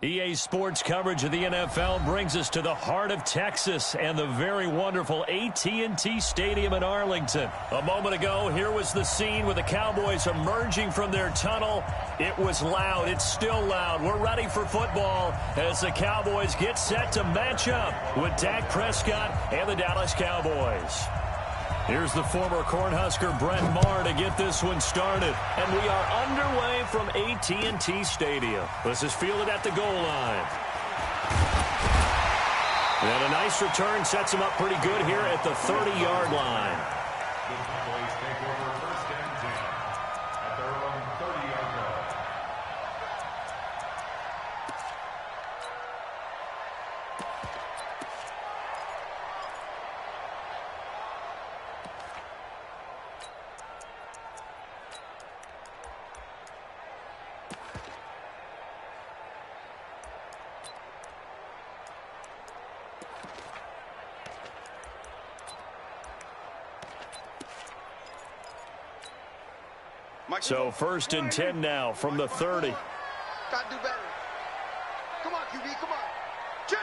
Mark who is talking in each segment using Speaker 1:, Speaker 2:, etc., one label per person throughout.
Speaker 1: EA Sports coverage of the NFL brings us to the heart of Texas and the very wonderful AT&T Stadium in Arlington. A moment ago, here was the scene with the Cowboys emerging from their tunnel. It was loud. It's still loud. We're ready for football as the Cowboys get set to match up with Dak Prescott and the Dallas Cowboys. Here's the former Cornhusker Brett Maher to get this one started. And we are underway from AT&T Stadium. This is fielded at the goal line. And a nice return sets him up pretty good here at the 30-yard line.
Speaker 2: The Cowboys take over first and 10 at their own 30-yard line.
Speaker 1: So first and 10 now from the 30.
Speaker 3: Gotta do better. Come on, QB, come on. Check.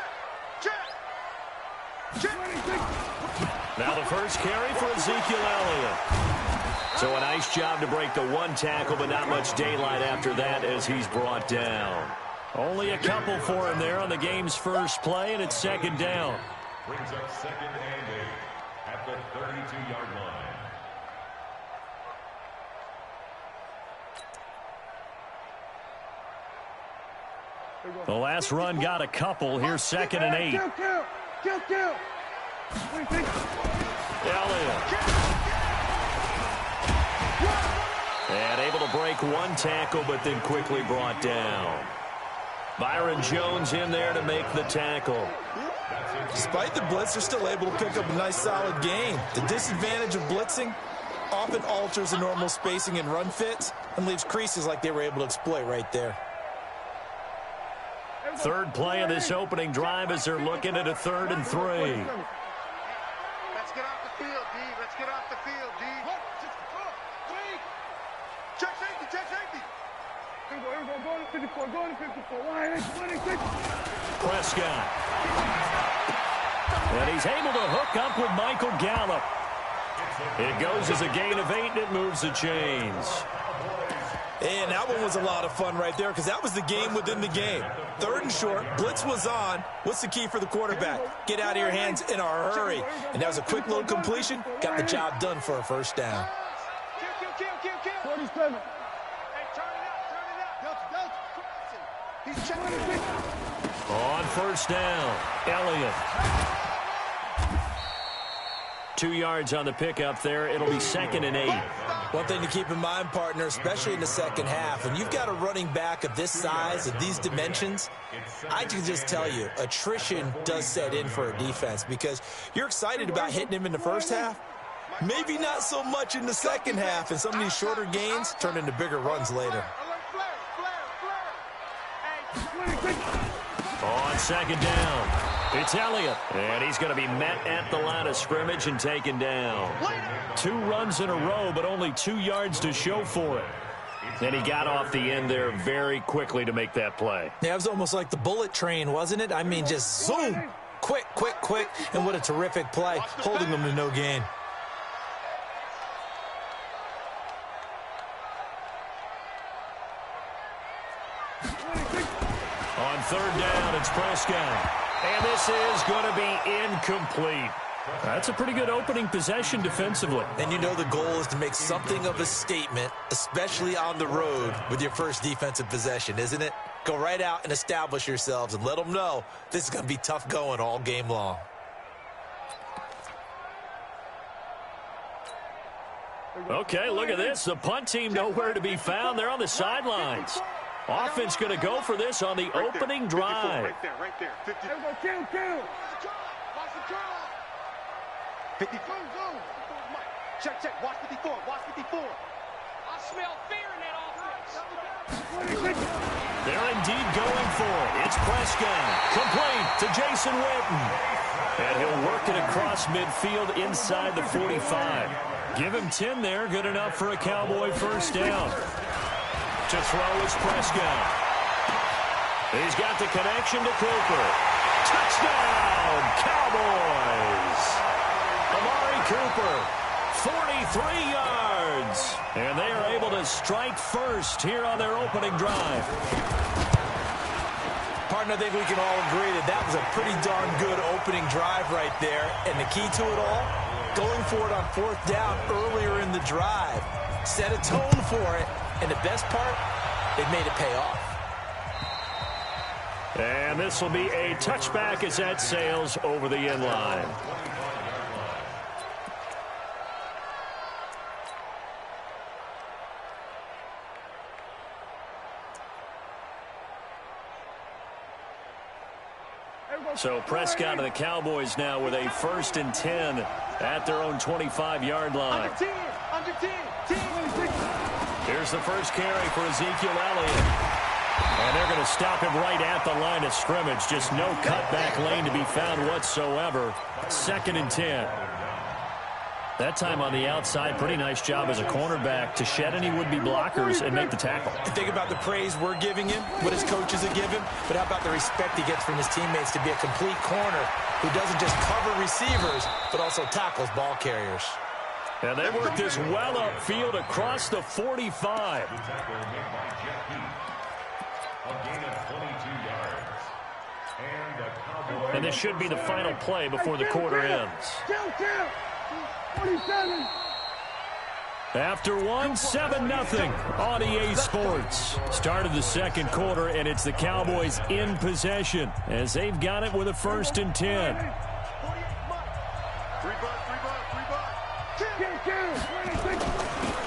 Speaker 1: Now the first carry for Ezekiel Elliott. So a nice job to break the one tackle, but not much daylight after that as he's brought down. Only a couple for him there on the game's first play, and it's second down.
Speaker 2: Brings up second and 8 at the 32-yard line.
Speaker 1: The last run got a couple. Here's second and 8. Elliott. And able to break one tackle, but then quickly brought down. Byron Jones in there to make the tackle.
Speaker 4: Despite the blitz, they're still able to pick up a nice solid gain. The disadvantage of blitzing often alters the normal spacing and run fits and leaves creases like they were able to exploit right there.
Speaker 1: Third play of this opening drive as they're looking at a 3rd and 3.
Speaker 3: Let's get off the field, D. Let's get off the field, D. Check safety.
Speaker 1: Prescott. And he's able to hook up with Michael Gallup. It goes as a gain of 8, and it moves the chains.
Speaker 4: And that one was a lot of fun right there because that was the game within the game. 3rd and short, blitz was on. What's the key for the quarterback? Get out of your hands in a hurry. And that was a quick little completion. Got the job done for a first down.
Speaker 3: Kill.
Speaker 5: 47.
Speaker 3: Hey, turn it up. He's checking.
Speaker 1: On first down, Elliott. 2 yards on the pickup there. It'll be second and 8.
Speaker 4: One thing to keep in mind, partner, especially in the second half, when you've got a running back of this size, of these dimensions, I can just tell you, attrition does set in for a defense because you're excited about hitting him in the first half. Maybe not so much in the second half, and some of these shorter gains turn into bigger runs later.
Speaker 1: On second down, it's Elliott. And he's going to be met at the line of scrimmage and taken down. 2 runs in a row, but only 2 yards to show for it. And he got off the end there very quickly to make that play.
Speaker 4: Yeah, it was almost like the bullet train, wasn't it? I mean, just zoom, quick, and what a terrific play, holding them to no gain.
Speaker 1: On 3rd down, it's Prescott. And this is going to be incomplete. That's a pretty good opening possession defensively.
Speaker 4: And you know the goal is to make something of a statement, especially on the road with your first defensive possession, isn't it? Go right out and establish yourselves and let them know this is going to be tough going all game long.
Speaker 1: Okay, look at this. The punt team nowhere to be found. They're on the sidelines. Offense going to go for this on the opening drive.
Speaker 3: Right there. 50.
Speaker 5: Kill.
Speaker 3: Watch the draw. 54. Check. Watch 54.
Speaker 6: I smell fear in that offense.
Speaker 1: They're indeed going for it. It's Prescott. Complete to Jason Witten. And he'll work it across midfield inside the 45. Give him 10 there. Good enough for a Cowboy first down. To throw is Prescott. He's got the connection to Cooper. Touchdown, Cowboys! Amari Cooper, 43 yards. And they are able to strike first here on their opening drive.
Speaker 4: Partner, I think we can all agree that that was a pretty darn good opening drive right there. And the key to it all, going for it on fourth down earlier in the drive. Set a tone for it. And the best part, it made it pay off.
Speaker 1: And this will be a touchback as that sails over the end line. So Prescott and the Cowboys now with a 1st and 10 at their own 25-yard line.
Speaker 6: Under 10.
Speaker 1: Here's the first carry for Ezekiel Elliott. And they're going to stop him right at the line of scrimmage. Just no cutback lane to be found whatsoever. 2nd and 10. That time on the outside, pretty nice job as a cornerback to shed any would-be blockers and make the tackle.
Speaker 4: And think about the praise we're giving him, what his coaches have given, but how about the respect he gets from his teammates to be a complete corner who doesn't just cover receivers, but also tackles ball carriers.
Speaker 1: And they work this well upfield across the 45. And this should be the final play before the quarter ends. After one, 7-0 on EA Sports. Started the second quarter, and it's the Cowboys in possession as they've got it with a 1st and 10.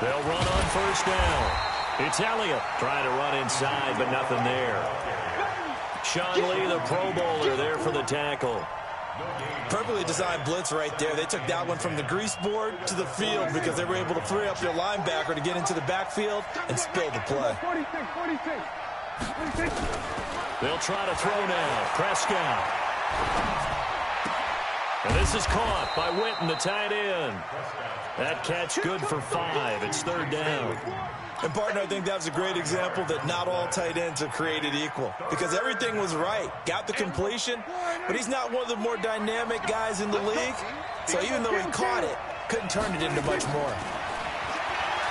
Speaker 1: They'll run on 1st down. It's Elliott trying to run inside, but nothing there. Sean Lee, the Pro Bowler, there for the tackle.
Speaker 4: Perfectly designed blitz right there. They took that one from the grease board to the field because they were able to free up their linebacker to get into the backfield and spill the play.
Speaker 1: They'll try to throw now. Prescott. And this is caught by Witten, the tight end. That catch good for 5. It's 3rd down.
Speaker 4: And, partner, I think that was a great example that not all tight ends are created equal because everything was right. Got the completion, but he's not one of the more dynamic guys in the league. So even though he caught it, couldn't turn it into much more.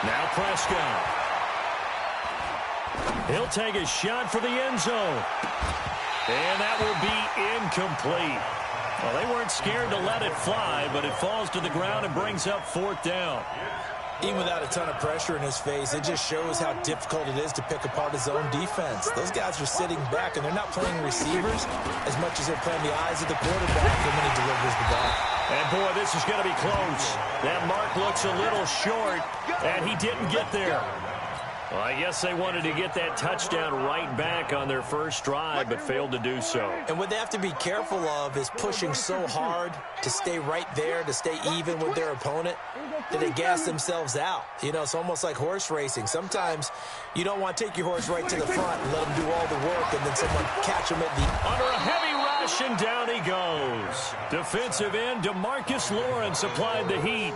Speaker 1: Now Prescott. He'll take a shot for the end zone. And that will be incomplete. Well, they weren't scared to let it fly, but it falls to the ground and brings up 4th down.
Speaker 4: Even without a ton of pressure in his face, it just shows how difficult it is to pick apart his own defense. Those guys are sitting back, and they're not playing receivers as much as they're playing the eyes of the quarterback when he delivers the ball.
Speaker 1: And, boy, this is going to be close. That mark looks a little short, and he didn't get there. Well, I guess they wanted to get that touchdown right back on their first drive, but failed to do so.
Speaker 4: And what they have to be careful of is pushing so hard to stay right there, to stay even with their opponent, that they gas themselves out. You know, it's almost like horse racing. Sometimes you don't want to take your horse right to the front and let him do all the work, and then someone catch him at the...
Speaker 1: Under a heavy rush, and down he goes. Defensive end DeMarcus Lawrence applied the heat.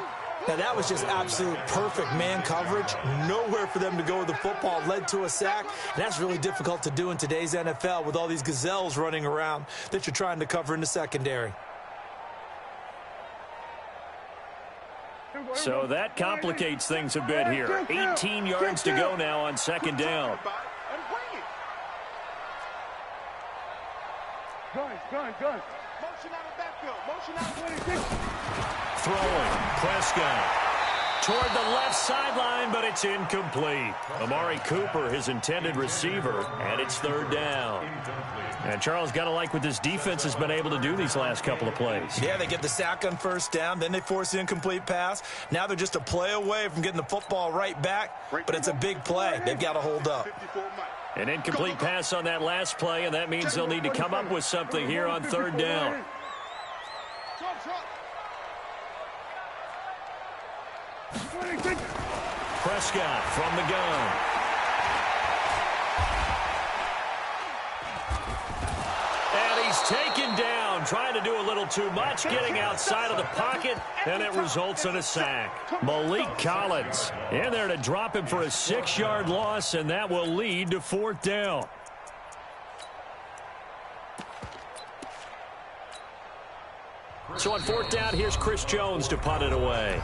Speaker 4: Now, that was just absolute perfect man coverage. Nowhere for them to go with the football. Led to a sack. And that's really difficult to do in today's NFL with all these gazelles running around that you're trying to cover in the secondary.
Speaker 1: So that complicates things a bit here. 18 yards to go now on 2nd down.
Speaker 3: Gun. Motion out of backfield. Motion out 26.
Speaker 1: Throwing. Prescott. Toward the left sideline, but it's incomplete. Amari Cooper, his intended receiver, and it's 3rd down. And Charles, got to like what this defense has been able to do these last couple of plays.
Speaker 4: Yeah, they get the sack on 1st down, then they force the incomplete pass. Now they're just a play away from getting the football right back, but it's a big play. They've got to hold up.
Speaker 1: An incomplete pass on that last play, and that means they'll need to come up with something here on 3rd down. Prescott from the gun. And he's taken down, trying to do a little too much, getting outside of the pocket, and it results in a sack. Malik Collins in there to drop him for a 6-yard loss, and that will lead to 4th down. So on fourth down, here's Chris Jones to punt it away.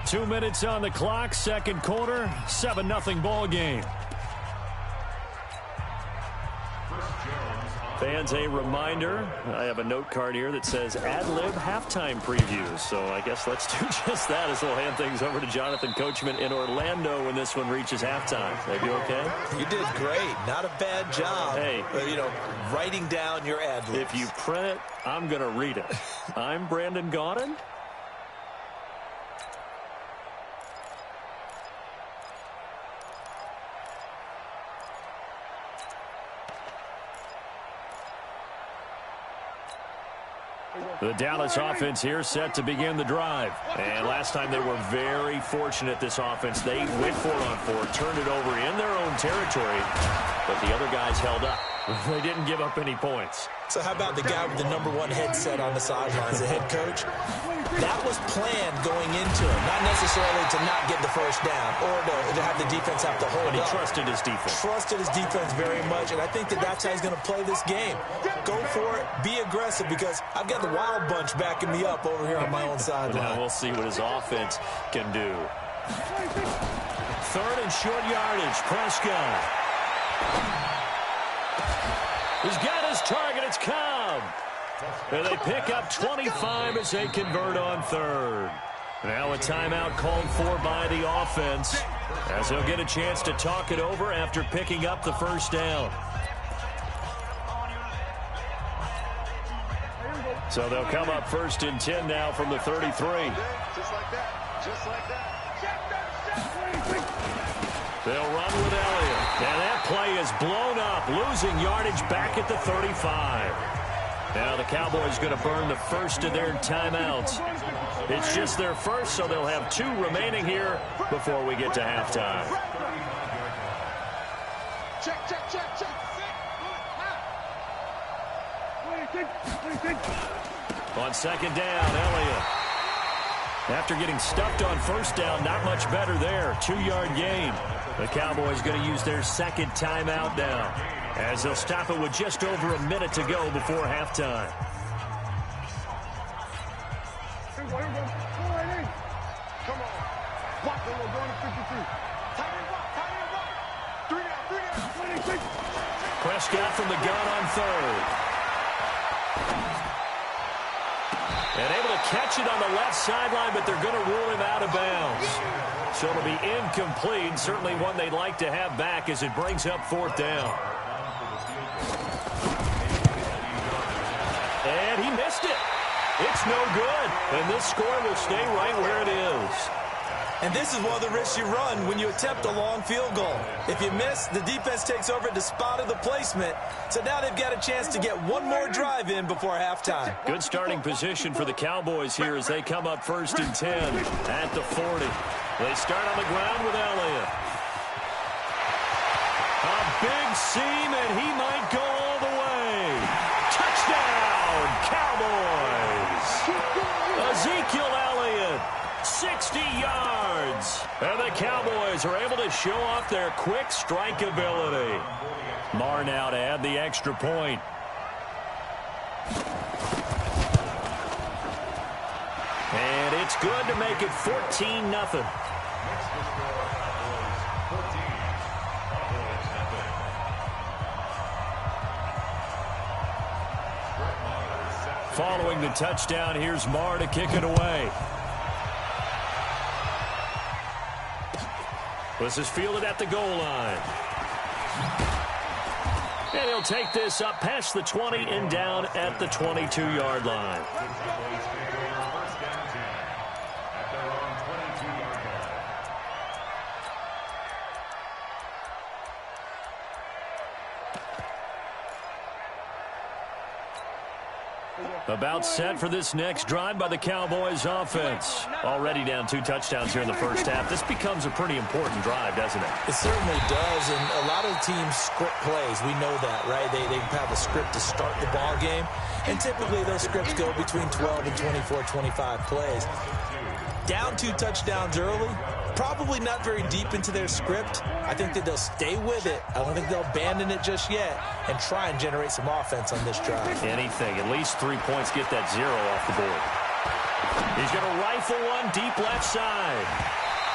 Speaker 1: 2 minutes on the clock, second quarter, 7-0 ball game. Fans, a reminder, I have a note card here that says ad-lib halftime previews. So I guess let's do just that as we'll hand things over to Jonathan Coachman in Orlando when this one reaches halftime. Are you okay?
Speaker 4: You did great. Not a bad job.
Speaker 1: Hey.
Speaker 4: Writing down your ad-libs.
Speaker 1: If you print it, I'm going to read it. I'm Brandon Gaudin. The Dallas offense here set to begin the drive. And last time they were very fortunate, this offense. They went for it on fourth, turned it over in their own territory, but the other guys held up. They didn't give up any points.
Speaker 4: So how about the guy with the #1 headset on the sidelines, the head coach? That was planned going into it, not necessarily to not get the first down or to have the defense have to hold
Speaker 1: But he
Speaker 4: up.
Speaker 1: trusted his defense.
Speaker 4: Trusted his defense very much, and I think that's how he's going to play this game. Go for it, be aggressive, because I've got the Wild Bunch backing me up over here on my own sideline.
Speaker 1: Now we'll see what his offense can do. Third and short yardage, Prescott. He's got his target, it's Cobb. And they pick up 25 as they convert on third. Now a timeout called for by the offense, as they'll get a chance to talk it over after picking up the first down. So they'll come up first and 10 now from the 33.
Speaker 3: Just like that. Just like that.
Speaker 1: They'll run with Elliott. And that play is blown up, losing yardage back at the 35. Now the Cowboys going to burn the first of their timeouts. It's just their first, so they'll have 2 remaining here before we get to halftime.
Speaker 3: Check, check, check, check.
Speaker 1: On second down, Elliott. After getting stuffed on first down, not much better there. 2-yard gain. The Cowboys going to use their second timeout now, as they'll stop it with just over a minute to go before halftime.
Speaker 3: Come on. Block the little going to 52. Tight end block, tight end block. 3 down.
Speaker 1: Prescott from the gun on third. And able to catch it on the left sideline, but they're going to rule him out of bounds. So it'll be incomplete, certainly one they'd like to have back as it brings up fourth down. And he missed it. It's no good. And this score will stay right where it is.
Speaker 4: And this is one of the risks you run when you attempt a long field goal. If you miss, the defense takes over at the spot of the placement. So now they've got a chance to get one more drive in before halftime.
Speaker 1: Good starting position for the Cowboys here as they come up first and 10 at the 40. They start on the ground with Elliott. A big seam, and he might go all the way. Touchdown, Cowboys! Ezekiel Elliott, 60 yards. And the Cowboys are able to show off their quick strike ability. Marr now to add the extra point. And it's good to make it 14-0. Following the touchdown, here's Marr to kick it away. This is fielded at the goal line. And he'll take this up past the 20 and down at the 22-yard line. About set for this next drive by the Cowboys offense. Already down 2 touchdowns here in the first half. This becomes a pretty important drive, doesn't it?
Speaker 4: It certainly does, and a lot of teams script plays. We know that, right? They have a script to start the ball game, and typically those scripts go between 12 and 24, 25 plays. Down 2 touchdowns early, probably not very deep into their script. I think that they'll stay with it. I don't think they'll abandon it just yet and try and generate some offense on this drive.
Speaker 1: Anything. At least 3 points, get that 0 off the board. He's going to rifle one deep left side.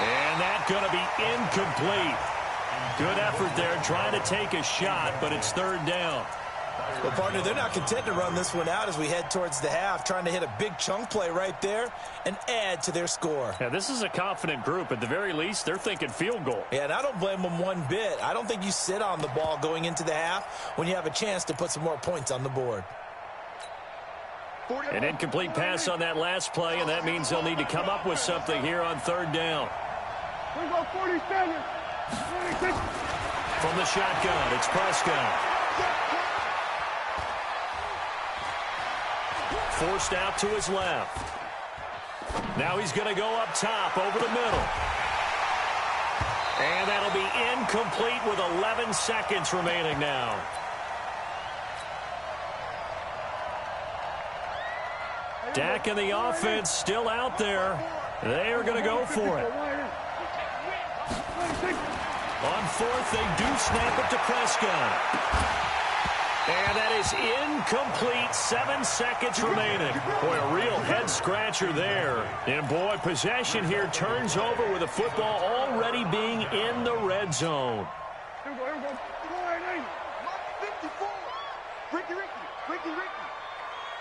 Speaker 1: And that's going to be incomplete. Good effort there trying to take a shot, but it's third down.
Speaker 4: Well, partner, they're not content to run this one out as we head towards the half, trying to hit a big chunk play right there and add to their score.
Speaker 1: Yeah, this is a confident group. At the very least, they're thinking field goal.
Speaker 4: Yeah, and I don't blame them one bit. I don't think you sit on the ball going into the half when you have a chance to put some more points on the board.
Speaker 1: An incomplete pass on that last play, and that means they'll need to come up with something here on third down.
Speaker 3: We go 47.
Speaker 1: From the shotgun, it's Prescott. Forced out to his left. Now he's going to go up top over the middle. And that'll be incomplete with 11 seconds remaining now. Dak and the offense still out there. They are going to go for it. On fourth, they do snap it to Prescott. And that is incomplete. 7 seconds remaining. Boy, a real head-scratcher there. And, boy, possession here turns over with the football already being in the red zone.
Speaker 3: Here we go. 54. Ricky.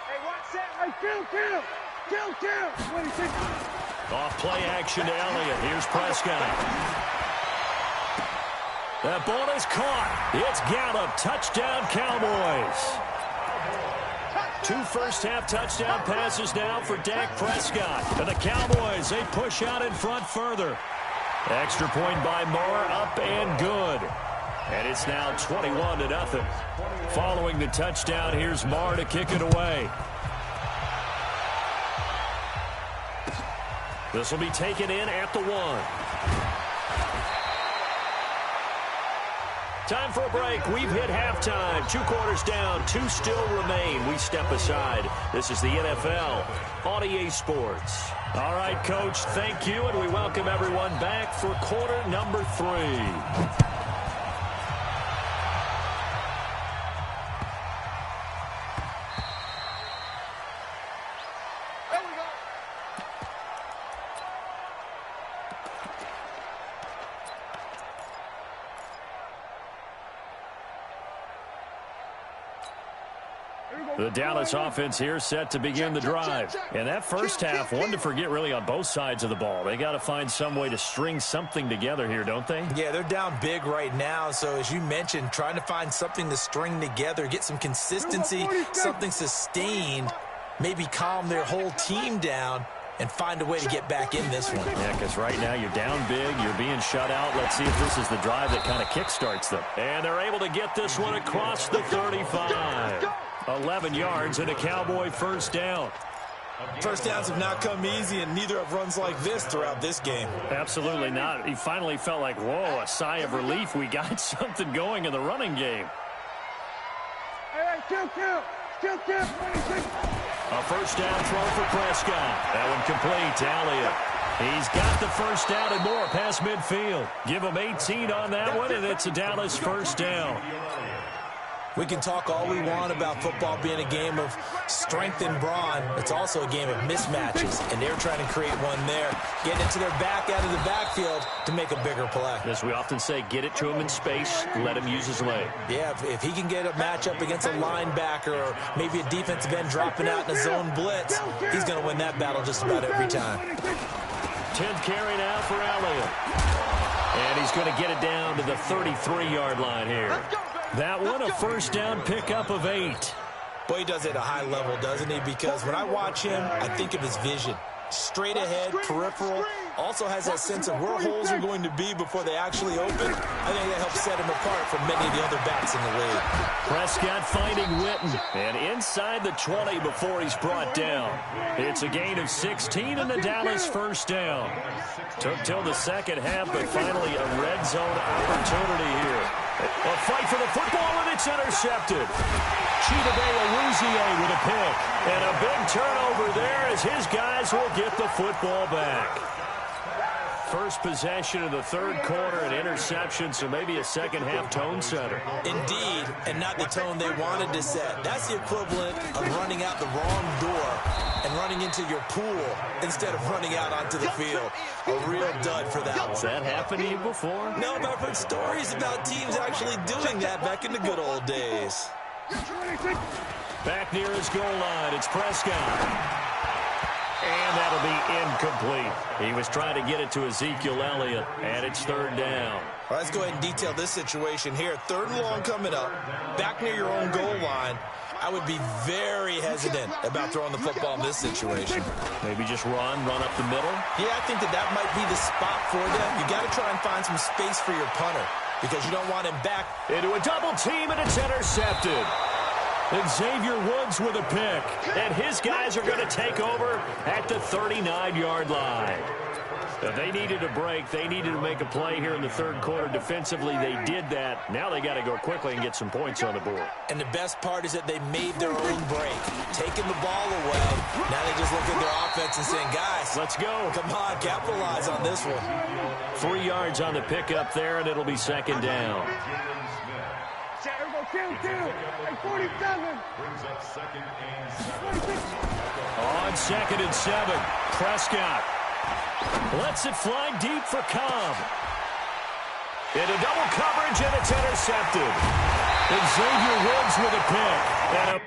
Speaker 3: Hey, watch that. Hey, kill. 26.
Speaker 1: Off play action to Elliott. Here's Prescott. That ball is caught. It's Gallup. Touchdown, Cowboys. 2 first-half touchdown passes now for Dak Prescott. And the Cowboys, they push out in front further. Extra point by Moore, up and good. And it's now 21-0. Following the touchdown, here's Moore to kick it away. This will be taken in at the 1. Time for a break. We've hit halftime. 2 quarters down. 2 still remain. We step aside. This is the NFL on EA Sports. All right, Coach, thank you, and we welcome everyone back for quarter number 3. The Dallas offense here set to begin the drive. And that first half, one to forget really on both sides of the ball. They got to find some way to string something together here, don't they?
Speaker 4: Yeah, they're down big right now. So as you mentioned, trying to find something to string together, get some consistency, something sustained, maybe calm their whole team down and find a way to get back in this one.
Speaker 1: Yeah, because right now you're down big, you're being shut out. Let's see if this is the drive that kind of kickstarts them. And they're able to get this one across the 35. 11 yards and a Cowboy first down.
Speaker 4: First downs have not come easy, and neither have runs like this throughout this game.
Speaker 1: Absolutely not. He finally felt like, whoa, a sigh of relief. We got something going in the running game.
Speaker 3: Hey, kill. 26.
Speaker 1: A first down throw for Prescott. That one complete to Elliott. He's got the first down and more past midfield. Give him 18 on that one, and it's a Dallas first down.
Speaker 4: We can talk all we want about football being a game of strength and brawn. It's also a game of mismatches, and they're trying to create one there. Getting it to their back out of the backfield to make a bigger play.
Speaker 1: As we often say, get it to him in space, let him use his leg.
Speaker 4: Yeah, if he can get a matchup against a linebacker or maybe a defensive end dropping out in a zone blitz, he's going to win that battle just about every time.
Speaker 1: 10th carry now for Elliott. And he's going to get it down to the 33-yard line here. That one, a first down pickup of 8.
Speaker 4: Boy, he does it at a high level, doesn't he? Because when I watch him, I think of his vision. Straight ahead, peripheral. Also has that sense of where holes are going to be before they actually open. I think that helps set him apart from many of the other backs in the league.
Speaker 1: Prescott finding Witten. And inside the 20 before he's brought down. It's a gain of 16 and the Dallas first down. Took till the second half, but finally a red zone opportunity here. A fight for the football, and it's intercepted. Chidobe Awuzie with a pick. And a big turnover there as his guys will get the football back. first possession of the third quarter, an interception, so maybe a second-half tone setter.
Speaker 4: Indeed, and not the tone they wanted to set. That's the equivalent of running out the wrong door and running into your pool instead of running out onto the field. A real dud for that one.
Speaker 1: Has that happened to you before?
Speaker 4: No, but I've heard stories about teams actually doing that back in the good old days.
Speaker 1: Back near his goal line, it's Prescott. And that'll be incomplete. He was trying to get it to Ezekiel Elliott, and it's third down.
Speaker 4: All right, let's go ahead and detail this situation here. Third and long coming up, back near your own goal line. I would be very hesitant about throwing the football in this situation.
Speaker 1: Maybe just run up the middle?
Speaker 4: Yeah, I think that might be the spot for them. You got to try and find some space for your punter because you don't want him back
Speaker 1: into a double team, and it's intercepted. Xavier Woods with a pick, and his guys are going to take over at the 39-yard line. They needed a break. They needed to make a play here in the third quarter. Defensively, they did that. Now they got to go quickly and get some points on the board.
Speaker 4: And the best part is that they made their own break, taking the ball away. Now they just look at their offense and saying, guys,
Speaker 1: let's go.
Speaker 4: Come on, capitalize on this one.
Speaker 1: 3 yards on the pickup there, and it'll be second down.
Speaker 3: Kill. Hey, 47.
Speaker 2: Brings up second and 7.
Speaker 1: On 2nd and 7, Prescott lets it fly deep for Cobb. Into double coverage, and it's intercepted. Xavier Woods with a pick. And a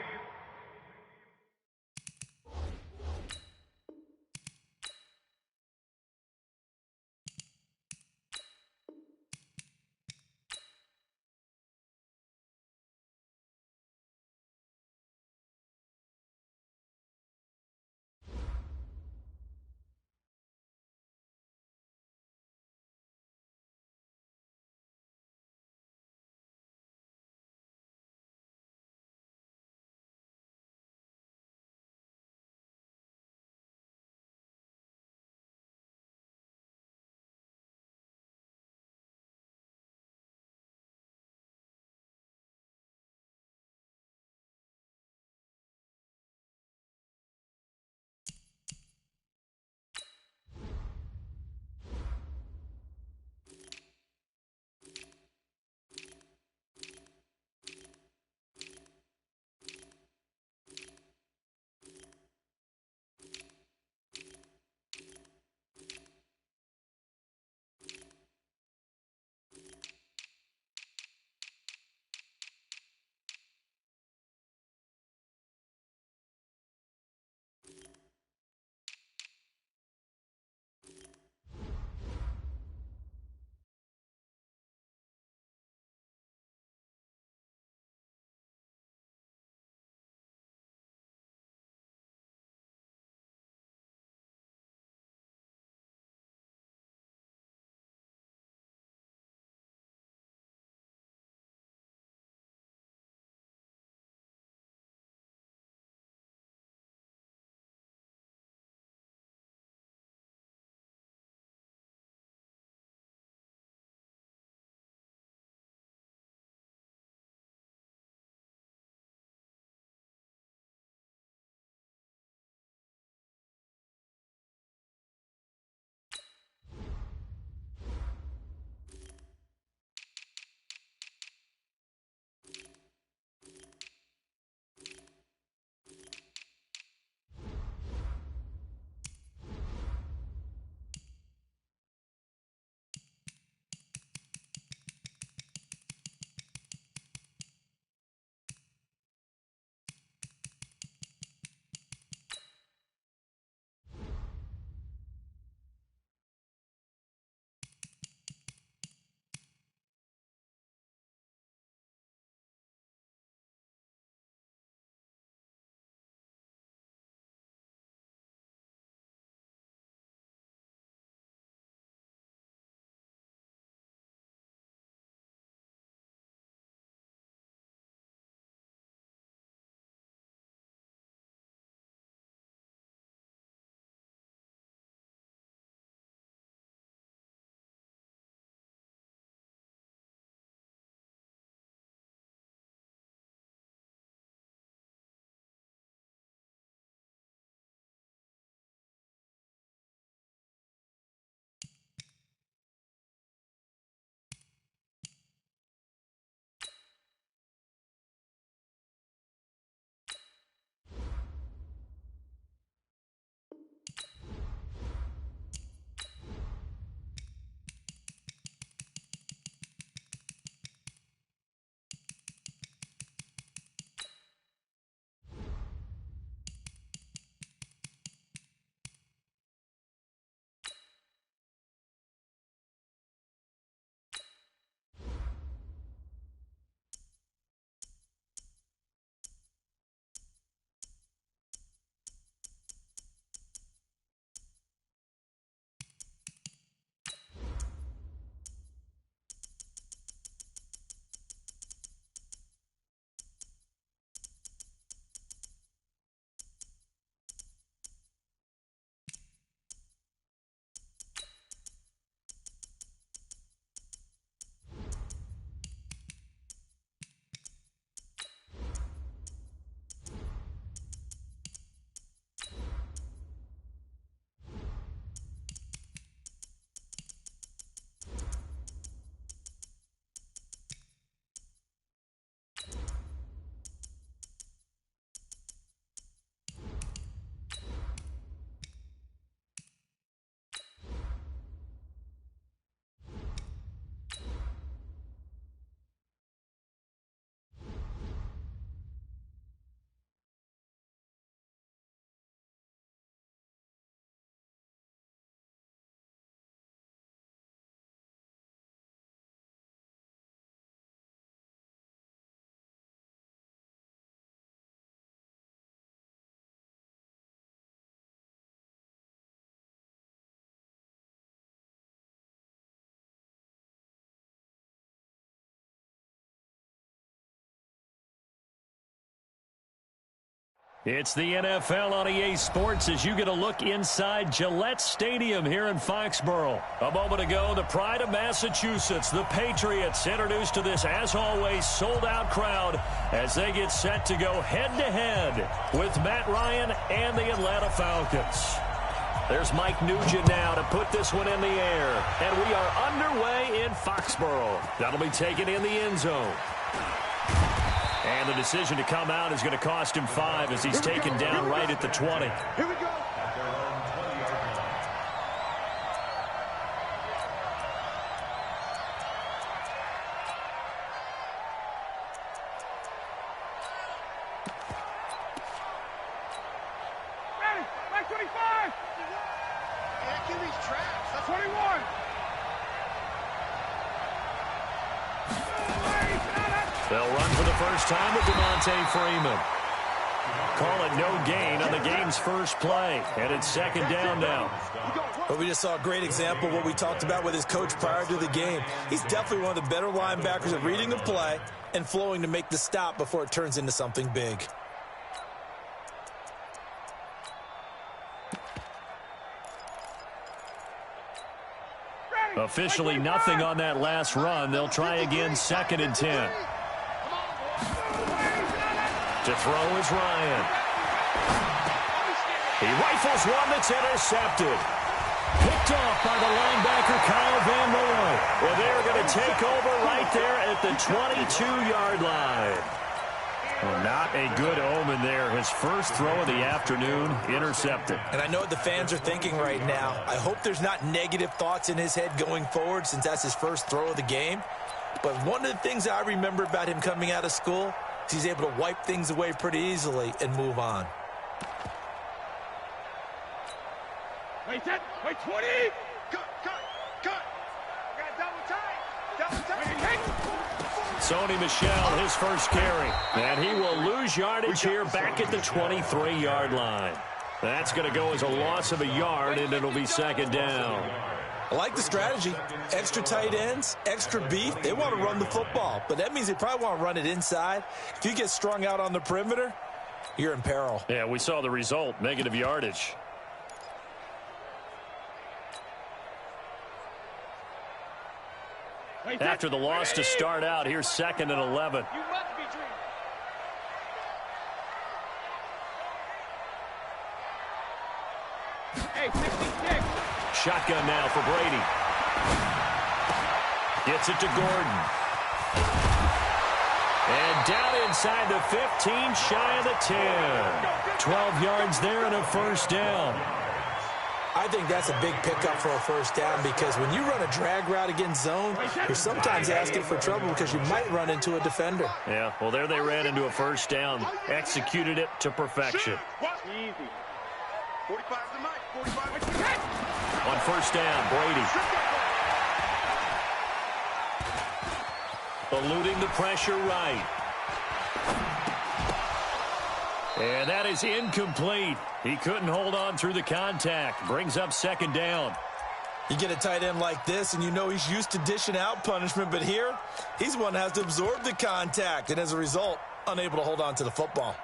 Speaker 1: It's the NFL on EA Sports as you get a look inside Gillette Stadium here in Foxborough. A moment ago, the pride of Massachusetts, the Patriots, introduced to this, as always, sold-out crowd as they get set to go head-to-head with Matt Ryan and the Atlanta Falcons. There's Mike Nugent now to put this one in the air. And we are underway in Foxborough. That'll be taken in the end zone. And the decision to come out is going to cost him 5 as he's taken down right at the 20.
Speaker 3: Here we go.
Speaker 2: At their own 20-yard line.
Speaker 3: Ready. Back 25.
Speaker 6: Yeah, give these traps. That's
Speaker 3: 21.
Speaker 1: They'll run for the first time with Devontae Freeman. Call it no gain on the game's first play. And it's second down now.
Speaker 4: But we just saw a great example of what we talked about with his coach prior to the game. He's definitely one of the better linebackers at reading the play and flowing to make the stop before it turns into something big.
Speaker 1: Officially nothing on that last run. They'll try again, second and 10. To throw is Ryan. He rifles one that's intercepted. Picked off by the linebacker, Kyle Van Noy. Well, they're going to take over right there at the 22-yard line. Well, not a good omen there. His first throw of the afternoon, intercepted.
Speaker 4: And I know what the fans are thinking right now. I hope there's not negative thoughts in his head going forward since that's his first throw of the game. But one of the things I remember about him coming out of school is he's able to wipe things away pretty easily and move on.
Speaker 3: Wait, 10. Wait, 20. Cut. Got double time.
Speaker 1: Sony Michel, his first carry. And he will lose yardage here back at the 23-yard line. That's going to go as a loss of a yard, and it'll be second down.
Speaker 4: I like the strategy. Extra tight ends, extra beef. They want to run the football, but that means they probably want to run it inside. If you get strung out on the perimeter, you're in peril.
Speaker 1: Yeah, we saw the result, negative yardage. After the loss to start out, here's second and 11.
Speaker 6: You must be dreaming.
Speaker 3: Hey, 66.
Speaker 1: Shotgun now for Brady. Gets it to Gordon. And down inside the 15, shy of the 10. 12 yards there and a first down.
Speaker 4: I think that's a big pickup for a first down because when you run a drag route against zone, you're sometimes asking for trouble because you might run into a defender.
Speaker 1: Yeah, well, there they ran into a first down. Executed it to perfection.
Speaker 3: Easy.
Speaker 6: 45 to Mike. 45.
Speaker 1: On first down, Brady. Eluding the pressure right. And that is incomplete. He couldn't hold on through the contact. Brings up second down.
Speaker 4: You get a tight end like this, and you know he's used to dishing out punishment, but here, he's one that has to absorb the contact, and as a result, unable to hold on to the football.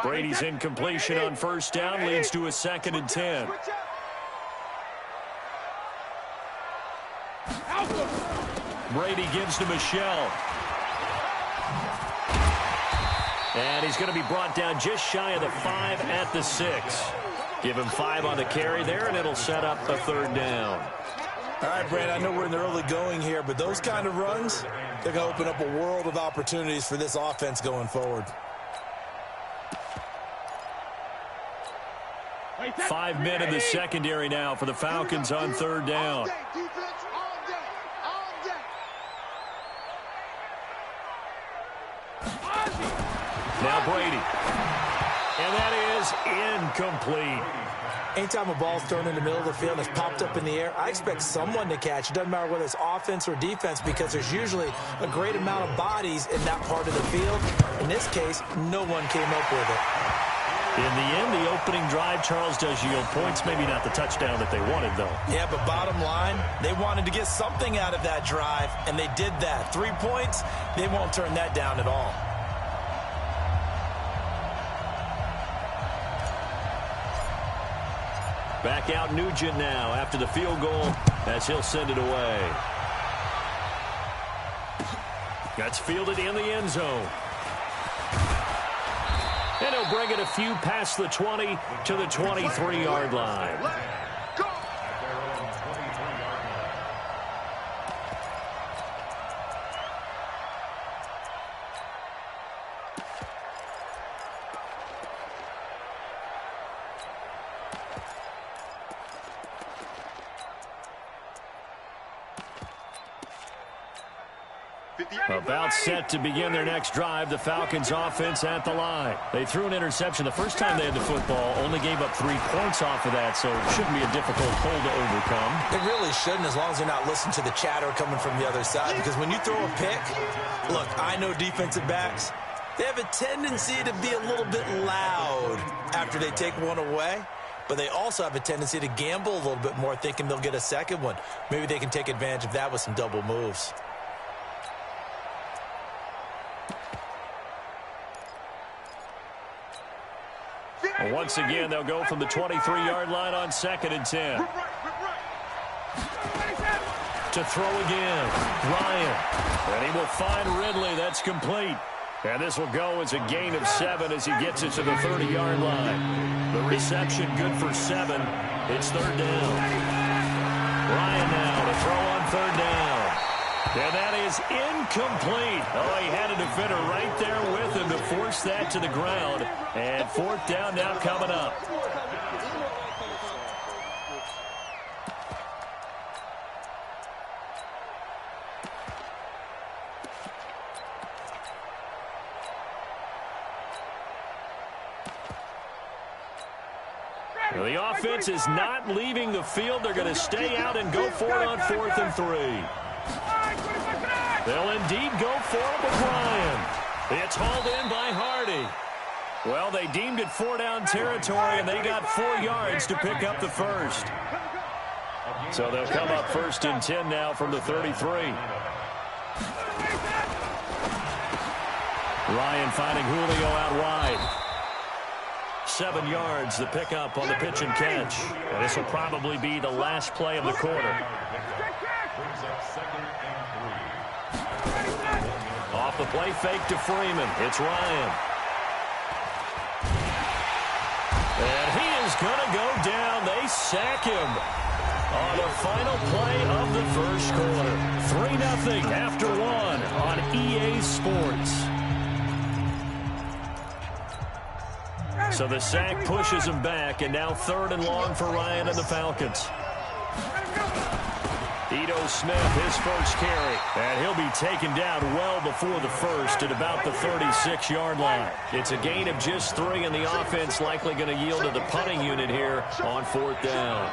Speaker 1: Brady's incompletion on first down leads to a second and 10. Brady gives to Michel. And he's going to be brought down just shy of the 5 at the 6. Give him 5 on the carry there, and it'll set up a third down.
Speaker 4: All right, Brad, I know we're in the early going here, but those kind of runs, they're going to open up a world of opportunities for this offense going forward.
Speaker 1: 5 men in the secondary now for the Falcons on third down. Now Brady. And that is incomplete.
Speaker 4: Anytime a ball's thrown in the middle of the field and it's popped up in the air, I expect someone to catch. It doesn't matter whether it's offense or defense because there's usually a great amount of bodies in that part of the field. In this case, no one came up with it.
Speaker 1: In the end, the opening drive, Charles, does yield points. Maybe not the touchdown that they wanted, though.
Speaker 4: Yeah, but bottom line, they wanted to get something out of that drive, and they did that. 3 points, they won't turn that down at all.
Speaker 1: Back out Nugent now after the field goal as he'll send it away. That's fielded in the end zone. And he'll bring it a few past the 20 to the 23-yard line. About set to begin their next drive, the Falcons offense at the line. They threw an interception the first time they had the football, only gave up 3 points off of that, so it shouldn't be a difficult hole to overcome.
Speaker 4: It really shouldn't, as long as they're not listening to the chatter coming from the other side, because when you throw a pick, look, I know defensive backs, they have a tendency to be a little bit loud after they take one away, but they also have a tendency to gamble a little bit more, thinking they'll get a second one. Maybe they can take advantage of that with some double moves.
Speaker 1: Once again, they'll go from the 23-yard line on 2nd and 10. To throw again, Ryan. And he will find Ridley. That's complete. And this will go as a gain of 7 as he gets it to the 30-yard line. The reception good for 7. It's 3rd down. Ryan now to throw on 3rd down. And that is incomplete. Oh, he had a defender right there with him to force that to the ground. And 4th down now coming up. Well, the offense is not leaving the field. They're going to stay out and go for it on 4th and 3. They'll indeed go for it with Ryan. It's hauled in by Hardy. Well, they deemed it 4-down territory, and they got 4 yards to pick up the first. So they'll come up 1st and 10 now from the 33. Ryan finding Julio out wide. 7 yards, the pickup on the pitch and catch. And this will probably be the last play of the quarter. Off the play fake to Freeman. It's Ryan. And he is going to go down. They sack him on the final play of the first quarter. 3-0 after 1 on EA Sports. So the sack pushes him back, and now 3rd and long for Ryan and the Falcons. Ito Smith, his first carry, and he'll be taken down well before the first at about the 36-yard line. It's a gain of just 3, and the offense likely going to yield to the punting unit here on 4th down.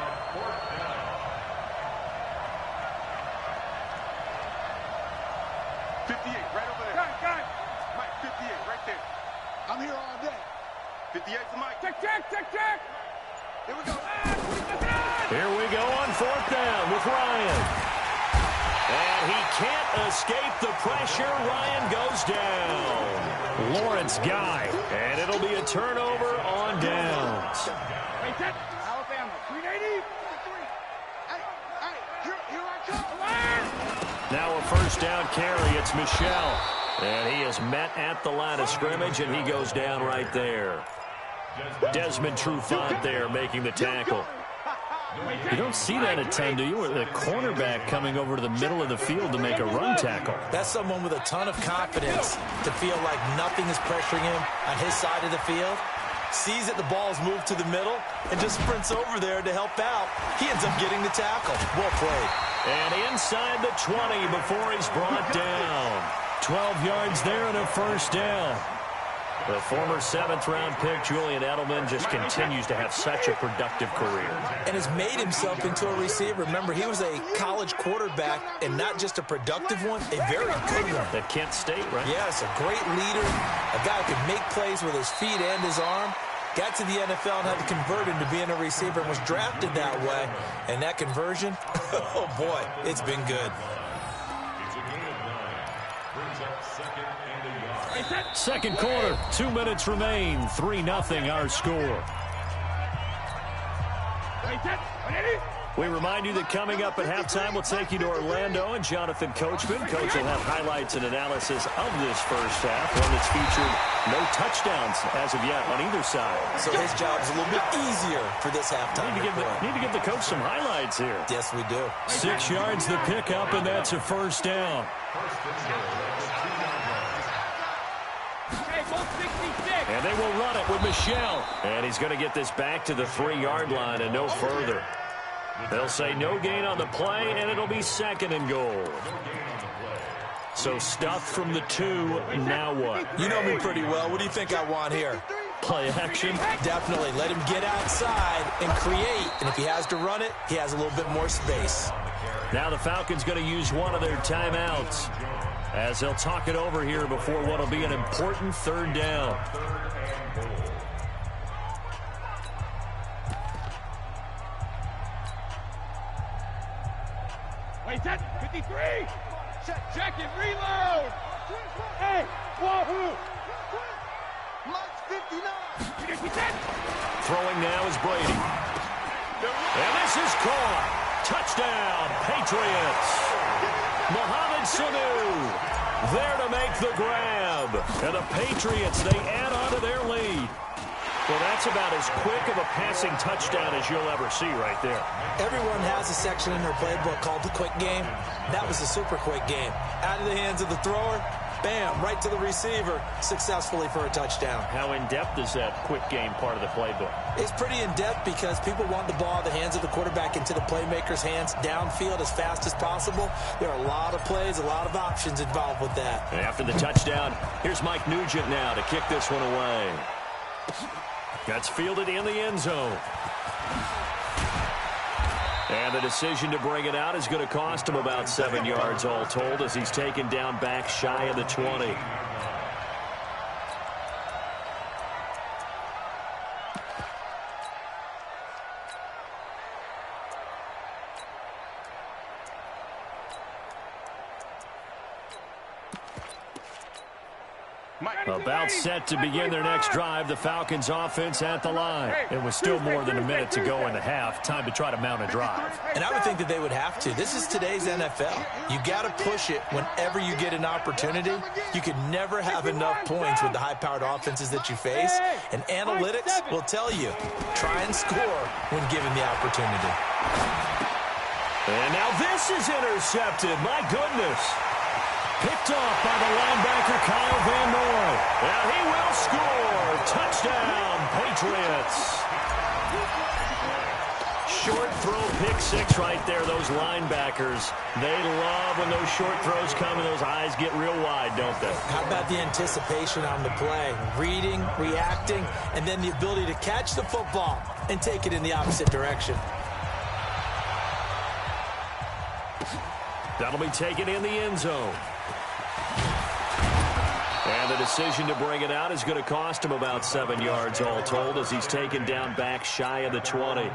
Speaker 3: I'm here all day.
Speaker 6: 58's the mic.
Speaker 3: Check. Here we go.
Speaker 1: Here we go on 4th down with Ryan. And he can't escape the pressure. Ryan goes down. Lawrence Guy. And it'll be a turnover on downs.
Speaker 3: Alabama, 380. Here I come.
Speaker 1: Now a 1st down carry. It's Michelle. And he is met at the line of scrimmage, and he goes down right there. Desmond Trufant there making the tackle. You don't see that a ton, do you? The cornerback coming over to the middle of the field to make a run tackle.
Speaker 4: That's someone with a ton of confidence to feel like nothing is pressuring him on his side of the field. Sees that the ball is moved to the middle and just sprints over there to help out. He ends up getting the tackle. Well played.
Speaker 1: And inside the 20 before he's brought down. 12 yards there and a 1st down. The former 7th-round pick, Julian Edelman, just continues to have such a productive career.
Speaker 4: And has made himself into a receiver. Remember, he was a college quarterback, and not just a productive one, a very good one.
Speaker 1: At Kent State, right?
Speaker 4: Yes, a great leader, a guy who could make plays with his feet and his arm. Got to the NFL and had to convert into being a receiver and was drafted that way. And that conversion, oh boy, it's been good.
Speaker 2: It's a gain of 9. Brings up second and a yard.
Speaker 1: Second quarter, 2 minutes remain. 3-0 our score. We remind you that coming up at halftime, we'll take you to Orlando and Jonathan Coachman. Coach will have highlights and analysis of this first half, one that's featured no touchdowns as of yet on either side.
Speaker 4: So his job's a little bit easier for this halftime.
Speaker 1: Need to give the coach some highlights here.
Speaker 4: Yes, we do.
Speaker 1: 6 yards the pickup, and that's a first down. And they will run it with Michel. And he's going to get this back to the 3-yard line and no further. They'll say no gain on the play, and it'll be second and goal. So stuffed from the 2, now what?
Speaker 4: You know me pretty well. What do you think I want here?
Speaker 1: Play action?
Speaker 4: Definitely. Let him get outside and create. And if he has to run it, he has a little bit more space.
Speaker 1: Now the Falcons going to use one of their timeouts as they'll talk it over here before what will be an important third down.
Speaker 3: Wait, set, 53. Check it, reload. Hey, wahoo. Lights 59.
Speaker 1: Throwing now is Brady. And this is caught. Touchdown, Patriots. Mohamed Sanu there to make the grab. And the Patriots, they add on to their lead. Well, that's about as quick of a passing touchdown as you'll ever see right there.
Speaker 4: Everyone has a section in their playbook called the quick game. That was a super quick game. Out of the hands of the thrower, bam, right to the receiver, successfully for a touchdown.
Speaker 1: How in-depth is that quick game part of the playbook?
Speaker 4: It's pretty in-depth because people want the ball out of the hands of the quarterback into the playmaker's hands downfield as fast as possible. There are a lot of plays, a lot of options involved with that.
Speaker 1: And after the touchdown, here's Mike Nugent now to kick this one away. That's fielded in the end zone. And the decision to bring it out is going to cost him about 7 yards all told as he's taken down back shy of the 20. About set to begin their next drive, the Falcons offense at the line. It was still more than a minute to go in the half. Time to try to mount a drive.
Speaker 4: And I would think that they would have to. This is today's NFL. You got to push it whenever you get an opportunity. You can never have enough points with the high-powered offenses that you face. And analytics will tell you, try and score when given the opportunity.
Speaker 1: And now this is intercepted. My goodness. Picked off by the linebacker, Kyle Van Noy. And he will score. Touchdown, Patriots. Short throw, pick six right there. Those linebackers, they love when those short throws come and those eyes get real wide, don't they?
Speaker 4: How about the anticipation on the play? Reading, reacting, and then the ability to catch the football and take it in the opposite direction.
Speaker 1: That'll be taken in the end zone. And the decision to bring it out is going to cost him about 7 yards all told as he's taken down back shy of the 20.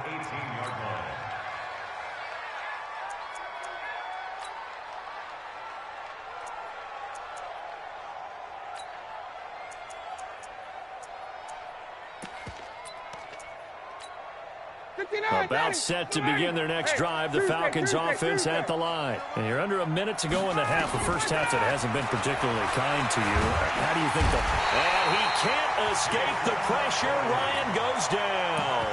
Speaker 1: About set to begin their next drive, the Falcons offense at the line. And you're under a minute to go in the half. The first half that hasn't been particularly kind to you. How do you think they'll... And he can't escape the pressure. Ryan goes down.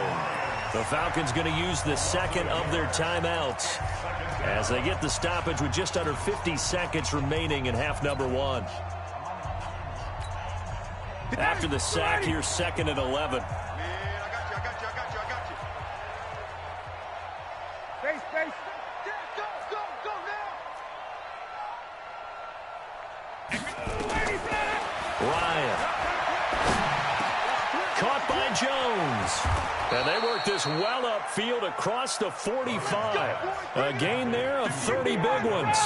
Speaker 1: The Falcons going to use the second of their timeouts as they get the stoppage with just under 50 seconds remaining in half number one. After the sack, here's second and 11. downs. And they work this well upfield across the 45. A gain there of 30 big ones.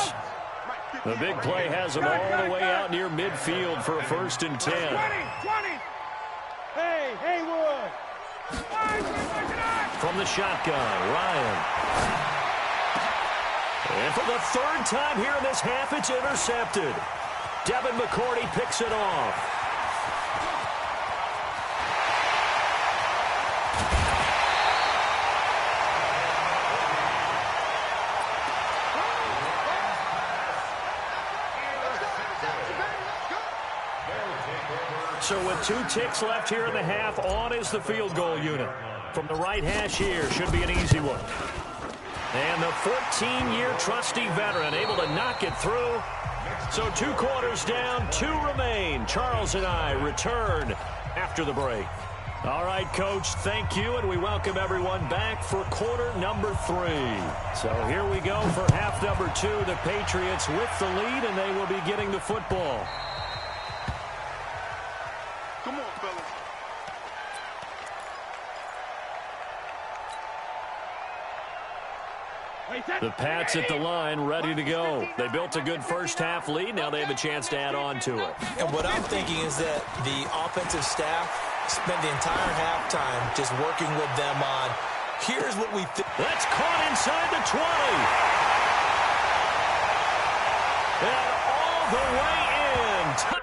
Speaker 1: The big play has them all the way out near midfield for a 1st and 10.
Speaker 3: 20. Hey, Haywood.
Speaker 1: From the shotgun, Ryan. And for the 3rd time here in this half, it's intercepted. Devin McCourty picks it off. So with 2 ticks left here in the half, on is the field goal unit. From the right hash here, should be an easy one. And the 14-year trusty veteran able to knock it through. So 2 quarters down, 2 remain. Charles and I return after the break. All right, Coach, thank you, and we welcome everyone back for quarter number 3. So here we go for half number 2. The Patriots with the lead, and they will be getting the football.
Speaker 6: Come on, fellas.
Speaker 1: The Pats at the line, ready to go. They built a good first-half lead. Now they have a chance to add on to it.
Speaker 4: And what I'm thinking is that the offensive staff spent the entire halftime just working with them on, here's what we think.
Speaker 1: That's caught inside the 20. And all the way in.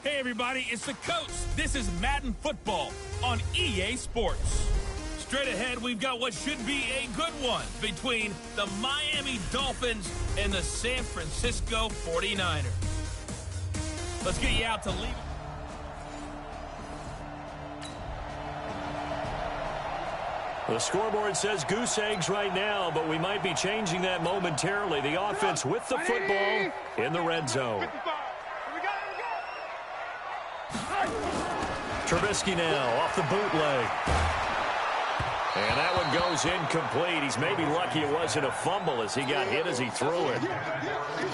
Speaker 5: Hey everybody, it's the coach. This is Madden Football on EA Sports. Straight ahead, we've got what should be a good one between the Miami Dolphins and the San Francisco 49ers. Let's get you out to leave.
Speaker 1: The scoreboard says goose eggs right now, but we might be changing that momentarily. The offense with the football in the red zone. Trubisky now off the bootleg. And that one goes incomplete. He's maybe lucky it wasn't a fumble as he got hit as he threw it.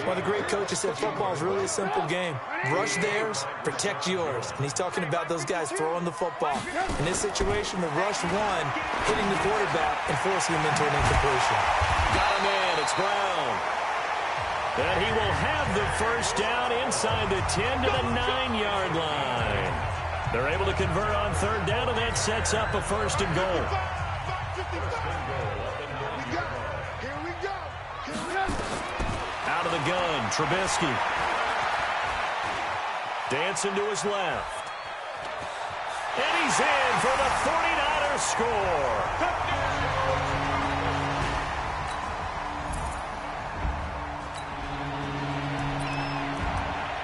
Speaker 4: Well, the great coach has said football is really a simple game. Rush theirs, protect yours. And he's talking about those guys throwing the football. In this situation, the rush one, hitting the quarterback and forcing him into an incompletion.
Speaker 1: Got him in. It's Brown. And he will have the first down inside the 10 to the 9-yard line. They're able to convert on third down, and that sets up a first and goal. Out of the gun, Trubisky. Dancing to his left. And he's in for the 49ers score.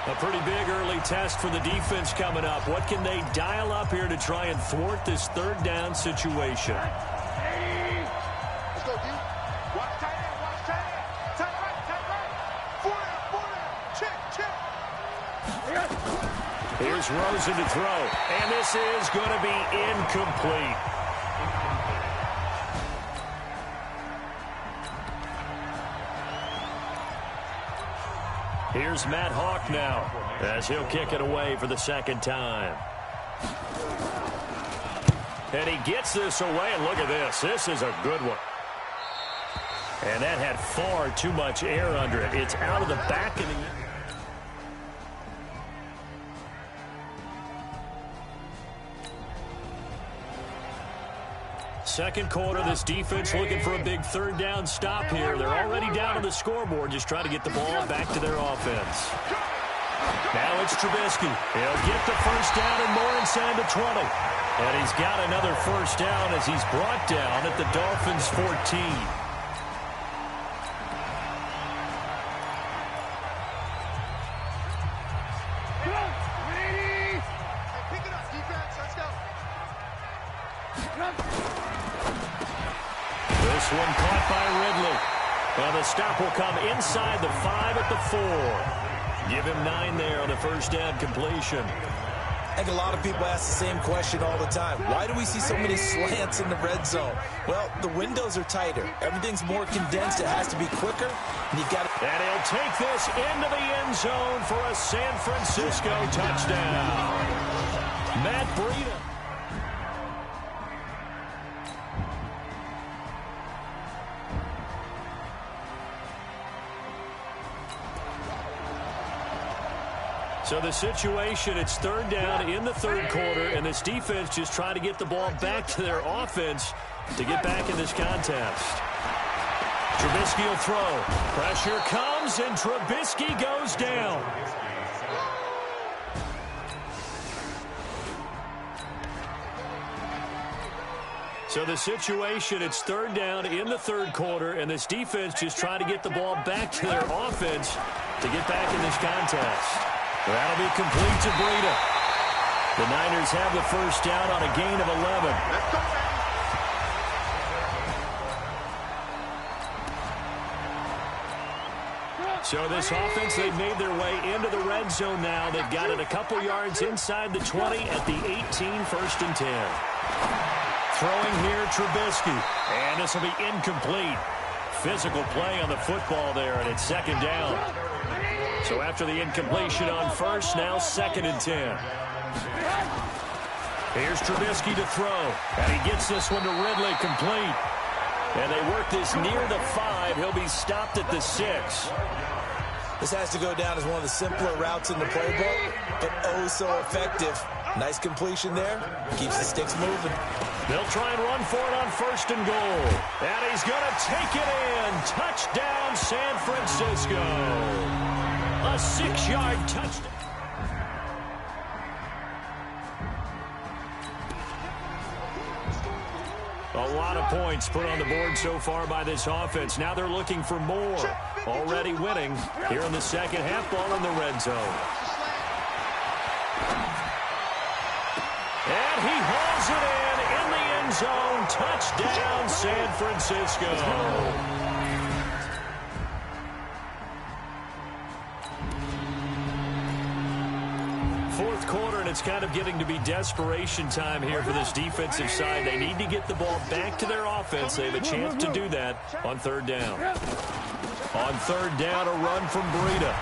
Speaker 1: A pretty big early test for the defense coming up. What can they dial up here to try and thwart this third down situation?
Speaker 3: Let's go, D. Watch tight end, watch tight end. Tight right. Four down. Check.
Speaker 1: Here's Rosen to throw. And this is going to be incomplete. Here's Matt Hawk now as he'll kick it away for the second time. And he gets this away, and look at this. This is a good one. And that had far too much air under it. It's out of the back of the... Second quarter, this defense looking for a big third down stop here. They're already down on the scoreboard, just trying to get the ball back to their offense. Now it's Trubisky. He'll get the first down and more inside the 20. And he's got another first down as he's brought down at the Dolphins' 14. This one caught by Ridley. And the stop will come inside the 5 at the 4. Give him 9 there on the first down completion.
Speaker 4: I think a lot of people ask the same question all the time. Why do we see so many slants in the red zone? Well, the windows are tighter. Everything's more condensed. It has to be quicker. And you've got to...
Speaker 1: And he'll take this into the end zone for a San Francisco touchdown. Matt Breida. So the situation, it's third down in the third quarter, and this defense just trying to get the ball back to their offense to get back in this contest. Trubisky will throw. Pressure comes, and Trubisky goes down. So the situation, it's third down in the third quarter, and this defense just trying to get the ball back to their offense to get back in this contest. That'll be complete to Breida. The Niners have the first down on a gain of 11.
Speaker 3: Let's go, baby.
Speaker 1: So this offense, they've made their way into the red zone now. They've got it a couple yards inside the 20 at the 18, first and 10. Throwing here, Trubisky. And this will be incomplete. Physical play on the football there, and it's second down. So after the incompletion on first, now second and 10. Here's Trubisky to throw. And he gets this one to Ridley, complete. And they work this near the 5. He'll be stopped at the 6.
Speaker 4: This has to go down as one of the simpler routes in the playbook, but oh so effective. Nice completion there. Keeps the sticks moving.
Speaker 1: They'll try and run for it on first and goal. And he's going to take it in. Touchdown, San Francisco. A 6-yard touchdown. A lot of points put on the board so far by this offense. Now they're looking for more. Already winning here in the second half, ball in the red zone. And he hauls it in the end zone. Touchdown, San Francisco. Fourth quarter, and it's kind of getting to be desperation time here for this defensive side. They need to get the ball back to their offense. They have a chance to do that on third down. On third down, a run from Breida.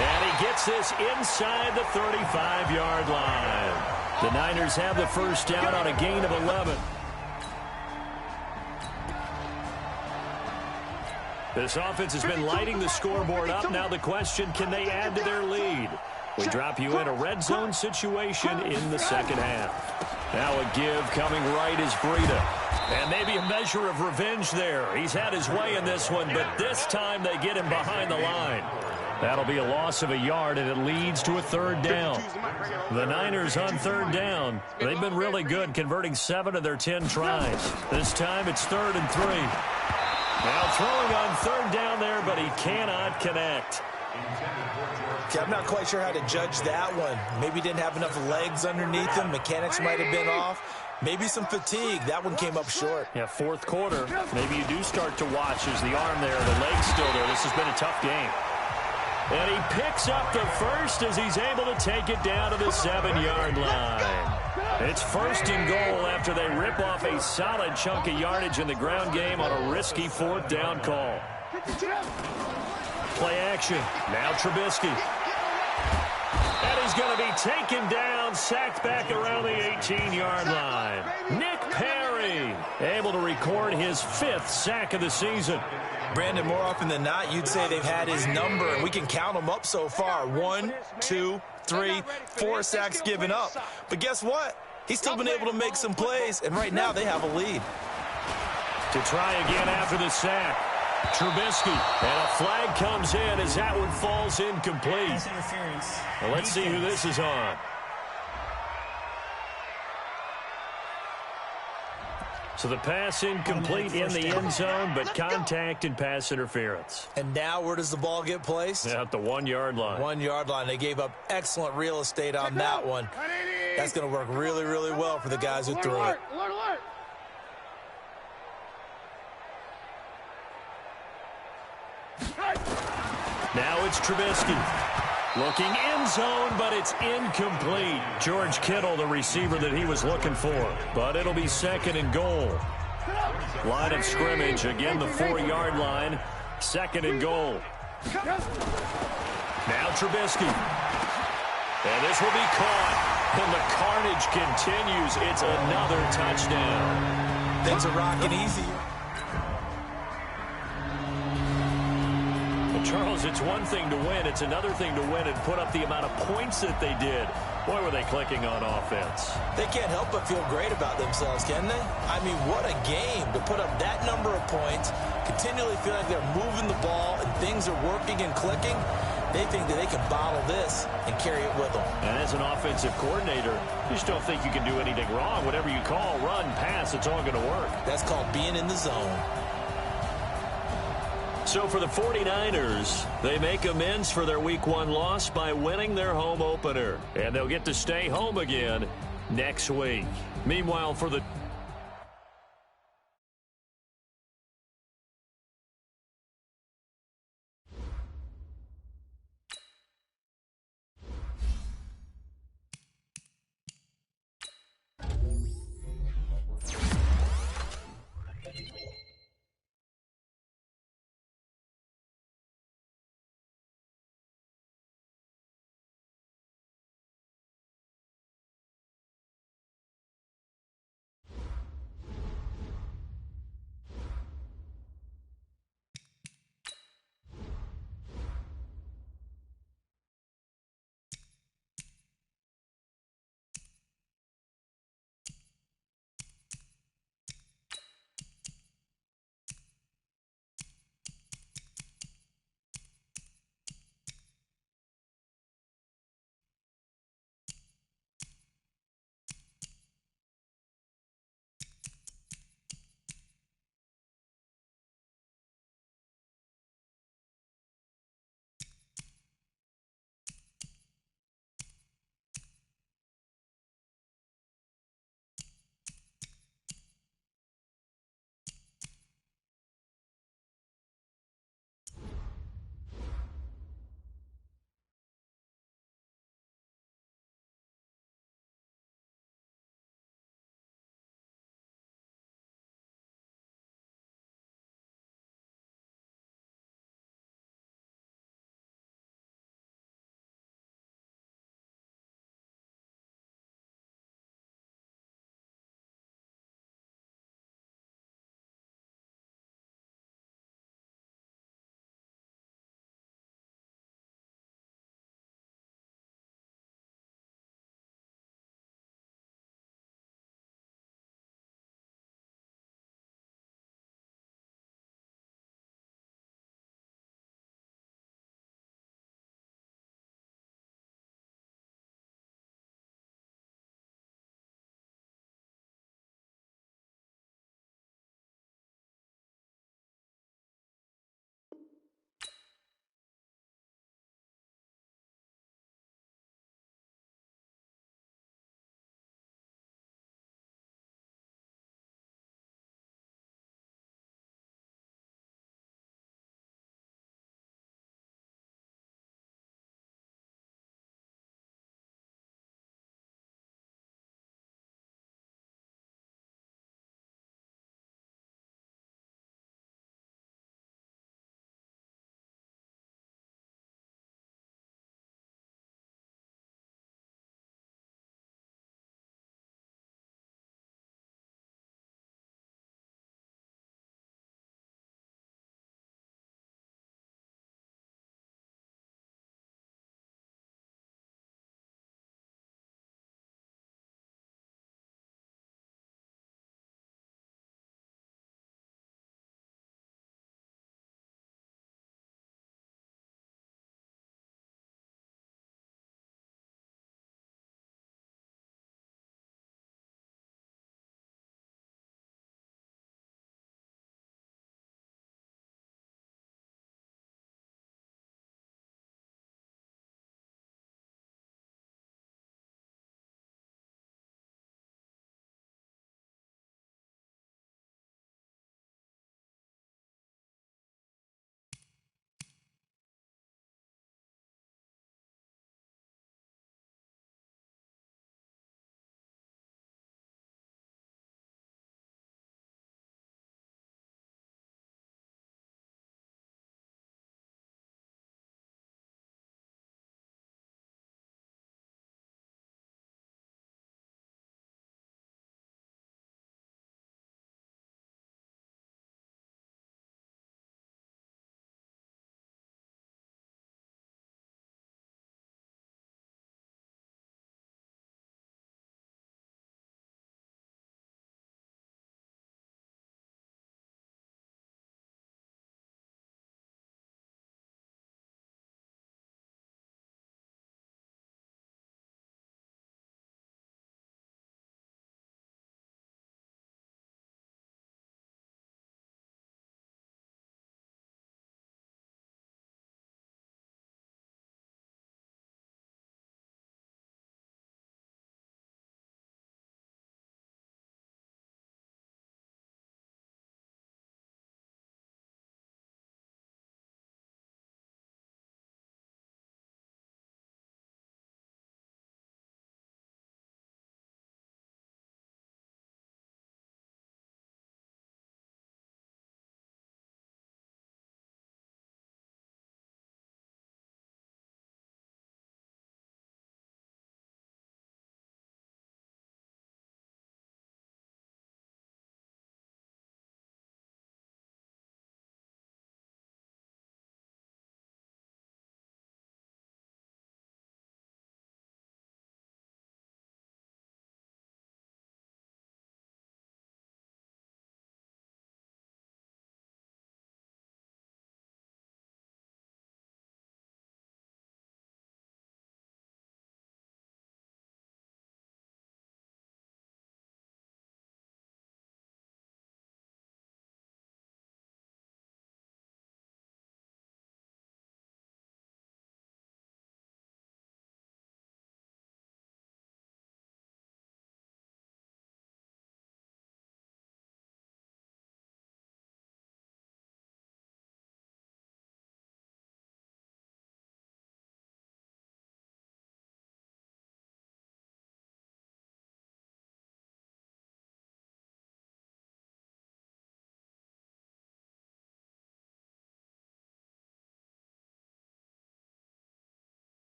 Speaker 1: And he gets this inside the 35-yard line. The Niners have the first down on a gain of 11. This offense has been lighting the scoreboard up. Now the question, can they add to their lead? We drop you in a red zone situation in the second half. Now a give coming right is Breida. And maybe a measure of revenge there. He's had his way in this one, but this time they get him behind the line. That'll be a loss of a yard, and it leads to a third down. The Niners on third down. They've been really good, converting 7 of their 10 tries. This time it's 3rd and 3. Now throwing on third down there, but he cannot connect.
Speaker 4: Okay, I'm not quite sure how to judge that one. Maybe didn't have enough legs underneath him. Mechanics might have been off. Maybe some fatigue. That one came up short.
Speaker 1: Yeah, fourth quarter. Maybe you do start to watch as the arm there, the leg's still there. This has been a tough game. And he picks up the first as he's able to take it down to the 7-yard line. It's 1st and goal after they rip off a solid chunk of yardage in the ground game on a risky 4th down call. Play action. Now Trubisky. And he's going to be taken down, sacked back around the 18-yard line. Nick Perry able to record his 5th sack of the season.
Speaker 4: Brandon, more often than not, you'd say they've had his number, and we can count them up so far. 1, 2, 3, 4 sacks given up. But guess what? He's still been able to make some plays, and right now they have a lead.
Speaker 1: To try again after the sack. Trubisky, and a flag comes in as that one falls incomplete. Well, let's see who this is on. So the pass incomplete in the end zone, but contact and pass interference.
Speaker 4: And now where does the ball get placed?
Speaker 1: At the 1-yard line.
Speaker 4: 1-yard line. They gave up excellent real estate on that one. That's going to work really, really well for the guys who threw it.
Speaker 1: Now it's Trubisky. Looking end zone, but it's incomplete. George Kittle, the receiver that he was looking for. But it'll be 2nd and goal. Line of scrimmage, again the 4-yard line. 2nd and goal. Now Trubisky. And this will be caught. And the carnage continues. It's another touchdown.
Speaker 4: Things are rocking easy.
Speaker 1: Charles, it's one thing to win. It's another thing to win and put up the amount of points that they did. Boy, were they clicking on offense.
Speaker 4: They can't help but feel great about themselves, can they? I mean, what a game to put up that number of points, continually feel like they're moving the ball and things are working and clicking. They think that they can bottle this and carry it with them.
Speaker 1: And as an offensive coordinator, you just don't think you can do anything wrong. Whatever you call, run, pass, it's all going to work.
Speaker 4: That's called being in the zone.
Speaker 1: So for the 49ers, they make amends for their Week 1 loss by winning their home opener. And they'll get to stay home again next week. Meanwhile, for the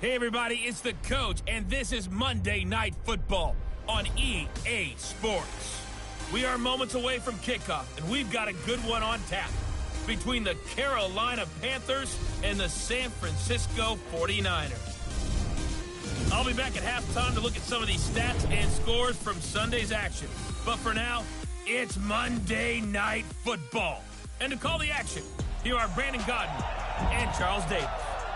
Speaker 5: Hey, everybody, it's the coach, and this is Monday Night Football on EA Sports. We are moments away from kickoff, and we've got a good one on tap between the Carolina Panthers and the San Francisco 49ers. I'll be back at halftime to look at some of these stats and scores from Sunday's action. But for now, it's Monday Night Football. And to call the action, here are Brandon Godden and Charles Davis.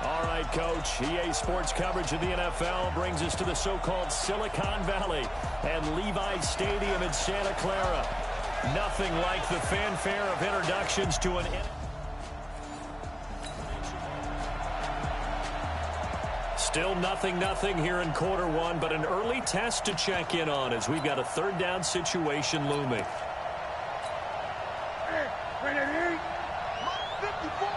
Speaker 1: All right, Coach. EA Sports coverage of the NFL brings us to the so-called Silicon Valley and Levi Stadium in Santa Clara. Nothing like the fanfare of introductions to an... Still nothing here in quarter one, but an early test to check in on as we've got a third down situation looming.
Speaker 3: Hey, ready? 54.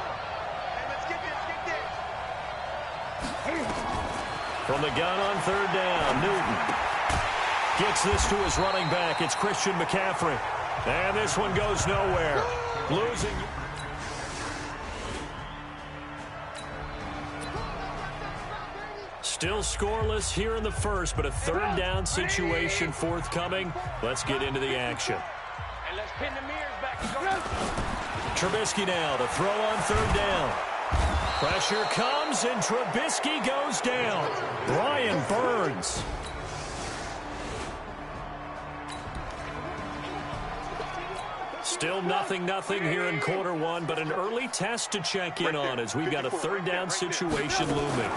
Speaker 1: From the gun on third down, Newton gets this to his running back. It's Christian McCaffrey. And this one goes nowhere. Losing. Still scoreless here in the first, but a third down situation forthcoming. Let's get into the action.
Speaker 3: And let's pin the mirrors back.
Speaker 1: Trubisky now to throw on third down. Pressure comes, and Trubisky goes down. Brian Burns. Still nothing here in quarter one, but an early test to check in on as we've got a third down situation looming.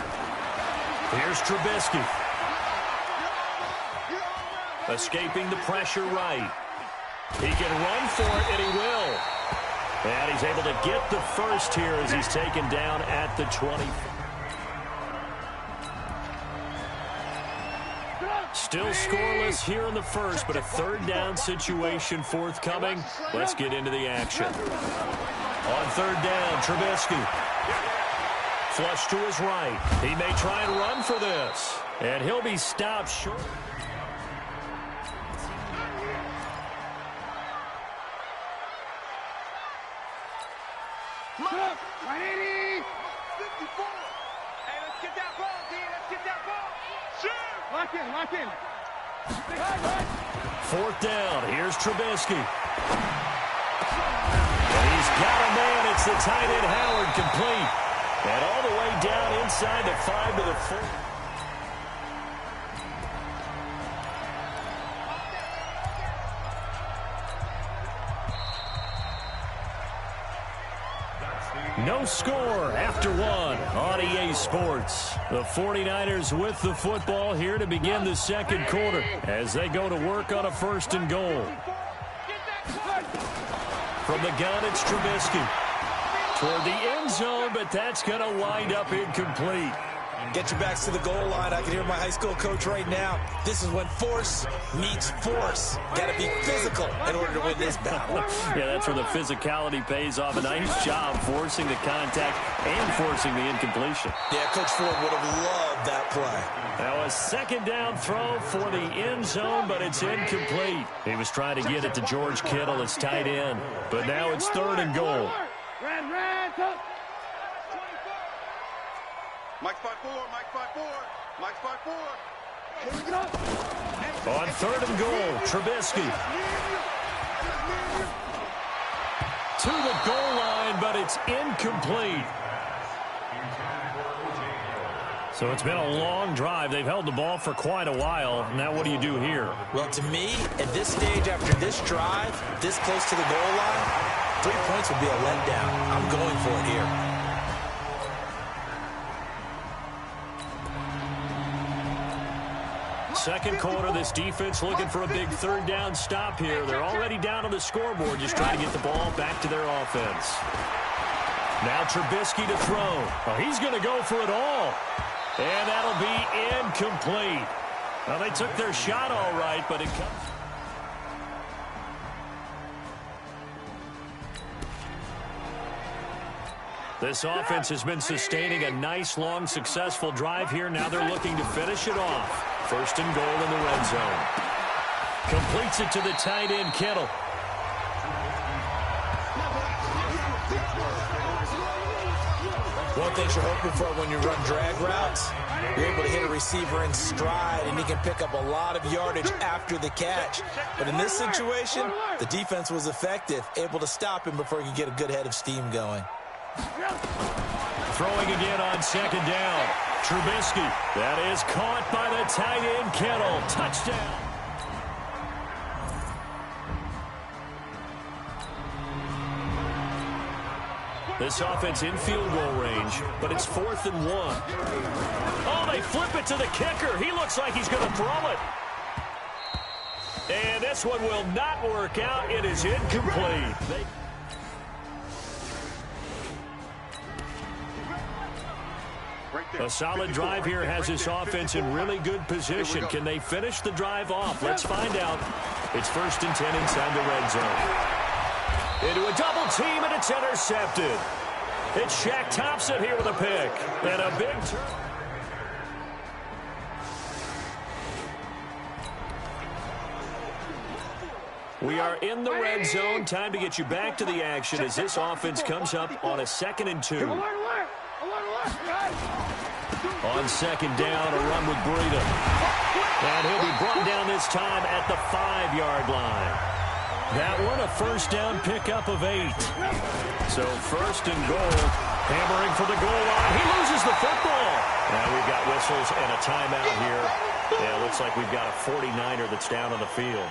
Speaker 1: Here's Trubisky. Escaping the pressure right. He can run for it, and he will. And he's able to get the first here as he's taken down at the 20. Still scoreless here in the first, but a third down situation forthcoming. Let's get into the action. On third down, Trubisky. Flush to his right. He may try and run for this. And he'll be stopped short.
Speaker 3: Lock in.
Speaker 1: Fourth down. Here's Trubisky. And he's got a man. It's the tight end Howard complete. And all the way down inside the 5 to the 4. No score after one on EA Sports. The 49ers with the football here to begin the second quarter as they go to work on a first and goal. From the gun, it's Trubisky. Toward the end zone, but that's going to wind up incomplete.
Speaker 4: Get your backs to the goal line. I can hear my high school coach right now. This is when force meets force. Got to be physical in order to win this battle.
Speaker 1: Yeah, that's where the physicality pays off. A nice job forcing the contact and forcing the incompletion.
Speaker 4: Yeah, Coach Ford would have loved that play.
Speaker 1: Now a second down throw for the end zone, but it's incomplete. He was trying to get it to George Kittle, his tight end. But now it's third and goal.
Speaker 6: Mike 5-4, Mike 5-4, Mike 5-4.
Speaker 1: On third and goal, Trubisky. To the goal line, but it's incomplete. So it's been a long drive. They've held the ball for quite a while. Now what do you do here?
Speaker 4: Well, to me, at this stage after this drive, this close to the goal line, 3 points would be a letdown. I'm going for it here.
Speaker 1: Second quarter, this defense looking for a big third down stop here. They're already down on the scoreboard, just trying to get the ball back to their offense. Now Trubisky to throw. Oh, he's going to go for it all. And that'll be incomplete. Well, they took their shot all right, but it comes... This offense has been sustaining a nice, long, successful drive here. Now they're looking to finish it off. First and goal in the red zone. Completes it to the tight end, Kittle.
Speaker 4: of things you're hoping for when you run drag routes. You're able to hit a receiver in stride, and he can pick up a lot of yardage after the catch. But in this situation, the defense was effective, able to stop him before he could get a good head of steam going.
Speaker 1: Throwing again on second down. Trubisky. That is caught by the tight end, Kittle. Touchdown. This offense in field goal range, but it's 4th and 1. Oh, they flip it to the kicker. He looks like he's going to throw it. And this one will not work out. It is incomplete. A solid drive here has this offense in really good position. Can they finish the drive off? Let's find out. It's 1st and 10 inside the red zone. Into a double team, and it's intercepted. It's Shaq Thompson here with a pick. And a big turn. We are in the red zone. Time to get you back to the action as this offense comes up on a 2nd and 2. On second down, a run with Breida. And he'll be brought down this time at the 5-yard line. That one, a first down pickup of 8. So 1st and goal, hammering for the goal line. He loses the football. Now we've got whistles and a timeout here. Yeah, it looks like we've got a 49er that's down on the field.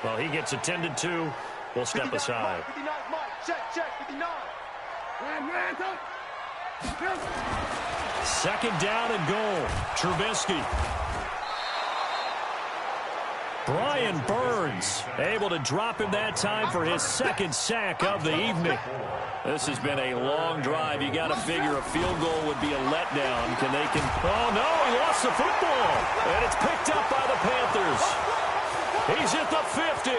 Speaker 1: Well, he gets attended to. We'll step aside.
Speaker 3: 59, Mike. Check, 59.
Speaker 1: 2nd down and goal. Trubisky. Brian Burns able to drop him that time for his 2nd sack of the evening. This has been a long drive. You got to figure a field goal would be a letdown. Oh, no, he lost the football. And it's picked up by the Panthers. He's at the 50.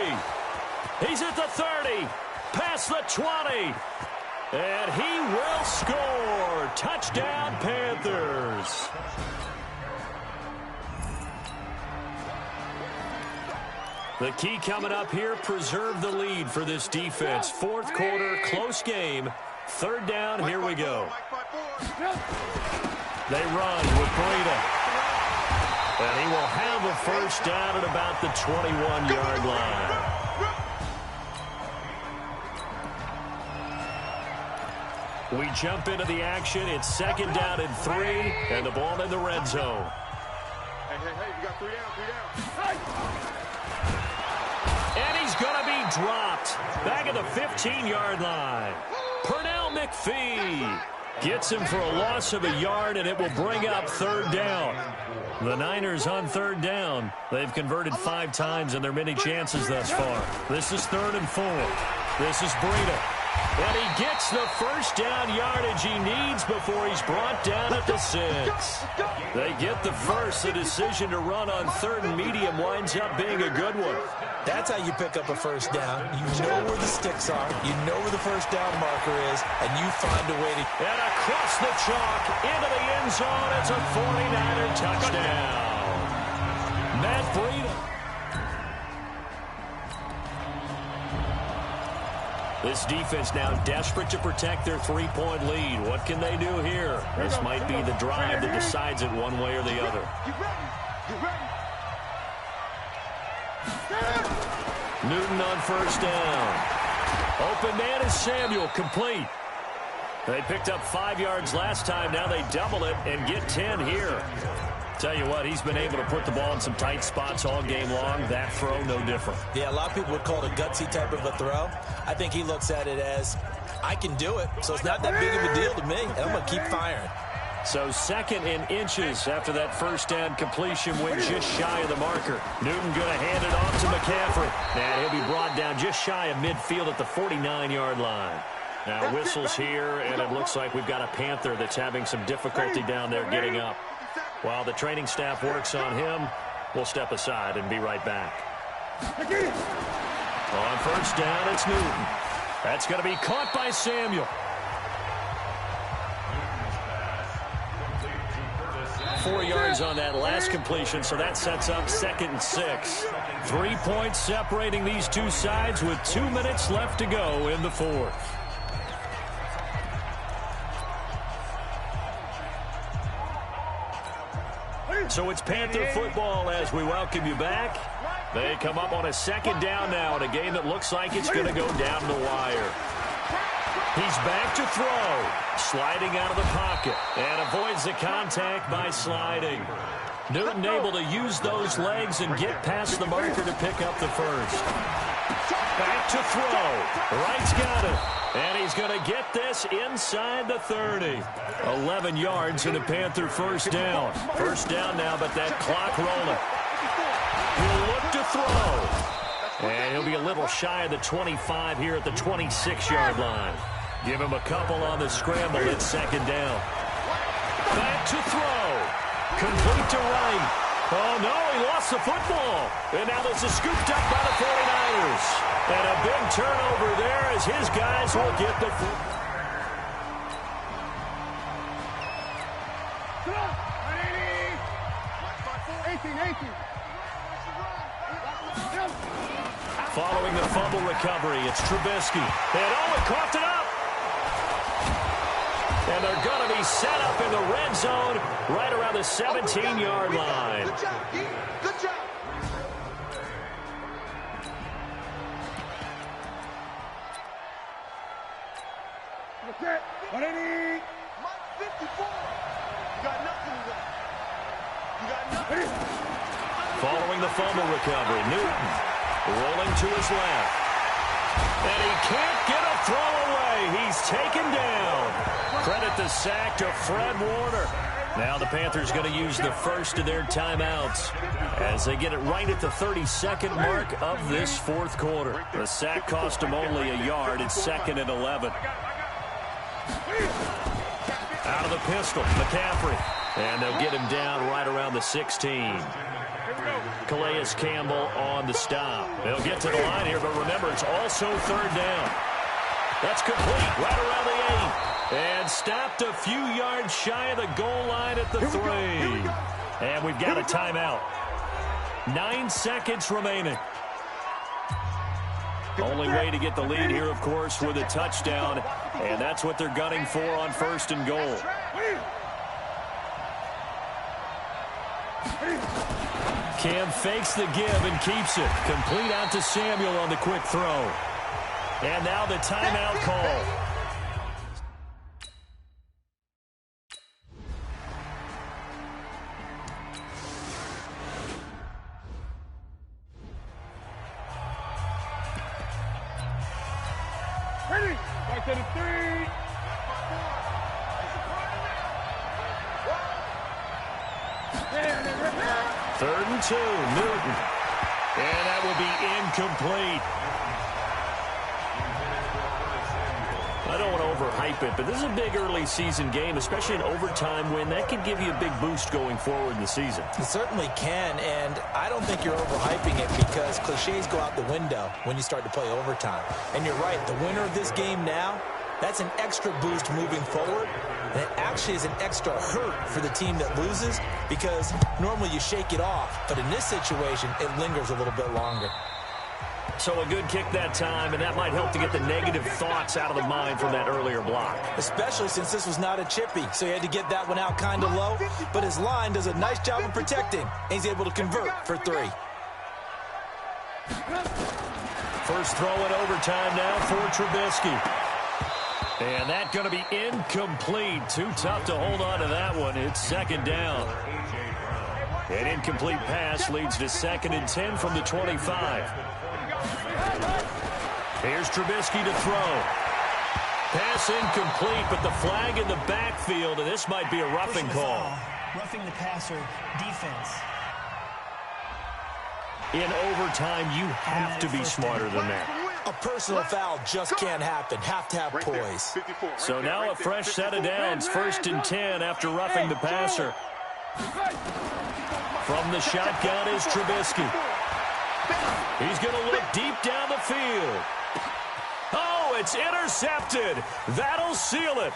Speaker 1: He's at the 30. Past the 20. And he will score. Touchdown, Panthers. The key coming up here, preserve the lead for this defense. 4th quarter, close game. 3rd down, here we go. They run with Breida. And he will have a first down at about the 21-yard line. We jump into the action. It's 2nd down and 3, and the ball in the red zone.
Speaker 3: Hey, you got 3 down.
Speaker 1: And he's going to be dropped. Back at the 15-yard line. Pernell McPhee gets him for a loss of a yard, and it will bring up 3rd down. The Niners on 3rd down. They've converted 5 times in their many chances thus far. This is 3rd and 4. This is Breida. And he gets the first down yardage he needs before he's brought down at the 6. They get the first. The decision to run on 3rd and medium winds up being a good one.
Speaker 4: That's how you pick up a first down. You know where the sticks are. You know where the first down marker is, and you find a way to...
Speaker 1: And across the chalk, into the end zone. It's a 49er touchdown. Matt Breida. This defense now desperate to protect their 3-point lead. What can they do here? This might be the drive that decides it one way or the other. Newton on first down. Open man is Samuel, complete. They picked up 5 yards last time. Now they double it and get 10 here. Tell you what, he's been able to put the ball in some tight spots all game long. That throw, no different.
Speaker 4: Yeah, a lot of people would call it a gutsy type of a throw. I think he looks at it as, I can do it, so it's not that big of a deal to me, and I'm going to keep firing.
Speaker 1: So 2nd and inches after that first down completion went just shy of the marker. Newton going to hand it off to McCaffrey. And he'll be brought down just shy of midfield at the 49-yard line. Now whistles here, and it looks like we've got a Panther that's having some difficulty down there getting up. While the training staff works on him, we'll step aside and be right back. On first down, it's Newton. That's going to be caught by Samuel. 4 yards on that last completion, so that sets up 2nd and 6. 3 points separating these two sides with 2 minutes left to go in the 4th. So it's Panther football as we welcome you back. They come up on a second down now in a game that looks like it's going to go down the wire. He's back to throw. Sliding out of the pocket. And avoids the contact by sliding. Newton able to use those legs and get past the marker to pick up the first. Back to throw. Wright's got it. And he's going to get this inside the 30. 11 yards and a Panther first down. First down now, but that clock rolling. He'll look to throw. And he'll be a little shy of the 25 here at the 26-yard line. Give him a couple on the scramble. It's second down. Back to throw. Complete to Wright. Oh, no, he lost the football. And now this is scooped up by the 49ers. And a big turnover there as his guys will get the football. Following the fumble recovery, it's Trubisky. And Owen coughed it up. And they're going to be set up in the red zone right around the 17-yard line.
Speaker 3: Good job, Gee. Good job. Mike 54. You got nothing to You got nothing.
Speaker 1: Following the fumble recovery, Newton rolling to his left. And he can't get a throw away. He's taken down. Credit the sack to Fred Warner. Now the Panthers going to use the first of their timeouts as they get it right at the 32nd mark of this fourth quarter. The sack cost them only a yard. It's second and 11. Out of the pistol, McCaffrey. And they'll get him down right around the 16. Calais Campbell on the stop. They'll get to the line here, but remember, it's also third down. That's complete right around the 8. And stopped a few yards shy of the goal line at the 3. And we've got a timeout. 9 seconds remaining. Only way to get the lead here, of course, with a touchdown. And that's what they're gunning for on first and goal. Cam fakes the give and keeps it. Complete out to Samuel on the quick throw. And now the timeout call.
Speaker 3: Ready? Back to the 3.
Speaker 1: Third and 2, Newton. And that will be incomplete. I don't want to overhype it, but this is a big early season game, especially an overtime win. That could give you a big boost going forward in the season.
Speaker 4: It certainly can, and I don't think you're overhyping it because cliches go out the window when you start to play overtime. And you're right, the winner of this game now, that's an extra boost moving forward, and it actually is an extra hurt for the team that loses because normally you shake it off, but in this situation, it lingers a little bit longer.
Speaker 1: So a good kick that time, and that might help to get the negative thoughts out of the mind from that earlier block.
Speaker 4: Especially since this was not a chippy, so he had to get that one out kind of low, but his line does a nice job of protecting, and he's able to convert for 3.
Speaker 1: First throw in overtime now for Trubisky. And that's going to be incomplete. Too tough to hold on to that one. It's second down. An incomplete pass leads to second and 10 from the 25. Here's Trubisky to throw. Pass incomplete, but the flag in the backfield, and this might be a roughing call.
Speaker 7: Roughing the passer defense.
Speaker 1: In overtime, you have to be smarter than that.
Speaker 4: A personal foul just can't happen. Have to have poise.
Speaker 1: So now a fresh set of downs. First and 10 after roughing the passer. From the shotgun is Trubisky. He's going to look deep down the field. Oh, it's intercepted. That'll seal it.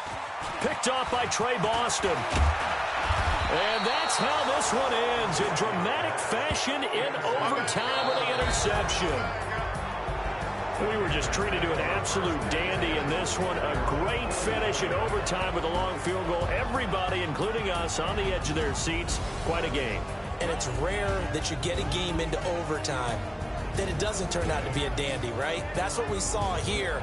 Speaker 1: Picked off by Trey Boston. And that's how this one ends, in dramatic fashion in overtime with the interception. We were just treated to an absolute dandy in this one. A great finish in overtime with a long field goal. Everybody, including us, on the edge of their seats. Quite a game.
Speaker 4: And it's rare that you get a game into overtime that it doesn't turn out to be a dandy, right? That's what we saw here.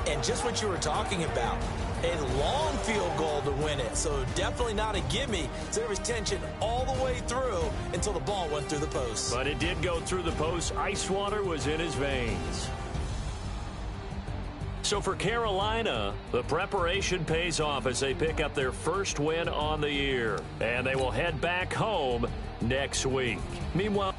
Speaker 4: And just what you were talking about, a long field goal to win it. So definitely not a gimme. So there was tension all the way through until the ball went through the post.
Speaker 1: But it did go through the post. Ice water was in his veins. So for Carolina, the preparation pays off as they pick up their first win on the year. And they will head back home next week. Meanwhile,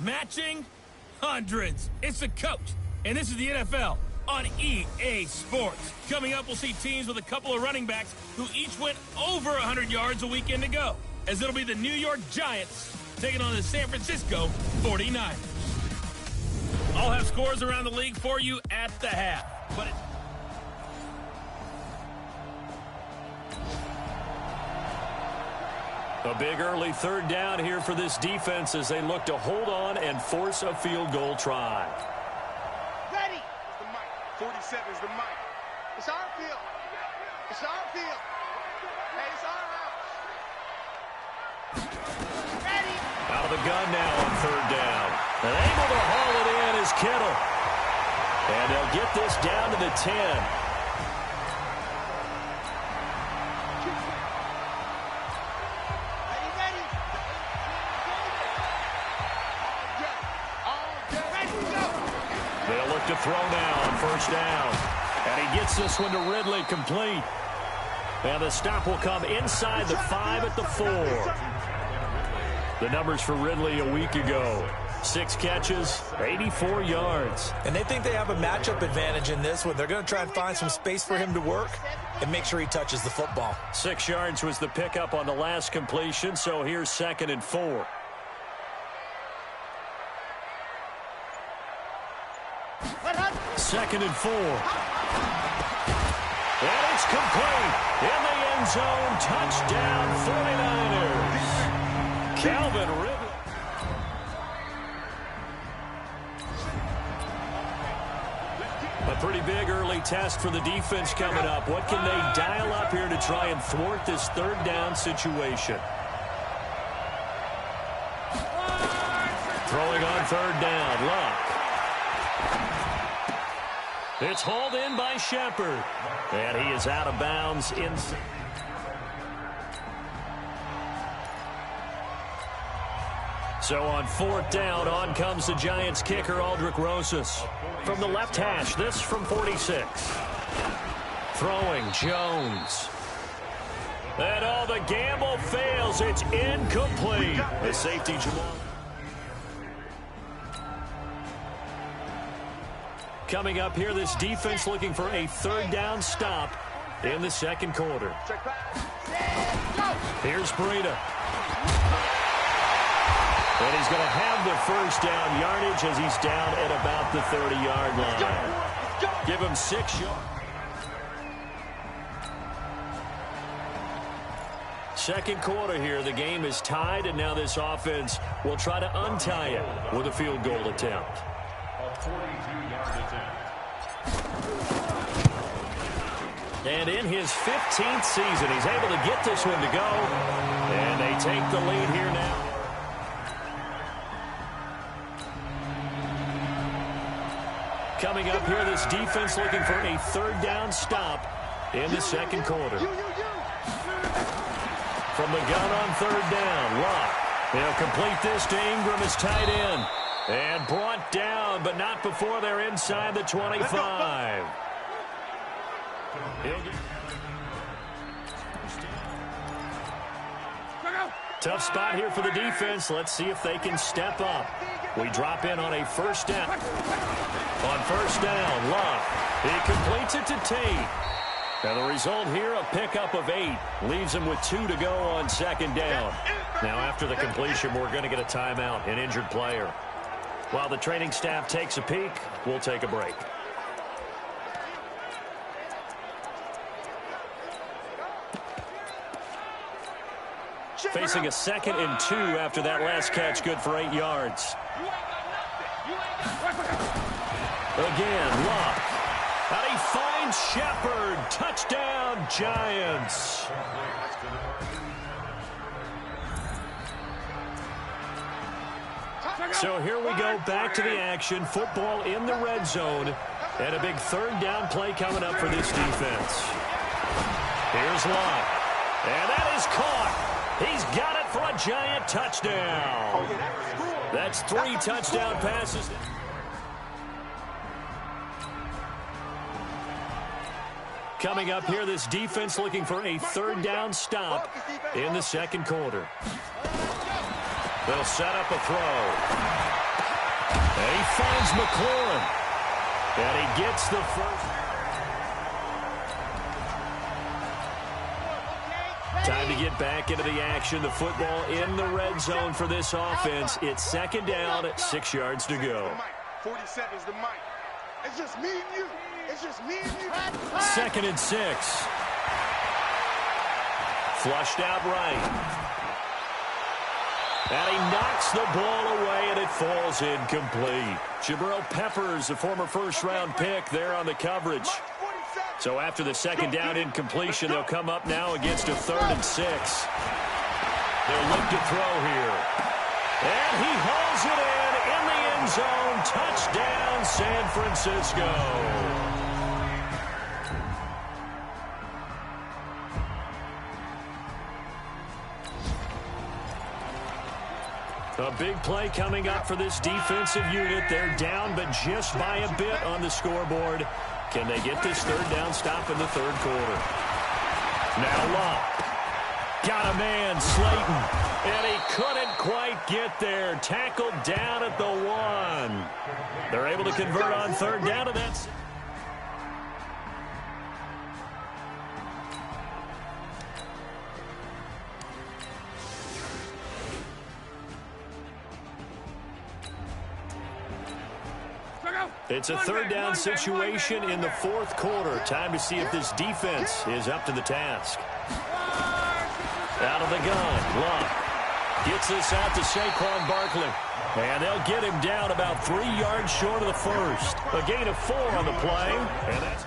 Speaker 5: matching hundreds. It's the coach, and this is the NFL on EA Sports. Coming up, we'll see teams with a couple of running backs who each went over 100 yards a weekend ago, as it'll be the New York Giants taking on the San Francisco 49ers. I'll have scores around the league for you at the half. But
Speaker 1: a big early third down here for this defense as they look to hold on and force a field goal try.
Speaker 3: Ready. It's the mic. 47 is the mic. It's our field. It's our field. Hey, it's our house. Ready.
Speaker 1: Out of the gun now on third down. And able to haul it in is Kittle. And they'll get this down to the 10. They'll look to throw now on first down. And he gets this one to Ridley complete. And the stop will come inside the 5 at the 4. The numbers for Ridley a week ago. 6 catches, 84 yards.
Speaker 4: And they think they have a matchup advantage in this one. They're going to try and find some space for him to work and make sure he touches the football.
Speaker 1: 6 yards was the pickup on the last completion, so here's 2nd and 4. Second and 4. And it's complete. In the end zone, touchdown 49ers. Calvin Ridley. A pretty big early test for the defense coming up. What can they dial up here to try and thwart this third down situation? Throwing on third down, Luck. It's hauled in by Shepard. And he is out of bounds inside. So on 4th down, on comes the Giants kicker, Aldrick Rosas. From the left hash, this from 46. Throwing, Jones. And all the gamble fails. It's incomplete. The safety, Jamal. Coming up here, this defense looking for a third down stop in the second quarter. Here's Breida. And he's going to have the first down yardage as he's down at about the 30-yard line. Give him 6 yards. Second quarter here, the game is tied, and now this offense will try to untie it with a field goal attempt.
Speaker 2: A 42-yard attempt.
Speaker 1: And in his 15th season, he's able to get this one to go. And they take the lead here now. Coming up here, this defense looking for a third down stop in the second quarter. From the gun on third down, Luck. They'll complete this to Ingram as tight end. And brought down, but not before they're inside the 25. Tough spot here for the defense. Let's see if they can step up. We drop in on a first down. On first down, Luck. He completes it to Tate. And the result here, a pickup of 8. Leaves him with 2 to go on second down. Now after the completion, we're going to get a timeout, an injured player. While the training staff takes a peek, we'll take a break. Facing a 2nd and 2 after that last catch, good for 8 yards. Again, Luck. And he finds Shepard. Touchdown, Giants. So here we go, back to the action. Football in the red zone. And a big third down play coming up for this defense. Here's Luck. And that is caught. He's got it for a Giant touchdown. That's 3 touchdown passes. Coming up here, this defense looking for a third down stop in the second quarter. They'll set up a throw. And he finds McLaurin. And he gets the first. Time to get back into the action. The football in the red zone for this offense. It's second down at 6 yards to go.
Speaker 3: 47 is the mic. It's just me and you. It's just me and you.
Speaker 1: 2nd and 6. Flushed out right. And he knocks the ball away, and it falls incomplete. Jabril Peppers, a former first-round pick, there on the coverage. So after the second down incompletion, they'll come up now against a 3rd and 6. They'll look to throw here. And he hauls it in the end zone. Touchdown, San Francisco. A big play coming up for this defensive unit. They're down, but just by a bit on the scoreboard. Can they get this third down stop in the third quarter? Now Luck. Got a man, Slayton. And he couldn't quite get there. Tackled down at the 1. They're able to convert on third down, and that's... It's a third down situation in the fourth quarter. Time to see if this defense is up to the task. Out of the gun, Luck gets this out to Saquon Barkley. And they'll get him down about 3 yards short of the first. A gain of 4 on the play. And that's...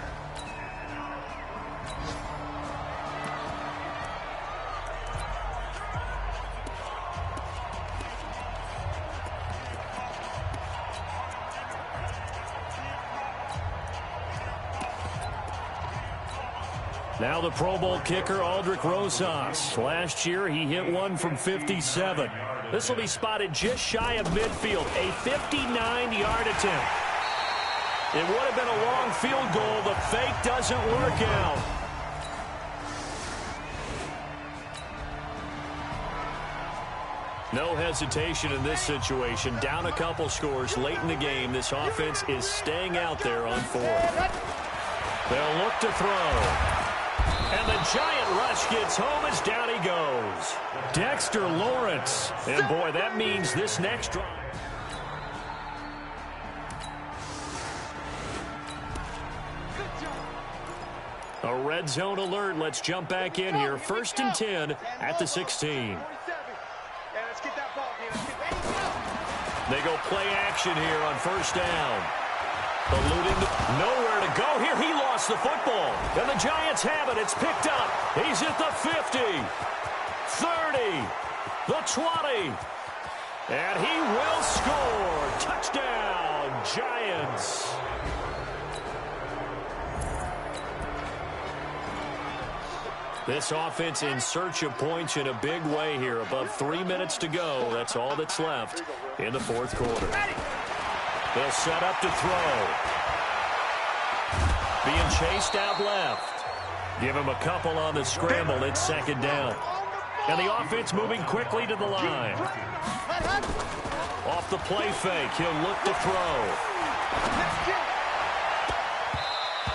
Speaker 1: Now the Pro Bowl kicker, Aldrick Rosas. Last year, he hit one from 57. This will be spotted just shy of midfield, a 59-yard attempt. It would have been a long field goal. The fake doesn't work out. No hesitation in this situation. Down a couple scores late in the game. This offense is staying out there on 4th. They'll look to throw. And the giant rush gets home as down he goes. Dexter Lawrence. And boy, that means this next drive. A red zone alert. Let's jump back in here. 1st and 10 at the 16. They go play action here on 1st down. Eluding, nowhere to go here. He lost the football. And the Giants have it. It's picked up. He's at the 50, 30, the 20. And he will score. Touchdown, Giants. This offense in search of points in a big way here. Above 3 minutes to go. That's all that's left in the fourth quarter. They'll set up to throw. Being chased out left. Give him a couple on the scramble. It's 2nd down. And the offense moving quickly to the line. Off the play fake, he'll look to throw.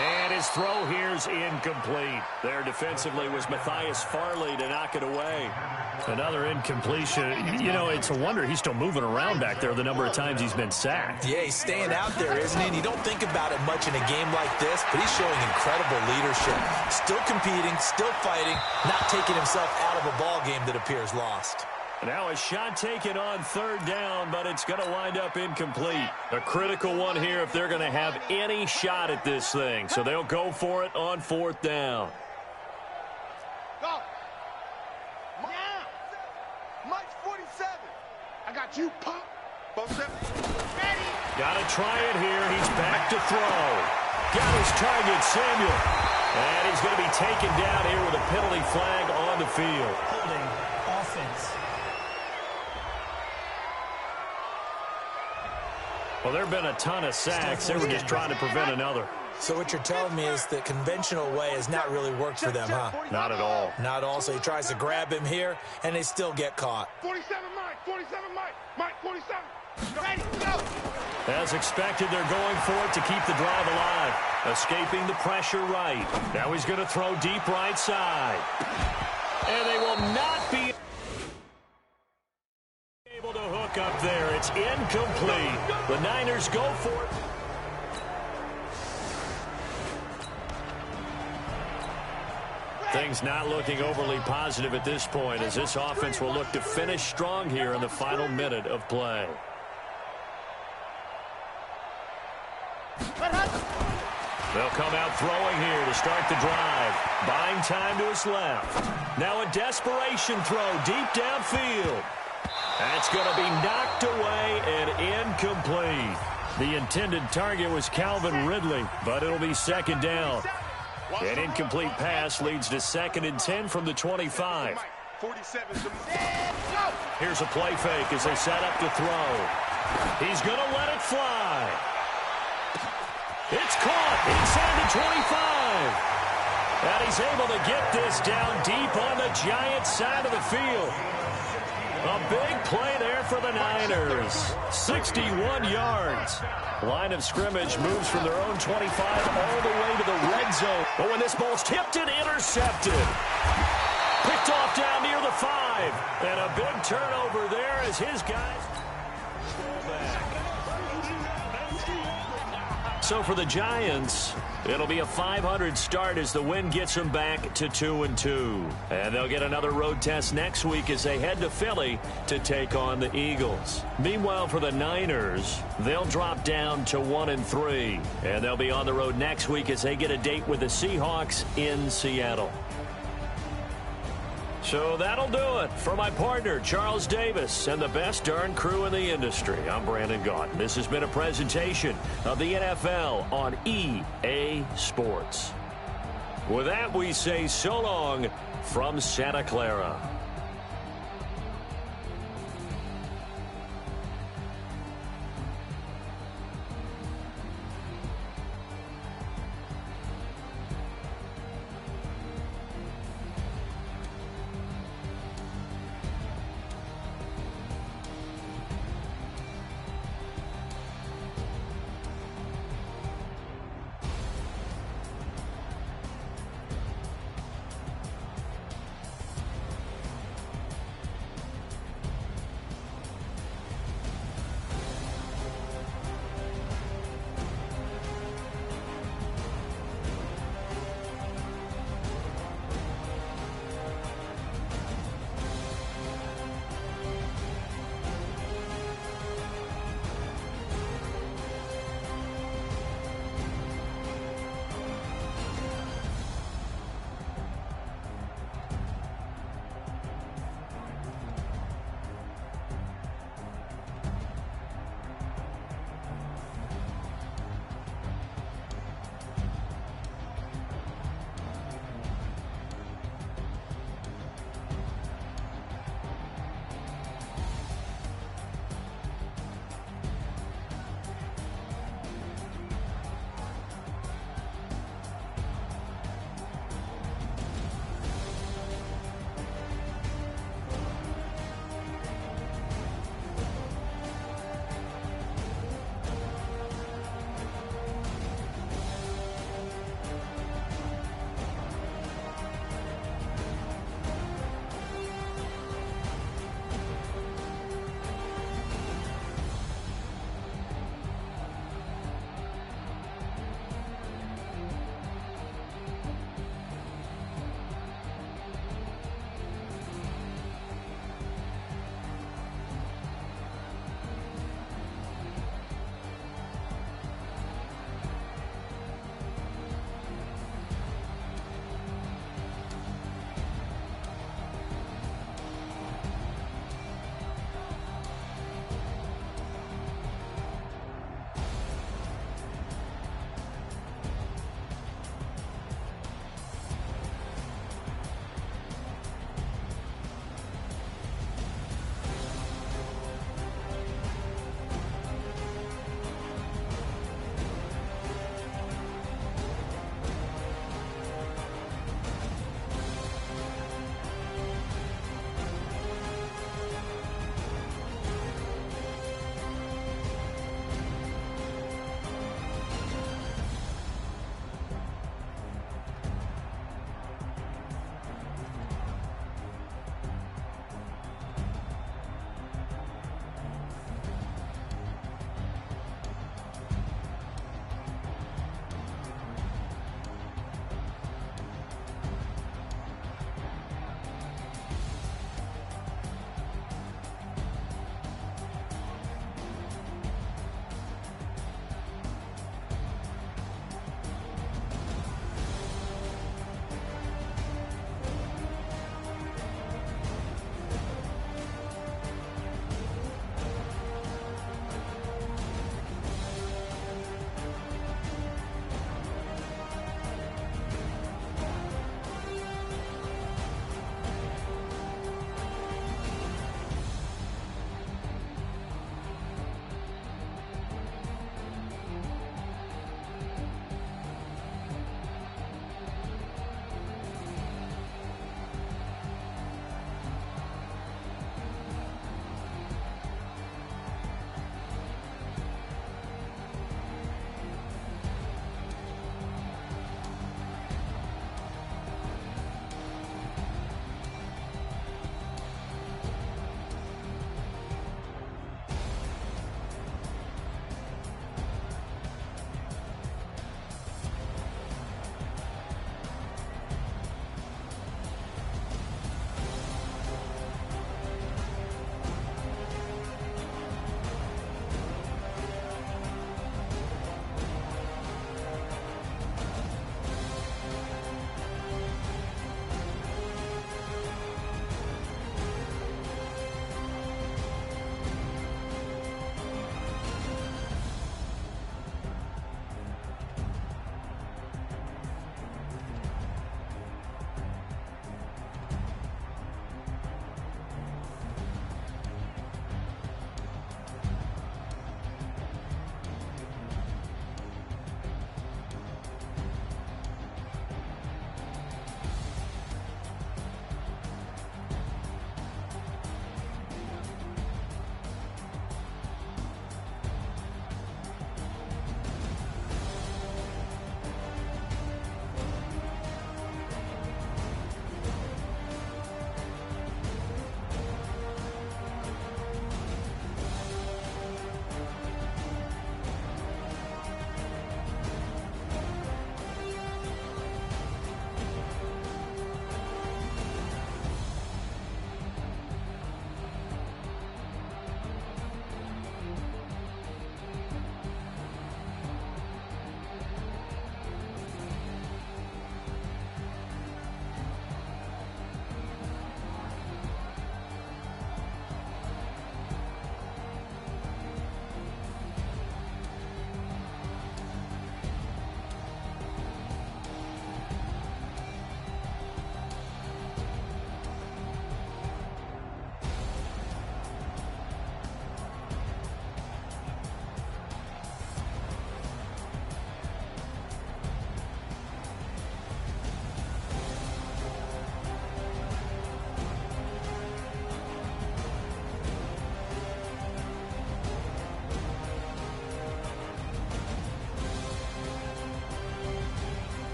Speaker 1: And his throw here's incomplete. There defensively was Matthias Farley to knock it away. Another incompletion. You know, it's a wonder he's still moving around back there the number of times he's been sacked.
Speaker 4: Yeah, he's staying out there, isn't he? And you don't think about it much in a game like this, but he's showing incredible leadership. Still competing, still fighting, not taking himself out of a ball game that appears lost.
Speaker 1: Now a shot taken on 3rd down, but it's going to wind up incomplete. A critical one here if they're going to have any shot at this thing. So they'll go for it on 4th down.
Speaker 3: Go. Mike's 47. I got you, Pop. Both seven. Ready.
Speaker 1: Got to try it here. He's back to throw. Got his target, Samuel. And he's going to be taken down here with a penalty flag on the field.
Speaker 7: Holding offense.
Speaker 1: Well, there have been a ton of sacks. They were just trying to prevent another.
Speaker 4: So what you're telling me is the conventional way has not really worked for them, huh?
Speaker 1: Not at all.
Speaker 4: Not all. So he tries to grab him here, and they still get caught.
Speaker 3: 47 Mike. 47, Mike. Mike, 47. Ready, go.
Speaker 1: As expected, they're going for it to keep the drive alive. Escaping the pressure right. Now he's going to throw deep right side. And they will not be able to hook up there. It's incomplete. The Niners go for it. Things not looking overly positive at this point, as this offense will look to finish strong here in the final minute of play. They'll come out throwing here to start the drive. Buying time to his left. Now a desperation throw deep downfield. That's going to be knocked away and incomplete. The intended target was Calvin Ridley, but it'll be second down. An incomplete pass leads to 2nd and 10 from the 25. Here's a play fake as they set up to throw. He's going to let it fly. It's caught inside the 25. And he's able to get this down deep on the Giants side of the field. A big play there for the Niners. 61 yards. Line of scrimmage moves from their own 25 all the way to the red zone. But when this ball's tipped and intercepted. Picked off down near the 5. And a big turnover there as his guys roll back. So for the Giants, it'll be a .500 start as the win gets them back to 2-2. And they'll get another road test next week as they head to Philly to take on the Eagles. Meanwhile, for the Niners, they'll drop down to 1-3. And they'll be on the road next week as they get a date with the Seahawks in Seattle. So that'll do it for my partner, Charles Davis, and the best darn crew in the industry. I'm Brandon Gaudin. This has been a presentation of the NFL on EA Sports. With that, we say so long from Santa Clara.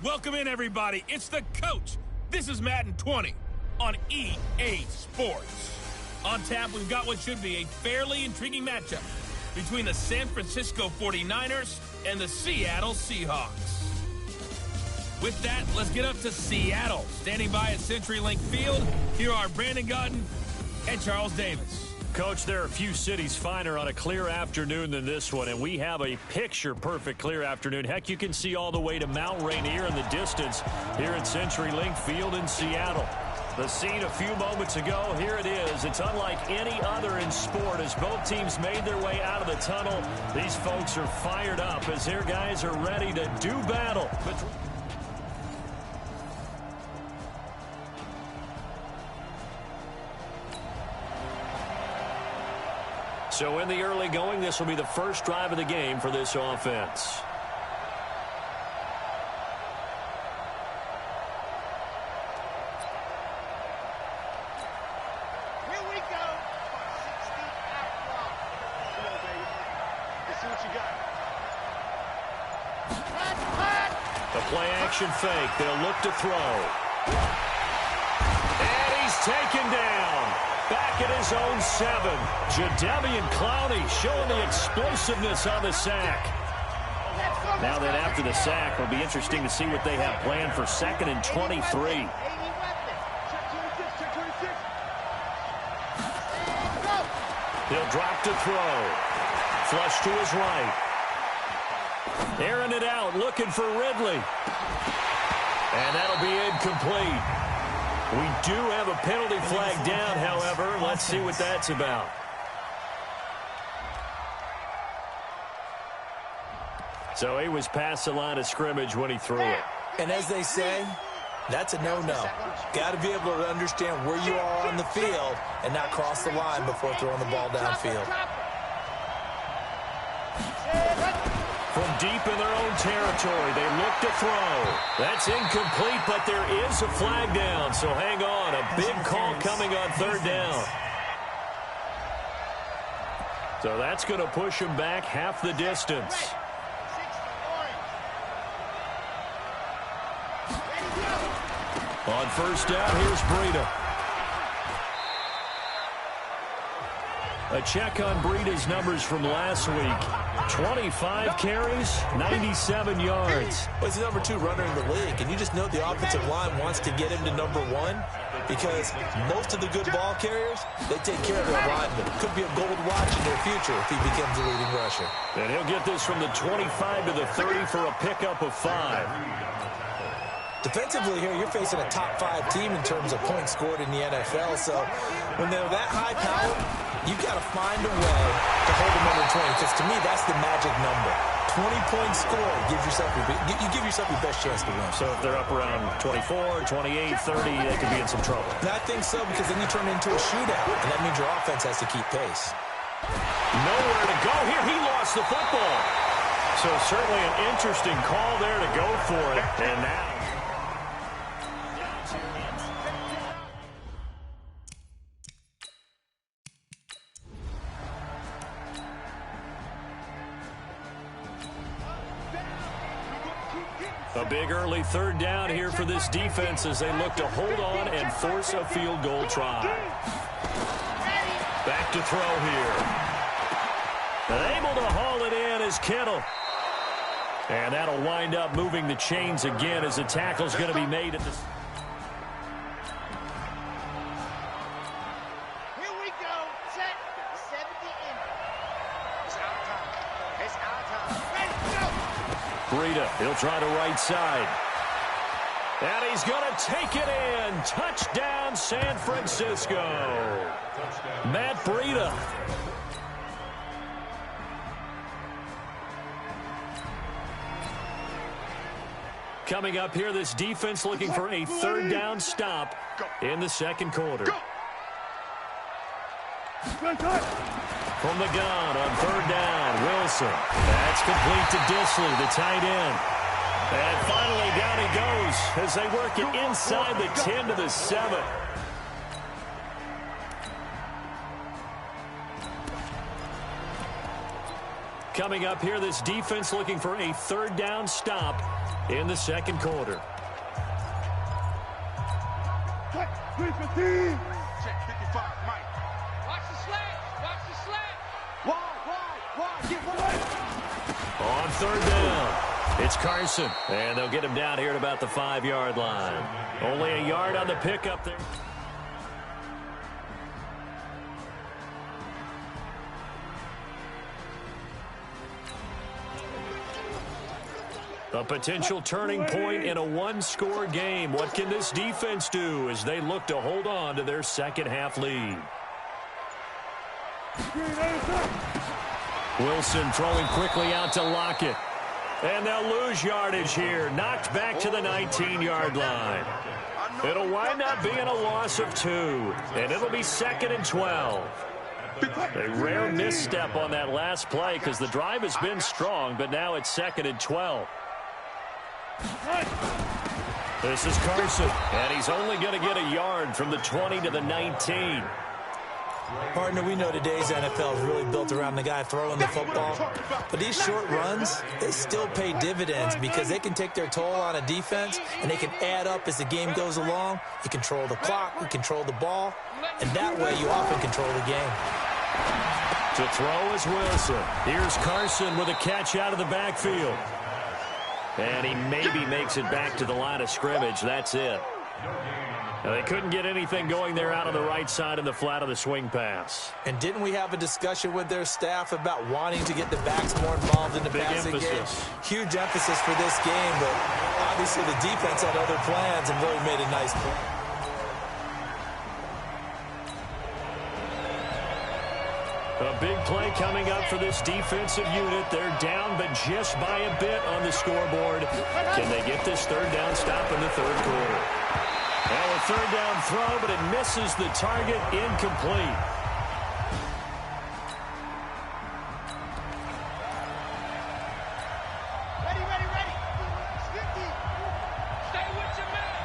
Speaker 5: Welcome in, everybody. It's the coach. This is Madden 20 on EA Sports. On tap, we've got what should be a fairly intriguing matchup between the San Francisco 49ers and the Seattle Seahawks. With that, let's get up to Seattle. Standing by at CenturyLink Field, here are Brandon Gaudin and Charles Davis.
Speaker 1: Coach, there are a few cities finer on a clear afternoon than this one, and we have a picture-perfect clear afternoon. Heck, you can see all the way to Mount Rainier in the distance here at CenturyLink Field in Seattle. The scene a few moments ago, here it is. It's unlike any other in sport as both teams made their way out of the tunnel. These folks are fired up as their guys are ready to do battle. So in the early going, this will be the first drive of the game for this offense.
Speaker 3: Here we go for 60 out block. Come on, baby. Let's see what you got.
Speaker 1: The play-action fake. They'll look to throw. And he's taken down. Back at his own 7. Jadeveon Clowney showing the explosiveness on the sack. Now then, after the sack, it'll be interesting to see what they have planned for 2nd and 23. He'll drop to throw. Flush to his right. Airing it out, looking for Ridley. And that'll be incomplete. We do have a penalty flag down, however. Let's see what that's about. So he was past the line of scrimmage when he threw it.
Speaker 4: And as they say, that's a no-no. Got to be able to understand where you are on the field and not cross the line before throwing the ball downfield.
Speaker 1: From deep in their own territory, they look to throw. That's incomplete, but there is a flag down, so hang on. A big call coming on 3rd down. So that's going to push him back half the distance. On 1st down, here's Breida. A check on Breida's numbers from last week. 25 carries, 97 yards.
Speaker 4: Well, he's the number 2 runner in the league, and you just know the offensive line wants to get him to number 1 because most of the good ball carriers, they take care of their linemen. Could be a gold watch in their future if he becomes a leading rusher.
Speaker 1: And he'll get this from the 25 to the 30 for a pickup of 5.
Speaker 4: Defensively here, you're facing a top 5 team in terms of points scored in the NFL, so when they're that high power, you've got to find a way to hold them under 20, because to me, that's the magic number. 20 points scored, you give yourself your best chance to win.
Speaker 1: So if they're up around 24, 28, 30, they could be in some trouble.
Speaker 4: And I think so, because then you turn it into a shootout, and that means your offense has to keep pace.
Speaker 1: Nowhere to go here. He lost the football. So certainly an interesting call there to go for it. And now a big early 3rd down here for this defense as they look to hold on and force a field goal try. Back to throw here. And able to haul it in is Kittle. And that'll wind up moving the chains again as the tackle's going to be made at the...
Speaker 3: Here we go. Set. 70 in. It's our time. It's our time. Ready, go.
Speaker 1: Breida, he'll try to right side. And he's going to take it in. Touchdown, San Francisco. Matt Breida. Coming up here, this defense looking for a 3rd down stop in the 2nd quarter. From the gun on 3rd down, Wilson. That's complete to Disley, the tight end. And finally down he goes as they work it inside the 10 to the 7. coming up here. This defense looking for a third down stop in the second quarter.
Speaker 3: Check 55, Mike.
Speaker 8: Watch the slant. Watch the slant.
Speaker 3: Wide. Get wide.
Speaker 1: On third down, it's Carson. And they'll get him down here at about the 5-yard line. Only a yard on the pickup there. A potential turning point in a one-score game. What can this defense do as they look to hold on to their second-half lead? Wilson throwing quickly out to Lockett. And they'll lose yardage here. Knocked back to the 19-yard line. It'll wind up being a loss of 2. And it'll be 2nd and 12. A rare misstep on that last play because the drive has been strong, but now it's 2nd and 12. This is Carson, and he's only going to get a yard from the 20 to the 19.
Speaker 4: Partner, we know today's NFL is really built around the guy throwing the football. But these short runs, they still pay dividends because they can take their toll on a defense, and they can add up as the game goes along. You control the clock, you control the ball, and that way you often control the game.
Speaker 1: To throw is Wilson. Here's Carson with a catch out of the backfield. And he maybe makes it back to the line of scrimmage. That's it. Now, they couldn't get anything going there out on the right side in the flat of the swing pass.
Speaker 4: And didn't we have a discussion with their staff about wanting to get the backs more involved in the passing game? Huge emphasis for this game, but obviously the defense had other plans and really made a nice play.
Speaker 1: A big play coming up for this defensive unit. They're down, but just by a bit on the scoreboard. Can they get this third down stop in the third quarter? Well, a third down throw, but it misses the target. Incomplete.
Speaker 3: Ready.
Speaker 8: Stay with your man.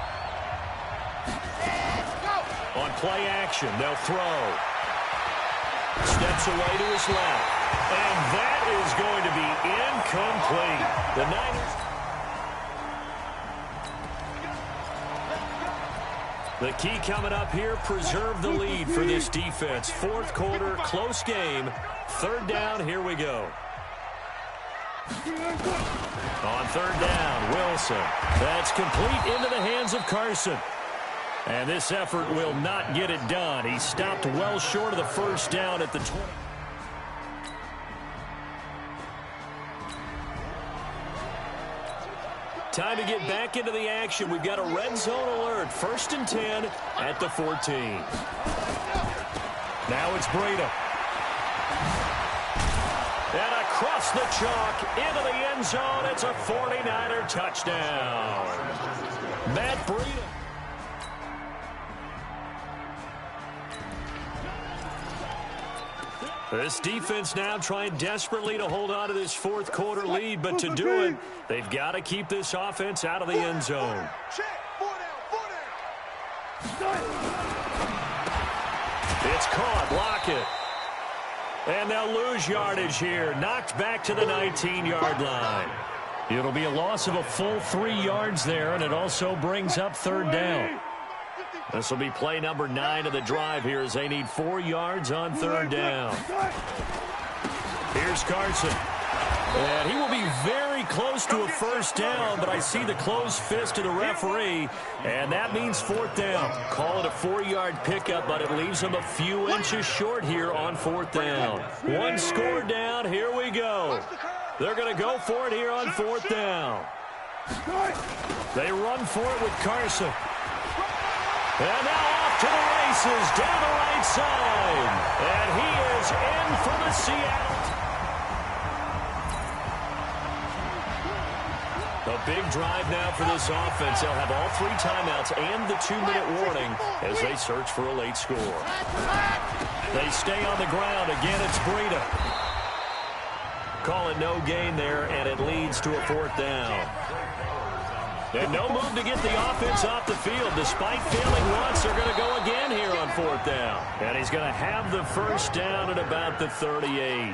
Speaker 3: Let's go.
Speaker 1: On play action, they'll throw. Steps away to his left. And that is going to be incomplete. The Niners. The key coming up here, preserve the lead for this defense. Fourth quarter, close game. Third down, here we go. On third down, Wilson. That's complete into the hands of Carson. And this effort will not get it done. He stopped well short of the first down at the 20. Time to get back into the action. We've got a red zone alert. 1st and 10 at the 14. Now it's Breida. And across the chalk into the end zone. It's a 49er touchdown. Matt Breida. This defense now trying desperately to hold on to this fourth quarter lead, but to do it, they've got to keep this offense out of the end zone. It's caught. Lockett. And they'll lose yardage here. Knocked back to the 19-yard line. It'll be a loss of a full 3 yards there, and it also brings up third down. This will be play number 9 of the drive here as they need 4 yards on third down. Here's Carson. And he will be very close to a first down, but I see the closed fist of the referee, and that means fourth down. Call it a 4-yard pickup, but it leaves them a few inches short here on fourth down. 1 score down. Here we go. They're going to go for it here on fourth down. They run for it with Carson. And now off to the races down the right side. And he is in for the Seattle. A big drive now for this offense. They'll have all 3 timeouts and the 2-minute warning as they search for a late score. They stay on the ground. Again, it's Breida. Calling no gain there, and it leads to a fourth down. And no move to get the offense off the field. Despite failing once, they're going to go again here on fourth down. And he's going to have the first down at about the 38.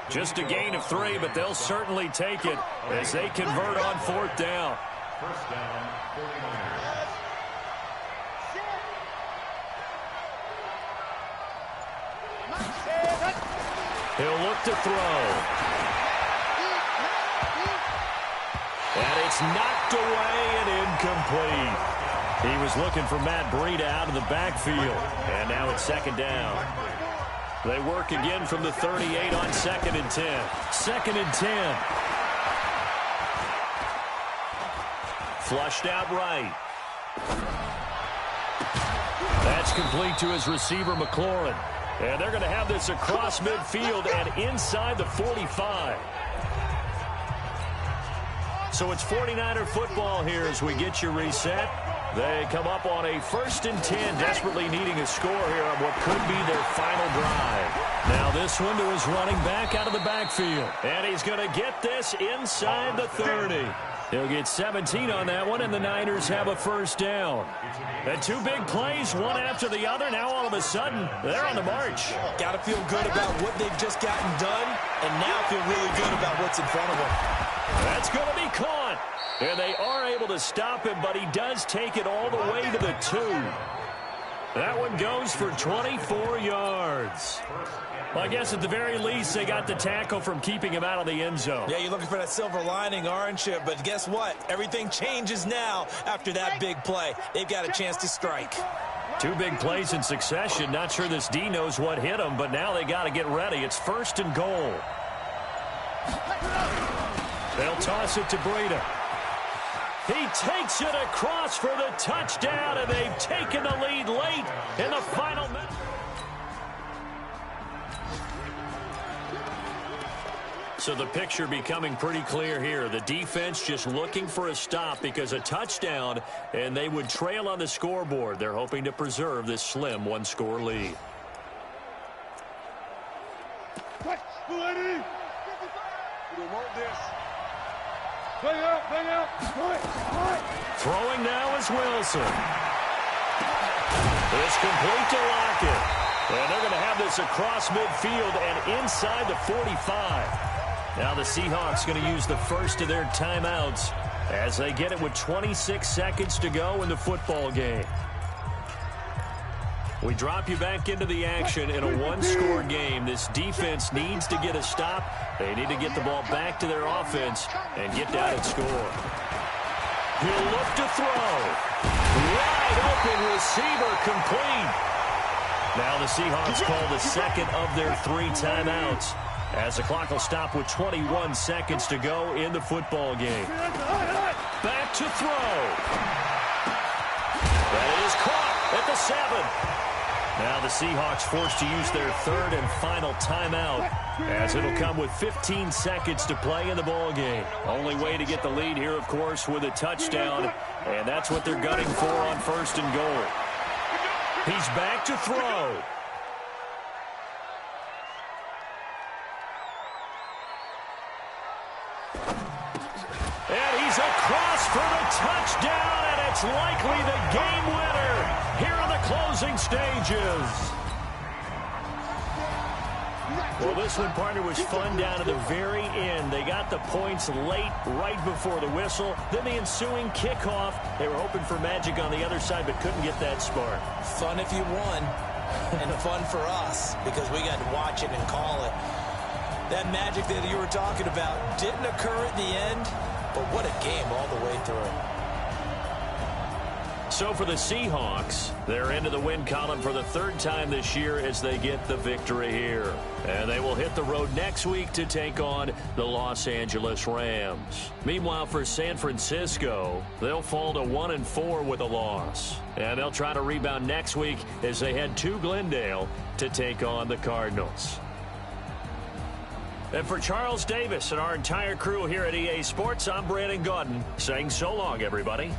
Speaker 1: Just a gain of 3, but they'll certainly take it as they convert on 4th down.
Speaker 2: First down, 49ers.
Speaker 1: He'll look to throw. And it's knocked away and incomplete. He was looking for Matt Breida out of the backfield. And now it's 2nd down. They work again from the 38 on 2nd and 10. 2nd and 10. Flushed out right. That's complete to his receiver, McLaurin. And they're going to have this across midfield and inside the 45. So it's 49er football here as we get you reset. They come up on a 1st and 10, desperately needing a score here on what could be their final drive. Now this one to his running back out of the backfield. And he's going to get this inside the 30. He'll get 17 on that one, and the Niners have a 1st down. And 2 big plays, one after the other. Now all of a sudden, they're on the march.
Speaker 4: Got to feel good about what they've just gotten done, and now feel really good about what's in front of them.
Speaker 1: That's going to be caught. And they are able to stop him, but he does take it all the way to the 2. That one goes for 24 yards. Well, I guess at the very least, they got the tackle from keeping him out of the end zone.
Speaker 4: Yeah, you're looking for that silver lining, aren't you? But guess what? Everything changes now after that big play. They've got a chance to strike.
Speaker 1: 2 big plays in succession. Not sure this D knows what hit him, but now they got to get ready. It's 1st and goal. They'll toss it to Breida. He takes it across for the touchdown, and they've taken the lead late in the final minute. So the picture becoming pretty clear here. The defense just looking for a stop because a touchdown, and they would trail on the scoreboard. They're hoping to preserve this slim 1-score lead. Throwing now is Wilson. It's complete to Lockett. And they're going to have this across midfield and inside the 45. Now the Seahawks going to use the first of their timeouts as they get it with 26 seconds to go in the football game. We drop you back into the action in a 1-score game. This defense needs to get a stop. They need to get the ball back to their offense and get down and score. He'll look to throw. Wide open receiver complete. Now the Seahawks call the second of their 3 timeouts as the clock will stop with 21 seconds to go in the football game. Back to throw. That is caught at the 7. Now the Seahawks forced to use their 3rd and final timeout as it'll come with 15 seconds to play in the ball game. Only way to get the lead here, of course, with a touchdown, and that's what they're gunning for on 1st and goal. He's back to throw. And he's across for the touchdown, and it's likely the game winner here in the closing stages. Well, this one, partner, was fun down to the very end. They got the points late, right before the whistle. Then the ensuing kickoff. They were hoping for magic on the other side, but couldn't get that spark.
Speaker 4: Fun if you won, and fun for us because we got to watch it and call it. That magic that you were talking about didn't occur at the end, but what a game all the way through.
Speaker 1: So for the Seahawks, they're into the win column for the 3rd time this year as they get the victory here. And they will hit the road next week to take on the Los Angeles Rams. Meanwhile, for San Francisco, they'll fall to 1-4 with a loss. And they'll try to rebound next week as they head to Glendale to take on the Cardinals. And for Charles Davis and our entire crew here at EA Sports, I'm Brandon Gaudin saying so long, everybody.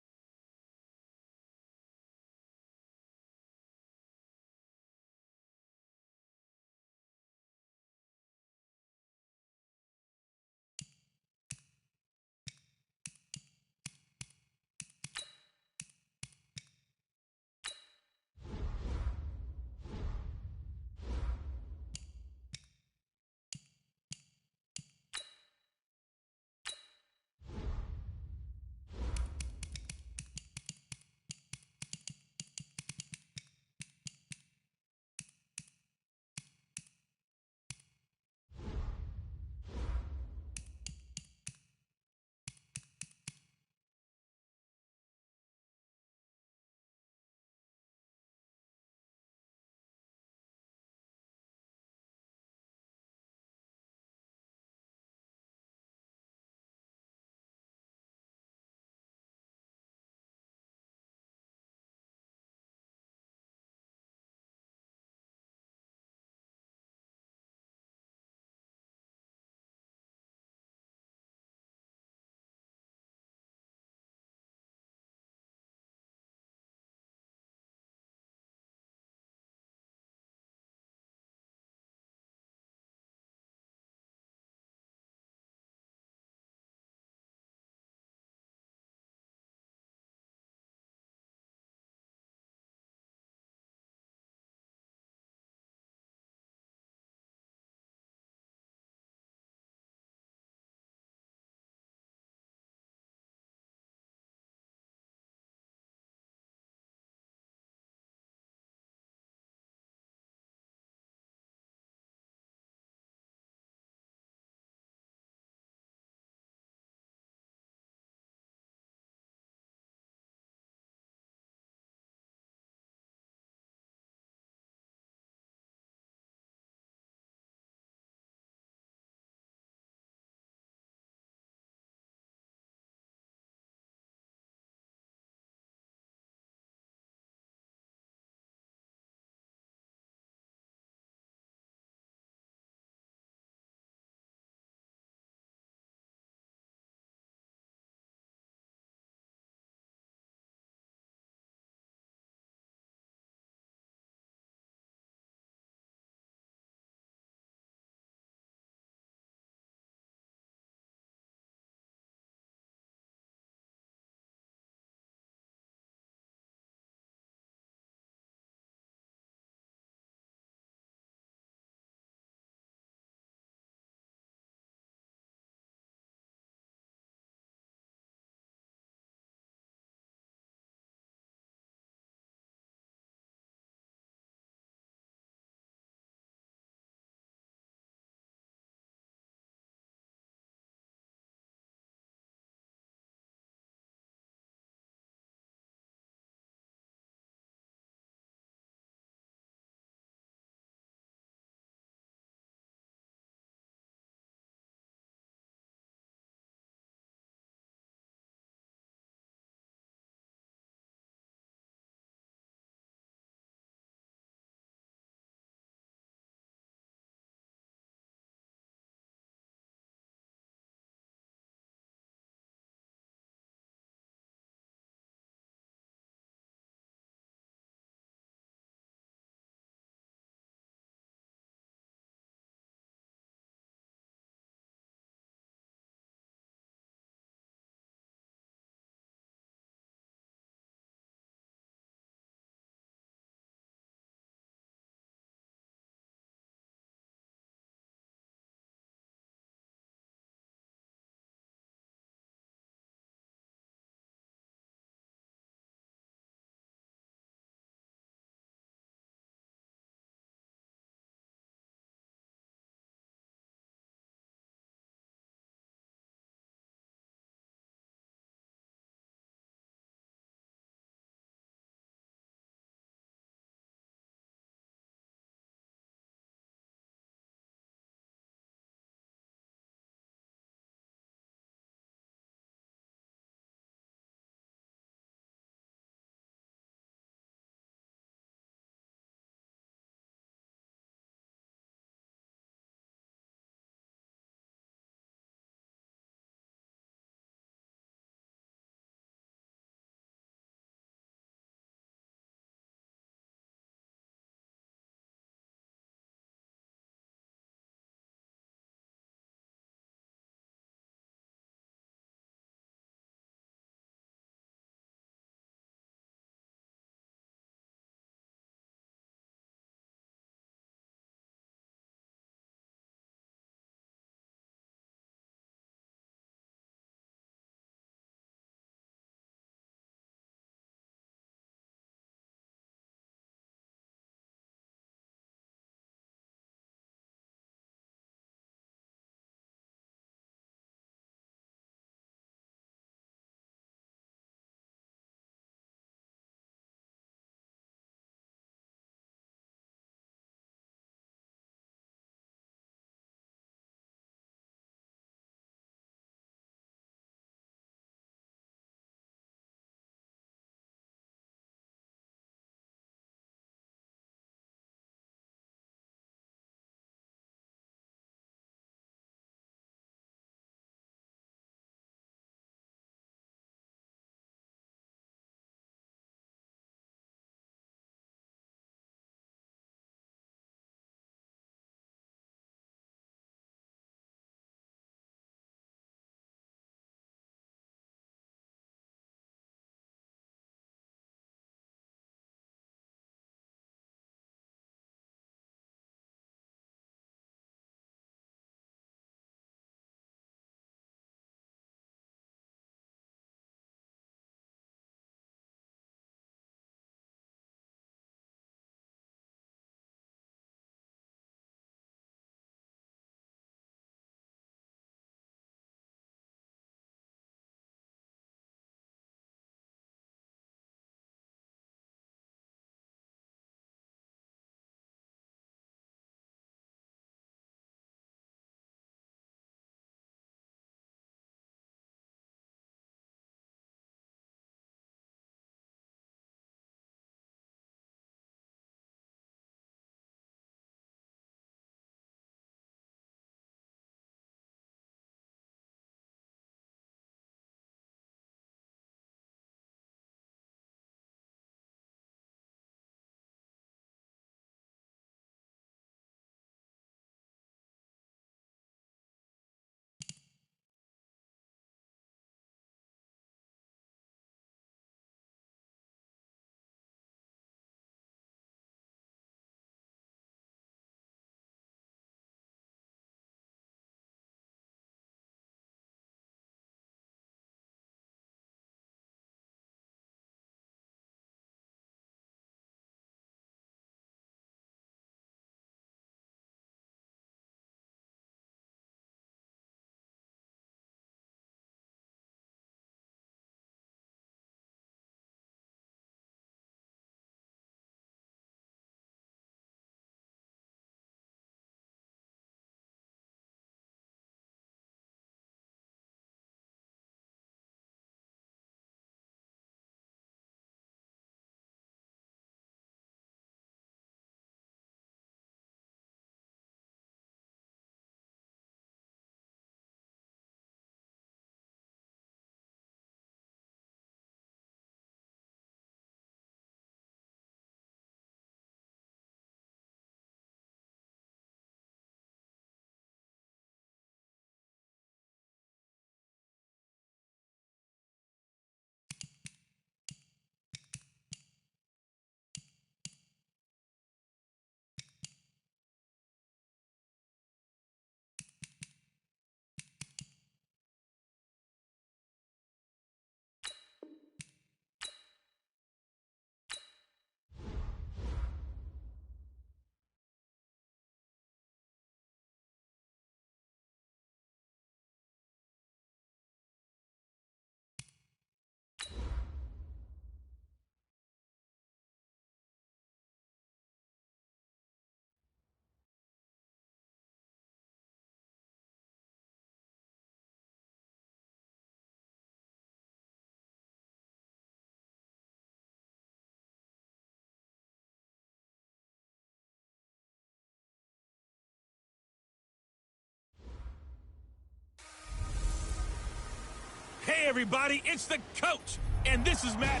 Speaker 5: everybody, it's the coach, and this is Matt.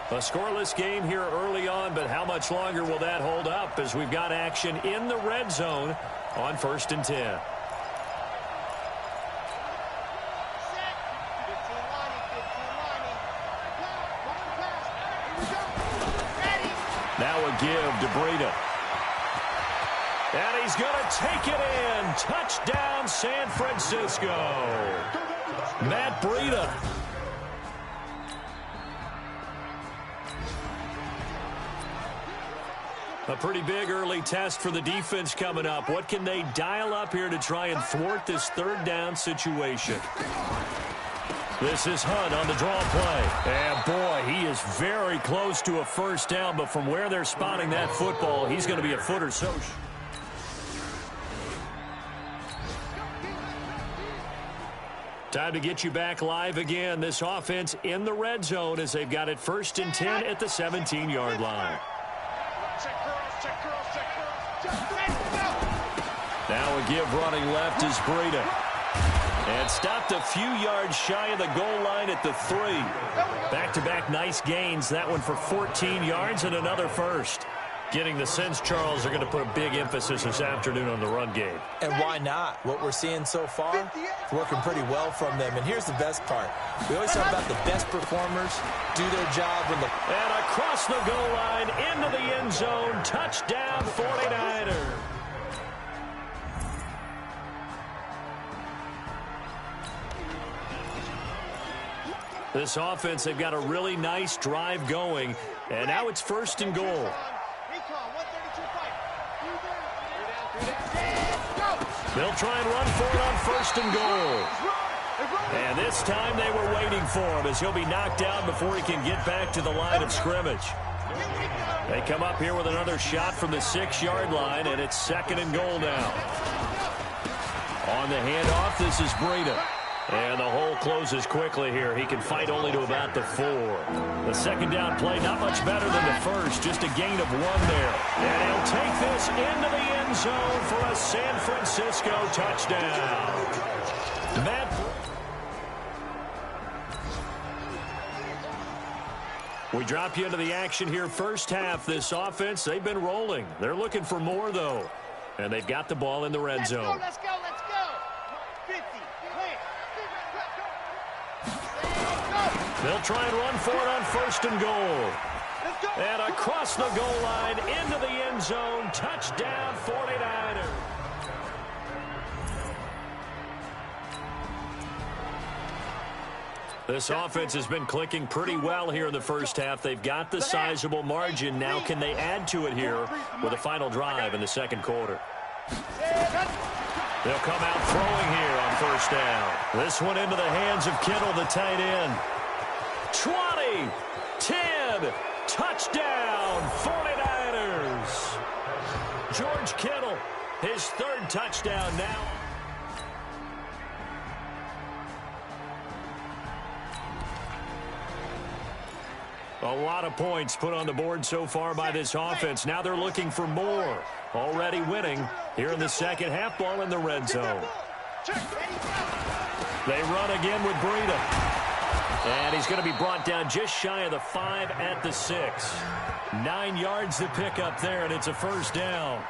Speaker 1: A scoreless game here early on, but how much longer will that hold up as we've got action in the red zone on 1st and 10. Now a give to Breida. And he's going to take it in. Touchdown, San Francisco. Matt Breida. A pretty big early test for the defense coming up. What can they dial up here to try and thwart this 3rd down situation? This is Hunt on the draw play. And, boy, he is very close to a 1st down, but from where they're spotting that football, he's going to be a foot or so. Time to get you back live again. This offense in the red zone as they've got it 1st and 10 at the 17-yard line. Now a give running left is Breida. And stopped a few yards shy of the goal line at the 3. Back-to-back nice gains. That one for 14 yards and another first. Getting the sense, Charles, are going to put a big emphasis this afternoon on the run game.
Speaker 4: And why not? What we're seeing so far, it's working pretty well from them. And here's the best part. We always talk about the best performers do their job when the...
Speaker 1: And across the goal line, into the end zone, touchdown 49ers. This offense, they've got a really nice drive going, and now it's 1st and goal. They'll try and run for it on 1st and goal. And this time they were waiting for him as he'll be knocked down before he can get back to the line of scrimmage. They come up here with another shot from the 6-yard line, and it's 2nd and goal now. On the handoff, this is Breida. And the hole closes quickly here. He can fight only to about the 4. The 2nd down play, not much better than the first. Just a gain of 1 there. And he'll take this into the end zone for a San Francisco touchdown. We drop you into the action here first half. This offense, they've been rolling. They're looking for more, though. And they've got the ball in the red zone.
Speaker 3: Let's go. 50.
Speaker 1: They'll try and run for it on 1st and goal. And across the goal line, into the end zone, touchdown 49ers. This offense has been clicking pretty well here in the first half. They've got the sizable margin. Now can they add to it here with a final drive in the 2nd quarter? They'll come out throwing here on 1st down. This one into the hands of Kittle, the tight end. 20, 10, touchdown, 49ers. George Kittle, his 3rd touchdown now. A lot of points put on the board so far by this offense. Now they're looking for more. Already winning here in the 2nd half, ball in the red zone. They run again with Breida. And he's going to be brought down just shy of the 5 at the 6. 9 yards to pick up there, and it's a 1st down.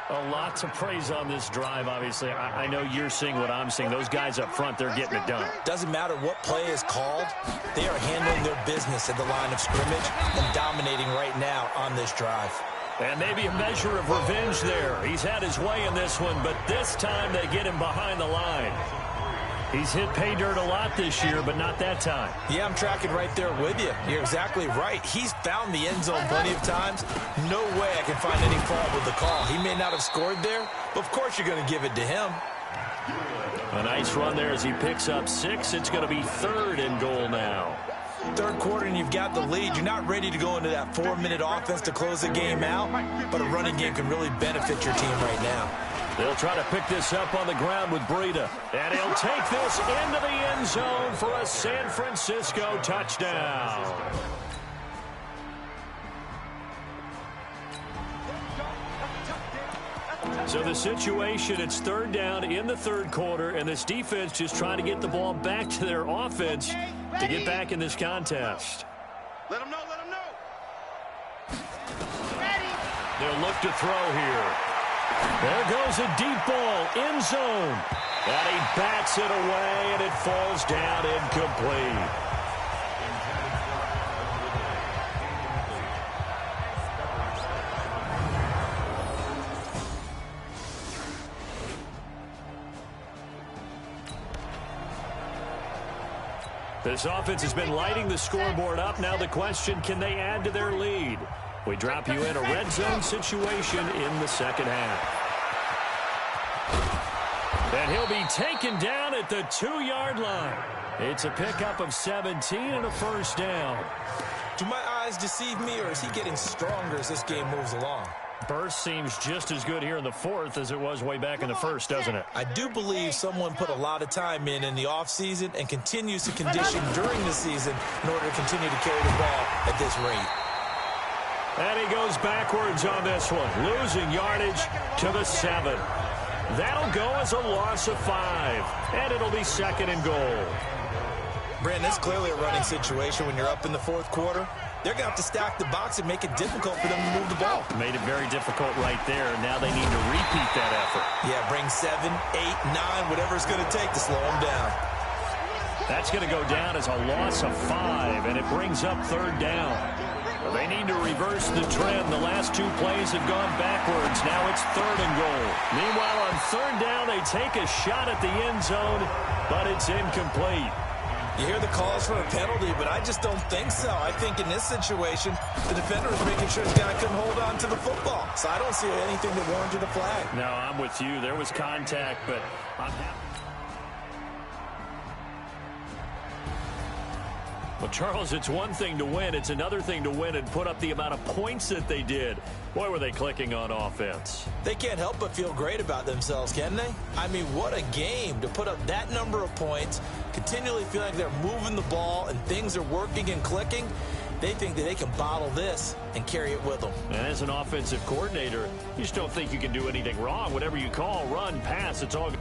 Speaker 1: A lot to praise on this drive, obviously. I know you're seeing what I'm seeing. Those guys up front, they're getting it done.
Speaker 4: Doesn't matter what play is called. They are handling their business at the line of scrimmage and dominating right now on this drive.
Speaker 1: And maybe a measure of revenge there. He's had his way in this one, but this time they get him behind the line. He's hit pay dirt a lot this year, but not that time.
Speaker 4: Yeah, I'm tracking right there with you. You're exactly right. He's found the end zone plenty of times. No way I can find any fault with the call. He may not have scored there, but of course you're going to give it to him.
Speaker 1: A nice run there as he picks up 6. It's going to be 3rd and goal now.
Speaker 4: 3rd quarter and you've got the lead. You're not ready to go into that 4-minute offense to close the game out, but a running game can really benefit your team right now.
Speaker 1: They'll try to pick this up on the ground with Breida. And he'll take this into the end zone for a San Francisco touchdown. So the situation, it's third down in the third quarter, and this defense just trying to get the ball back to their offense to get back in this contest.
Speaker 6: Let them know, let them know.
Speaker 1: They'll look to throw here. There goes a deep ball, end zone. And he bats it away, and it falls down incomplete. This offense has been lighting the scoreboard up. Now the question, can they add to their lead? We drop you in a red zone situation in the second half. And he'll be taken down at the 2-yard line. It's a pickup of 17 and a first down.
Speaker 4: Do my eyes deceive me, or is he getting stronger as this game moves along?
Speaker 1: Burst seems just as good here in the fourth as it was way back in the first, doesn't it?
Speaker 4: I do believe someone put a lot of time in the offseason and continues to condition during the season in order to continue to carry the ball at this rate.
Speaker 1: And he goes backwards on this one, losing yardage to the 7. That'll go as a loss of 5, and it'll be second and goal.
Speaker 4: Brandon, it's clearly a running situation when you're up in the fourth quarter. They're going to have to stack the box and make it difficult for them to move the ball.
Speaker 1: Made it very difficult right there. Now they need to repeat that effort.
Speaker 4: Yeah, bring 7, 8, 9, whatever it's going to take to slow them down.
Speaker 1: That's going to go down as a loss of 5, and it brings up third down. Well, they need to reverse the trend. The last 2 plays have gone backwards. Now it's third and goal. Meanwhile, on third down, they take a shot at the end zone, but it's incomplete.
Speaker 4: You hear the calls for a penalty, but I just don't think so. I think in this situation, the defender was making sure his guy couldn't hold on to the football. So I don't see anything that warranted a flag.
Speaker 1: No, I'm with you. There was contact, but I'm happy. Well, Charles, it's one thing to win. It's another thing to win and put up the amount of points that they did. Boy, were they clicking on offense.
Speaker 4: They can't help but feel great about themselves, can they? I mean, what a game to put up that number of points, continually feel like they're moving the ball and things are working and clicking. They think that they can bottle this and carry it with them.
Speaker 1: And as an offensive coordinator, you just don't think you can do anything wrong. Whatever you call, run, pass, it's all good.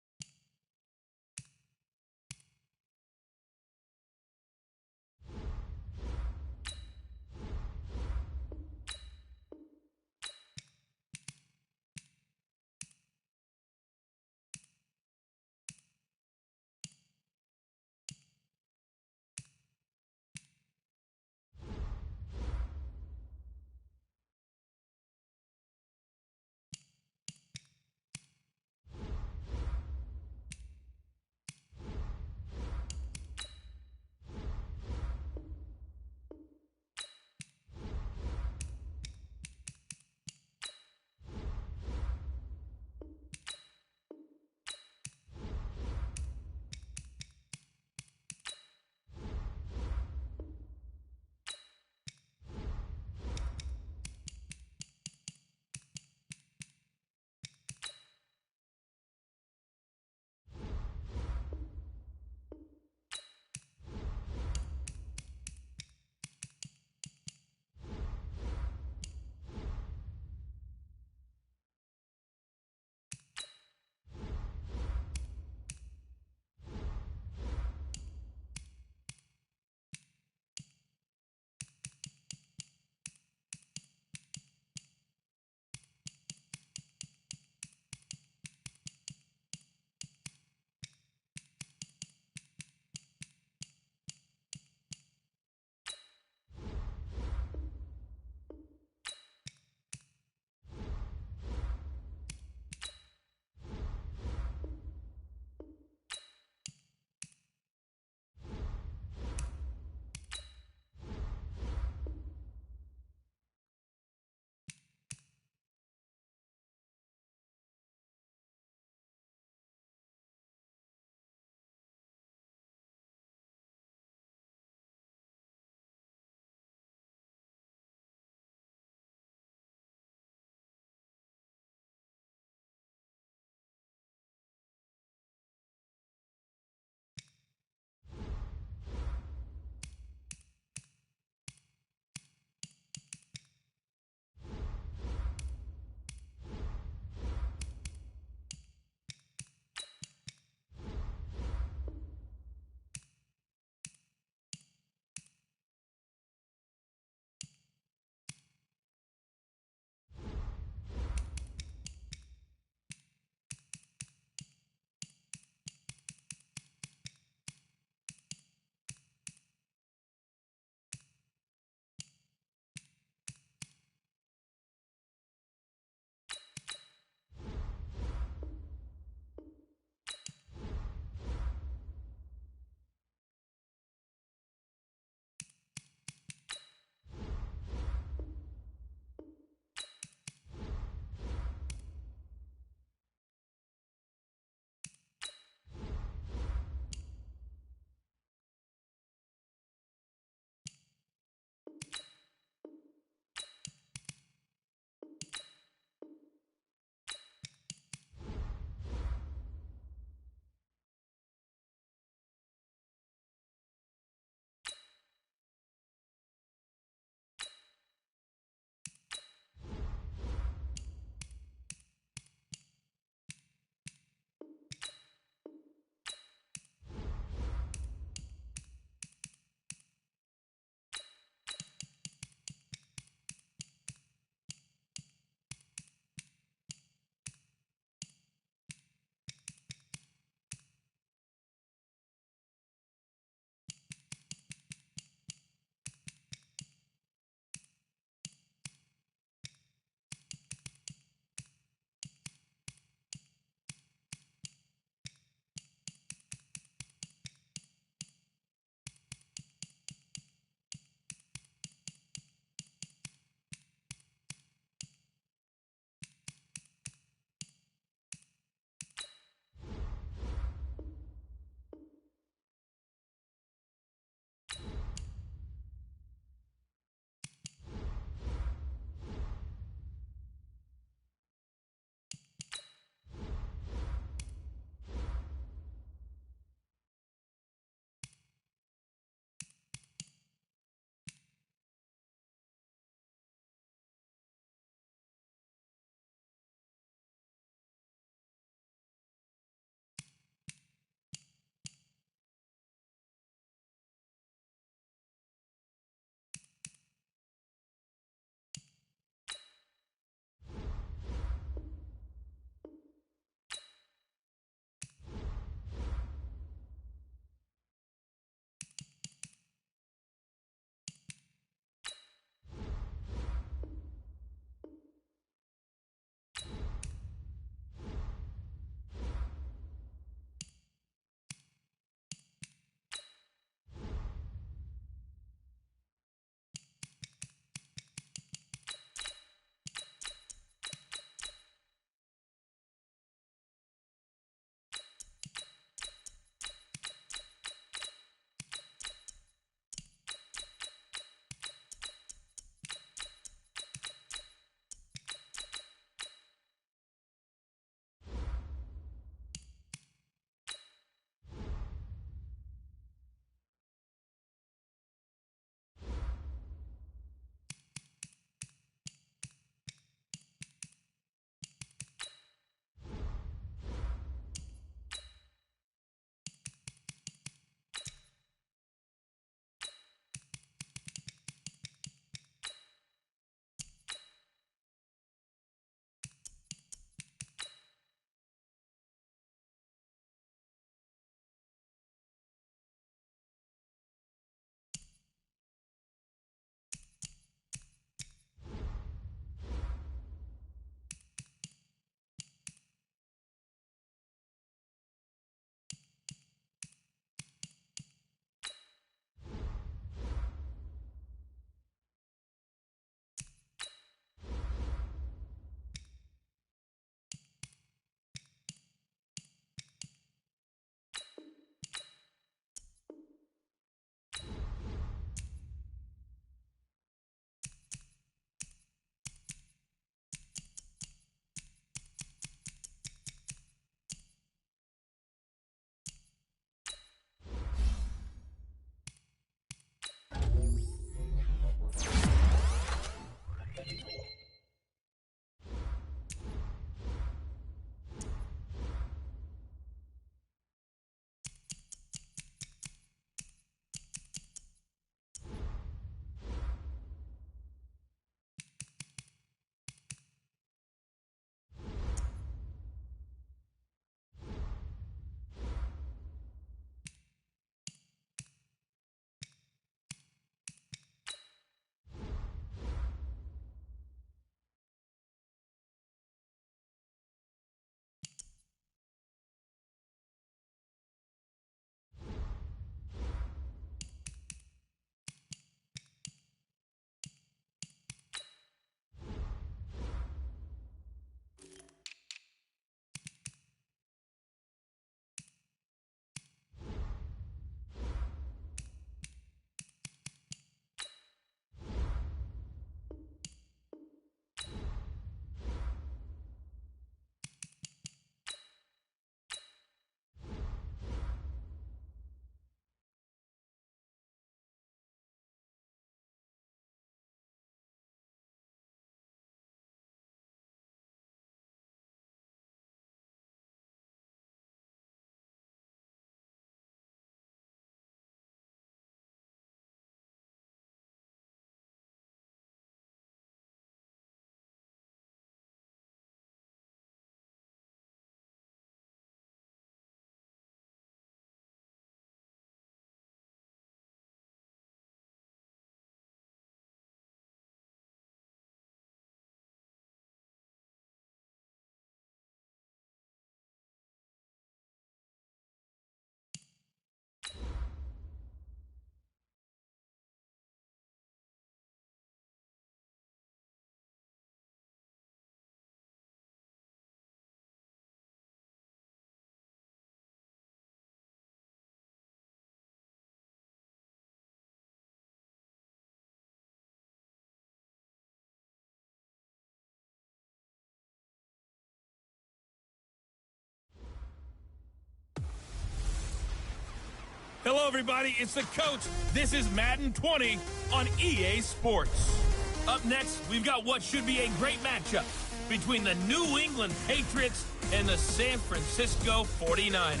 Speaker 5: Hello, everybody. It's the coach. This is Madden 20 on EA Sports. Up next, we've got what should be a great matchup between the New England Patriots and the San Francisco 49ers.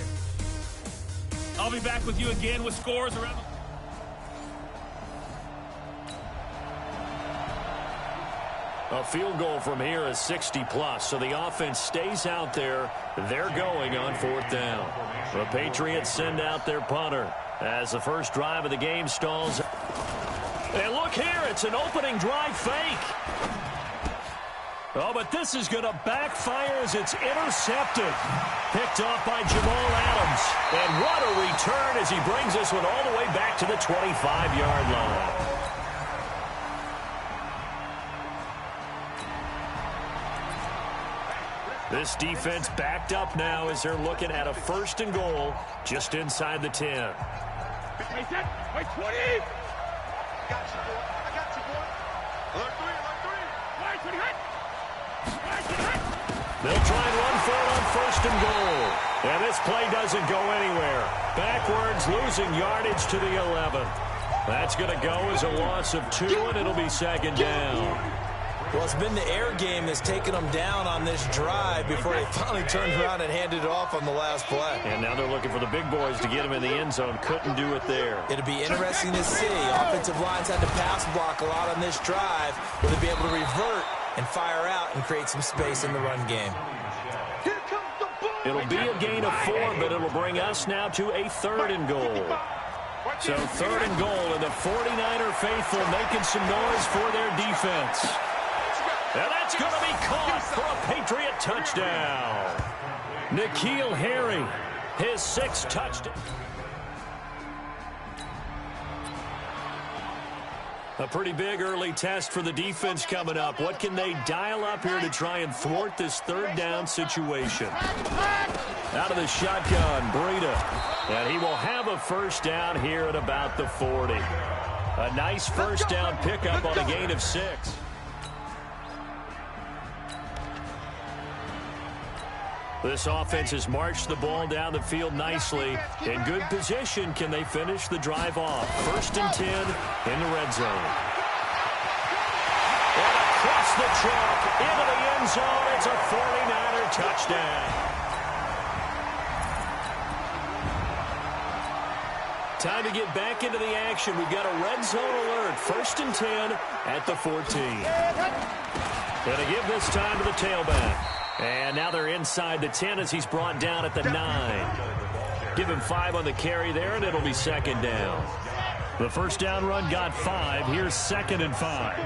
Speaker 5: I'll be back with you again with scores around
Speaker 1: A field goal from here is 60-plus, so the offense stays out there. They're going on 4th down. The Patriots send out their punter as the first drive of the game stalls. And look here, it's an opening drive fake. Oh, but this is going to backfire as it's intercepted. Picked off by Jamal Adams. And what a return as he brings this one all the way back to the 25-yard line. This defense backed up now as they're looking at a 1st and goal just inside the 10.
Speaker 3: Wait, 20! Got you, boy. I got you, boy. Alert 3.
Speaker 1: They'll try and run for it on 1st and goal. And this play doesn't go anywhere. Backwards, losing yardage to the 11. That's going to go as a loss of 2, and it'll be 2nd down.
Speaker 4: Well, it's been the air game that's taken them down on this drive before they finally turned around and handed it off on the last play.
Speaker 1: And now they're looking for the big boys to get him in the end zone. Couldn't do it there.
Speaker 4: It'll be interesting to see. Offensive lines had to pass block a lot on this drive. Will they be able to revert and fire out and create some space in the run game?
Speaker 1: It'll be a gain of 4, but it'll bring us now to a 3rd and goal. So 3rd and goal, and the 49er faithful making some noise for their defense. And that's going to be caught for a Patriot touchdown. N'Keal Harry, his 6th touchdown. A pretty big early test for the defense coming up. What can they dial up here to try and thwart this 3rd down situation? Out of the shotgun, Breida. And he will have a 1st down here at about the 40. A nice 1st down pickup on a gain of 6. This offense has marched the ball down the field nicely. In good position, can they finish the drive off? 1st and 10 in the red zone. And across the chalk into the end zone. It's a 49er touchdown. Time to get back into the action. We've got a red zone alert. 1st and 10 at the 14. Going to give this time to the tailback. And now they're inside the 10 as he's brought down at the 9. Give him 5 on the carry there, and it'll be 2nd down. The 1st down run got 5. Here's 2nd and 5.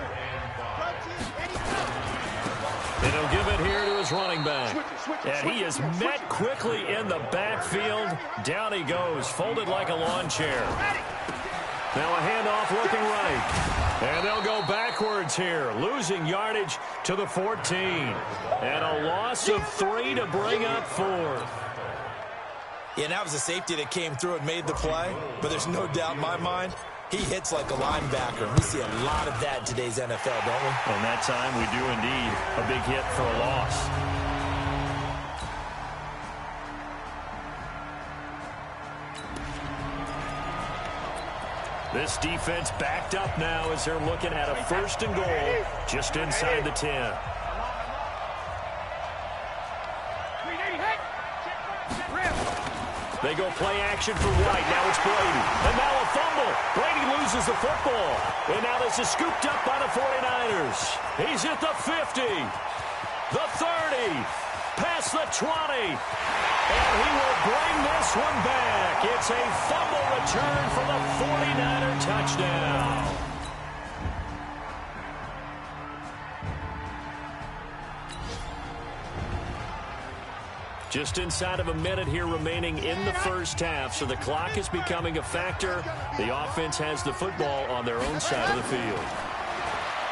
Speaker 1: And he'll give it here to his running back. And he is met quickly in the backfield. Down he goes, folded like a lawn chair. Now a handoff looking right. And they'll go backwards here, losing yardage to the 14. And a loss of 3 to bring up 4th.
Speaker 4: Yeah, that was a safety that came through and made the play. But there's no doubt in my mind, he hits like a linebacker. We see a lot of that in today's NFL, don't we?
Speaker 1: And that time we do indeed. A big hit for a loss. This defense backed up now as they're looking at a 1st and goal just inside the 10. They go play action for White. Now it's Brady. And now a fumble. Brady loses the football. And now this is scooped up by the 49ers. He's at the 50. The 30. Past the 20. And he will bring this one back. It's a fumble return for the 49er touchdown. Just inside of a minute here remaining in the 1st half, so the clock is becoming a factor. The offense has the football on their own side of the field.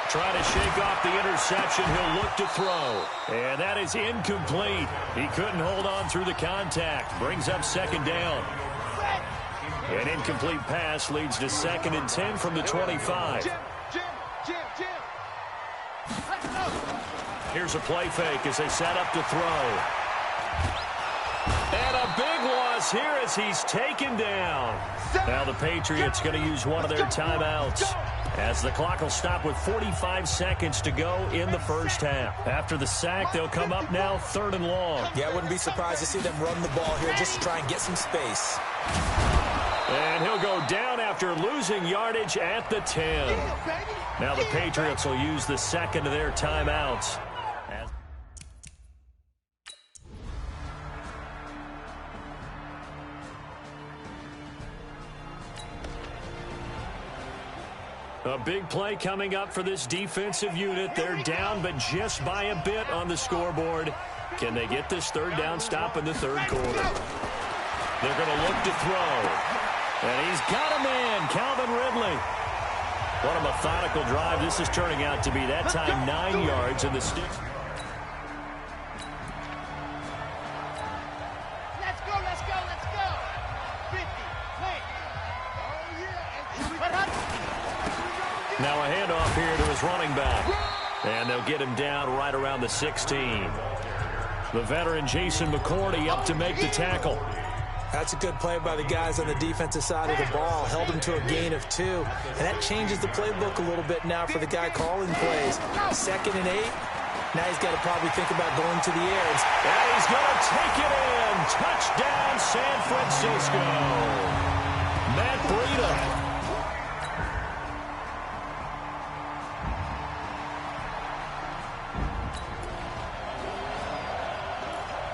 Speaker 1: Trying to shake off the interception. He'll look to throw. And that is incomplete. He couldn't hold on through the contact. Brings up 2nd down. An incomplete pass leads to 2nd and 10 from the 25. Here's a play fake as they set up to throw. And a big loss is here as he's taken down. Now the Patriots going to use one of their timeouts, as the clock will stop with 45 seconds to go in the first half. After the sack, they'll come up now 3rd and long.
Speaker 4: Yeah, I wouldn't be surprised to see them run the ball here just to try and get some space.
Speaker 1: And he'll go down after losing yardage at the 10. Now the Patriots will use the second of their timeouts. A big play coming up for this defensive unit. They're down, but just by a bit on the scoreboard. Can they get this 3rd down stop in the 3rd quarter? They're going to look to throw. And he's got a man, Calvin Ridley. What a methodical drive this is turning out to be. That time 9 yards in the sticks.
Speaker 8: Let's go, let's go, let's go. 50, wait. Oh, yeah.
Speaker 1: Now a handoff here to his running back. And they'll get him down right around the 16. The veteran Jason McCourty up to make the tackle.
Speaker 4: That's a good play by the guys on the defensive side of the ball. Held him to a gain of 2. And that changes the playbook a little bit now for the guy calling plays. 2nd and 8. Now he's got to probably think about going to the air.
Speaker 1: And he's going to take it in. Touchdown, San Francisco. Matt Breida.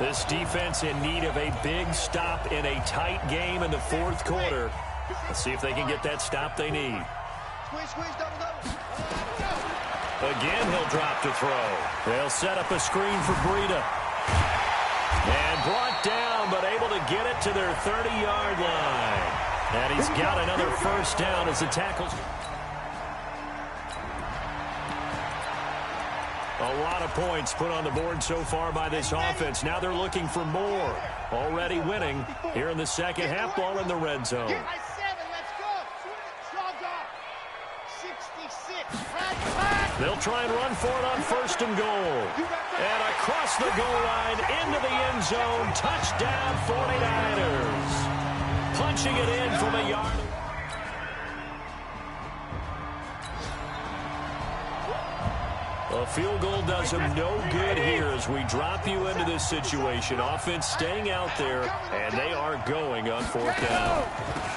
Speaker 1: This defense in need of a big stop in a tight game in the 4th quarter. Let's see if they can get that stop they need. Again, he'll drop to throw. They'll set up a screen for Breida. And brought down, but able to get it to their 30-yard line. And he's got another 1st down as the tackles. A lot of points put on the board so far by this offense. Now they're looking for more. Already winning here in the 2nd half, ball in the red zone.
Speaker 8: 7, let's go. Strong 66.
Speaker 1: They'll try and run for it on 1st and goal. And across the goal line into the end zone. Touchdown 49ers. Punching it in from a yard. A field goal does him no good here as we drop you into this situation. Offense staying out there, and they are going on 4th down.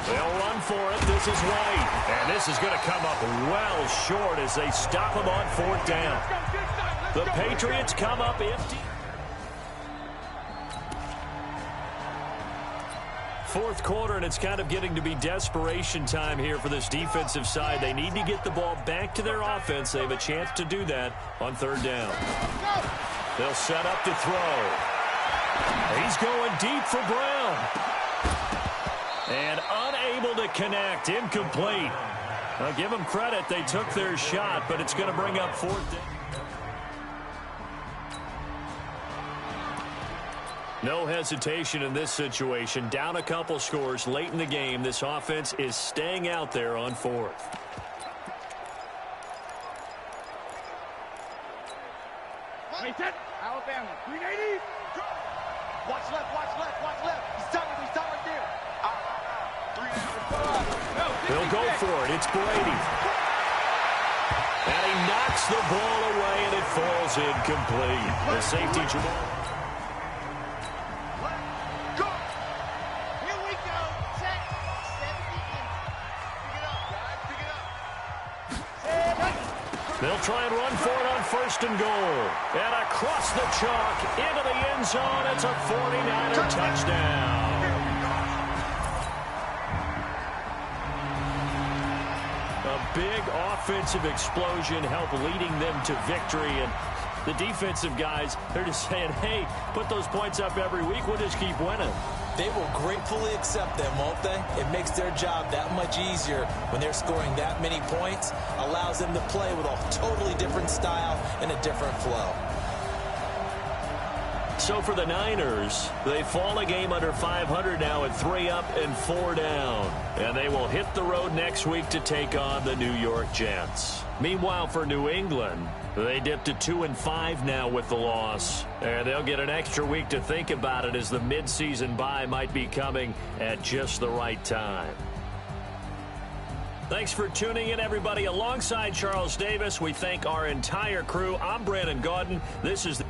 Speaker 1: They'll run for it. This is White. And this is going to come up well short as they stop him on 4th down. The Patriots come up empty. 4th quarter, and it's kind of getting to be desperation time here for this defensive side. They need to get the ball back to their offense. They have a chance to do that on 3rd down. They'll set up to throw. He's going deep for Brown. And unable to connect. Incomplete. I'll give them credit. They took their shot, but it's going to bring up 4th down. No hesitation in this situation. Down a couple scores late in the game. This offense is staying out there on 4th.
Speaker 8: Alabama, 380. Watch left, watch left, watch left. He's done right there.
Speaker 1: They'll go for it. It's Brady. And he knocks the ball away, and it falls incomplete. The safety, Jamal. They'll try and run for it on 1st and goal. And across the chalk into the end zone. It's a 49er touchdown. A big offensive explosion helped leading them to victory. And the defensive guys, they're just saying, hey, put those points up every week. We'll just keep winning.
Speaker 4: They will gratefully accept them, won't they? It makes their job that much easier when they're scoring that many points. Allows them to play with a totally different style and a different flow.
Speaker 1: so for the Niners, they fall a game under 500 now at 3 up and 4 down. And they will hit the road next week to take on the New York Jets. Meanwhile, for New England, they dipped to 2-5 now with the loss. And they'll get an extra week to think about it as the midseason bye might be coming at just the right time. Thanks for tuning in, everybody. Alongside Charles Davis, we thank our entire crew. I'm Brandon Gaudin. This is the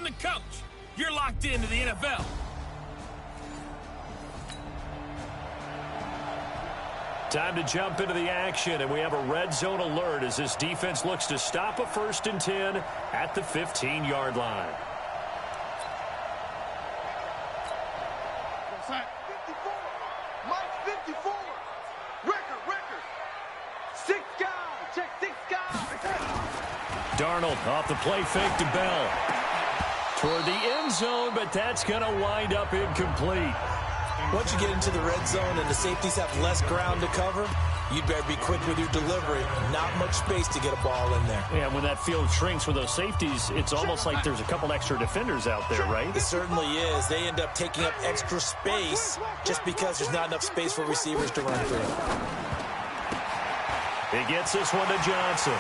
Speaker 5: I'm the coach. You're locked into the NFL.
Speaker 1: Time to jump into the action, and we have a red zone alert as this defense looks to stop a 1st and 10 at the 15-yard line.
Speaker 3: 54. Mike 54. Record. 6 guys. Check 6 guys.
Speaker 1: Darnold off the play fake to Bell. Toward the end zone, but that's going to wind up incomplete.
Speaker 4: Once you get into the red zone and the safeties have less ground to cover, you'd better be quick with your delivery. Not much space to get a ball in there.
Speaker 1: Yeah, when that field shrinks with those safeties, it's almost like there's a couple extra defenders out there, right?
Speaker 4: It certainly is. They end up taking up extra space just because there's not enough space for receivers to run through.
Speaker 1: He gets this one to Johnson.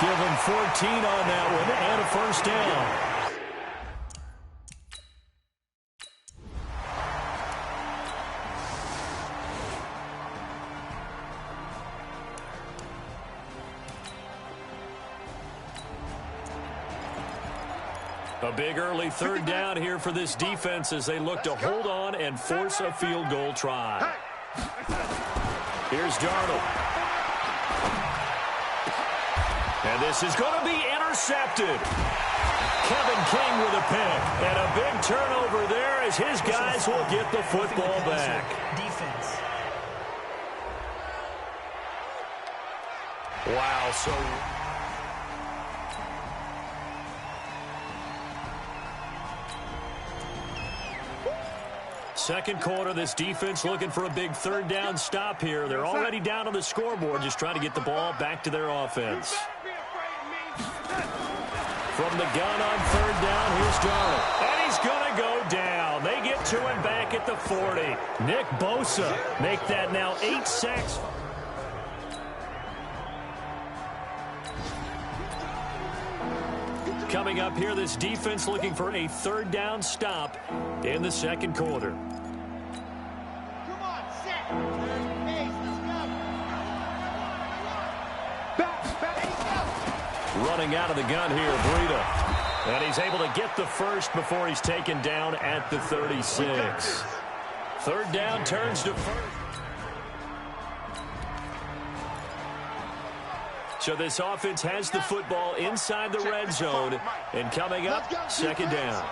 Speaker 1: Give him 14 on that one and a 1st down. A big early 3rd down here for this defense as they look to hold on and force a field goal try. Here's Darnold. And this is going to be intercepted. Kevin King with a pick. And a big turnover there as his guys will get the football back.
Speaker 7: Defense.
Speaker 1: Wow, so... Second quarter, this defense looking for a big 3rd down stop here. They're already down on the scoreboard, just trying to get the ball back to their offense. From the gun on 3rd down, here's Darnold. And he's going to go down. They get to him back at the 40. Nick Bosa make that now 8 sacks. Coming up here, this defense looking for a 3rd down stop in the second quarter.
Speaker 8: Come on, set. Hey, let's go. Back.
Speaker 1: Running out of the gun here, Breida. And he's able to get the first before he's taken down at the 36. 3rd down turns to 1st. So this offense has the football inside the red zone. And coming up, 2nd down.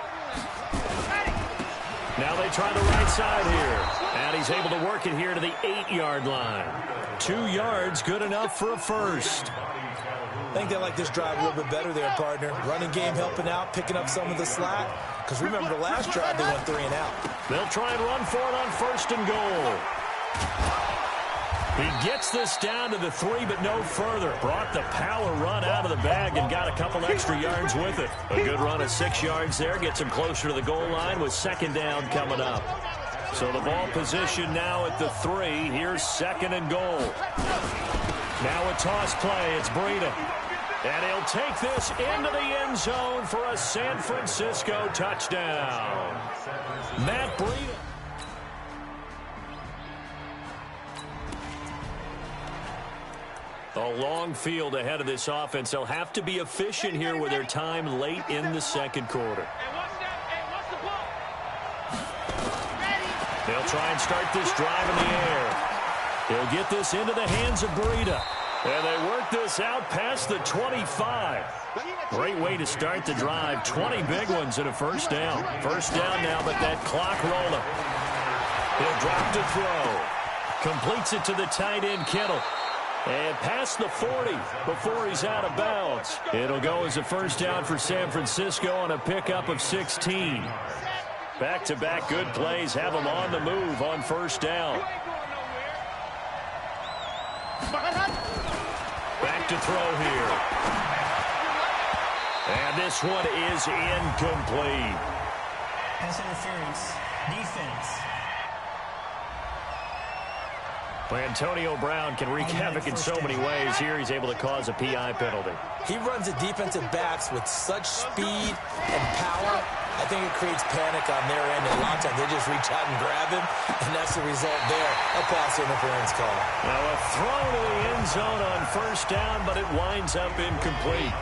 Speaker 1: Now they try the right side here. And he's able to work it here to the 8-yard line. 2 yards, good enough for a first.
Speaker 4: I think they like this drive a little bit better there, partner. Running game helping out, picking up some of the slack. Because remember, the last drive they went 3 and out.
Speaker 1: They'll try and run for it on 1st and goal. He gets this down to the 3, but no further. Brought the power run out of the bag and got a couple extra yards with it. A good run of 6 yards there. Gets him closer to the goal line with 2nd down coming up. So the ball position now at the 3. Here's 2nd and goal. Now a toss play. It's Breida. And he'll take this into the end zone for a San Francisco touchdown. Matt Breida. A long field ahead of this offense. They'll have to be efficient here with their time late in the second quarter. They'll try and start this drive in the air. He'll get this into the hands of Breida. And they work this out past the 25. Great way to start the drive. 20 big ones and a 1st down. 1st down now, but that clock rolling. He'll drop to throw. Completes it to the tight end, Kittle. And past the 40 before he's out of bounds. It'll go as a 1st down for San Francisco on a pickup of 16. Back-to-back good plays have them on the move on 1st down. Back to throw here. And this one is incomplete.
Speaker 7: Pass interference. Defense.
Speaker 1: Antonio Brown can wreak havoc in so many ways. Here he's able to cause a PI penalty.
Speaker 4: He runs the defensive backs with such speed and power. I think it creates panic on their end. And a lot of times they just reach out and grab him, and that's the result there. A pass interference call.
Speaker 1: Now a throw to the end zone on 1st down, but it winds up incomplete.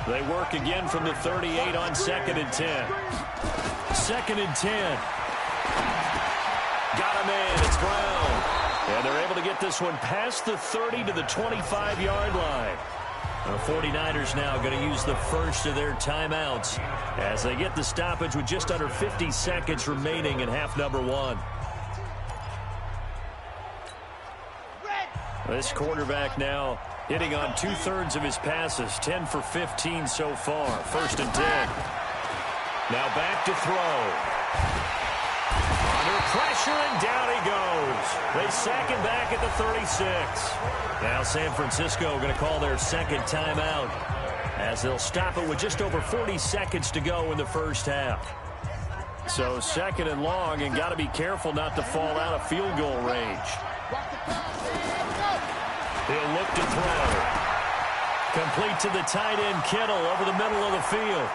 Speaker 1: They work again from the 38 on 2nd and 10. 2nd and 10. Got him in. It's Brown. And they're able to get this one past the 30 to the 25-yard line. The 49ers now going to use the first of their timeouts as they get the stoppage with just under 50 seconds remaining in half number 1. This quarterback now hitting on 2/3 of his passes, 10 for 15 so far. 1st and 10. Now back to throw. Under pressure, and down he goes. They sack him back at the 36. Now San Francisco going to call their second timeout as they'll stop it with just over 40 seconds to go in the first half. So 2nd and long, and got to be careful not to fall out of field goal range. He'll look to throw. Complete to the tight end, Kittle, over the middle of the field.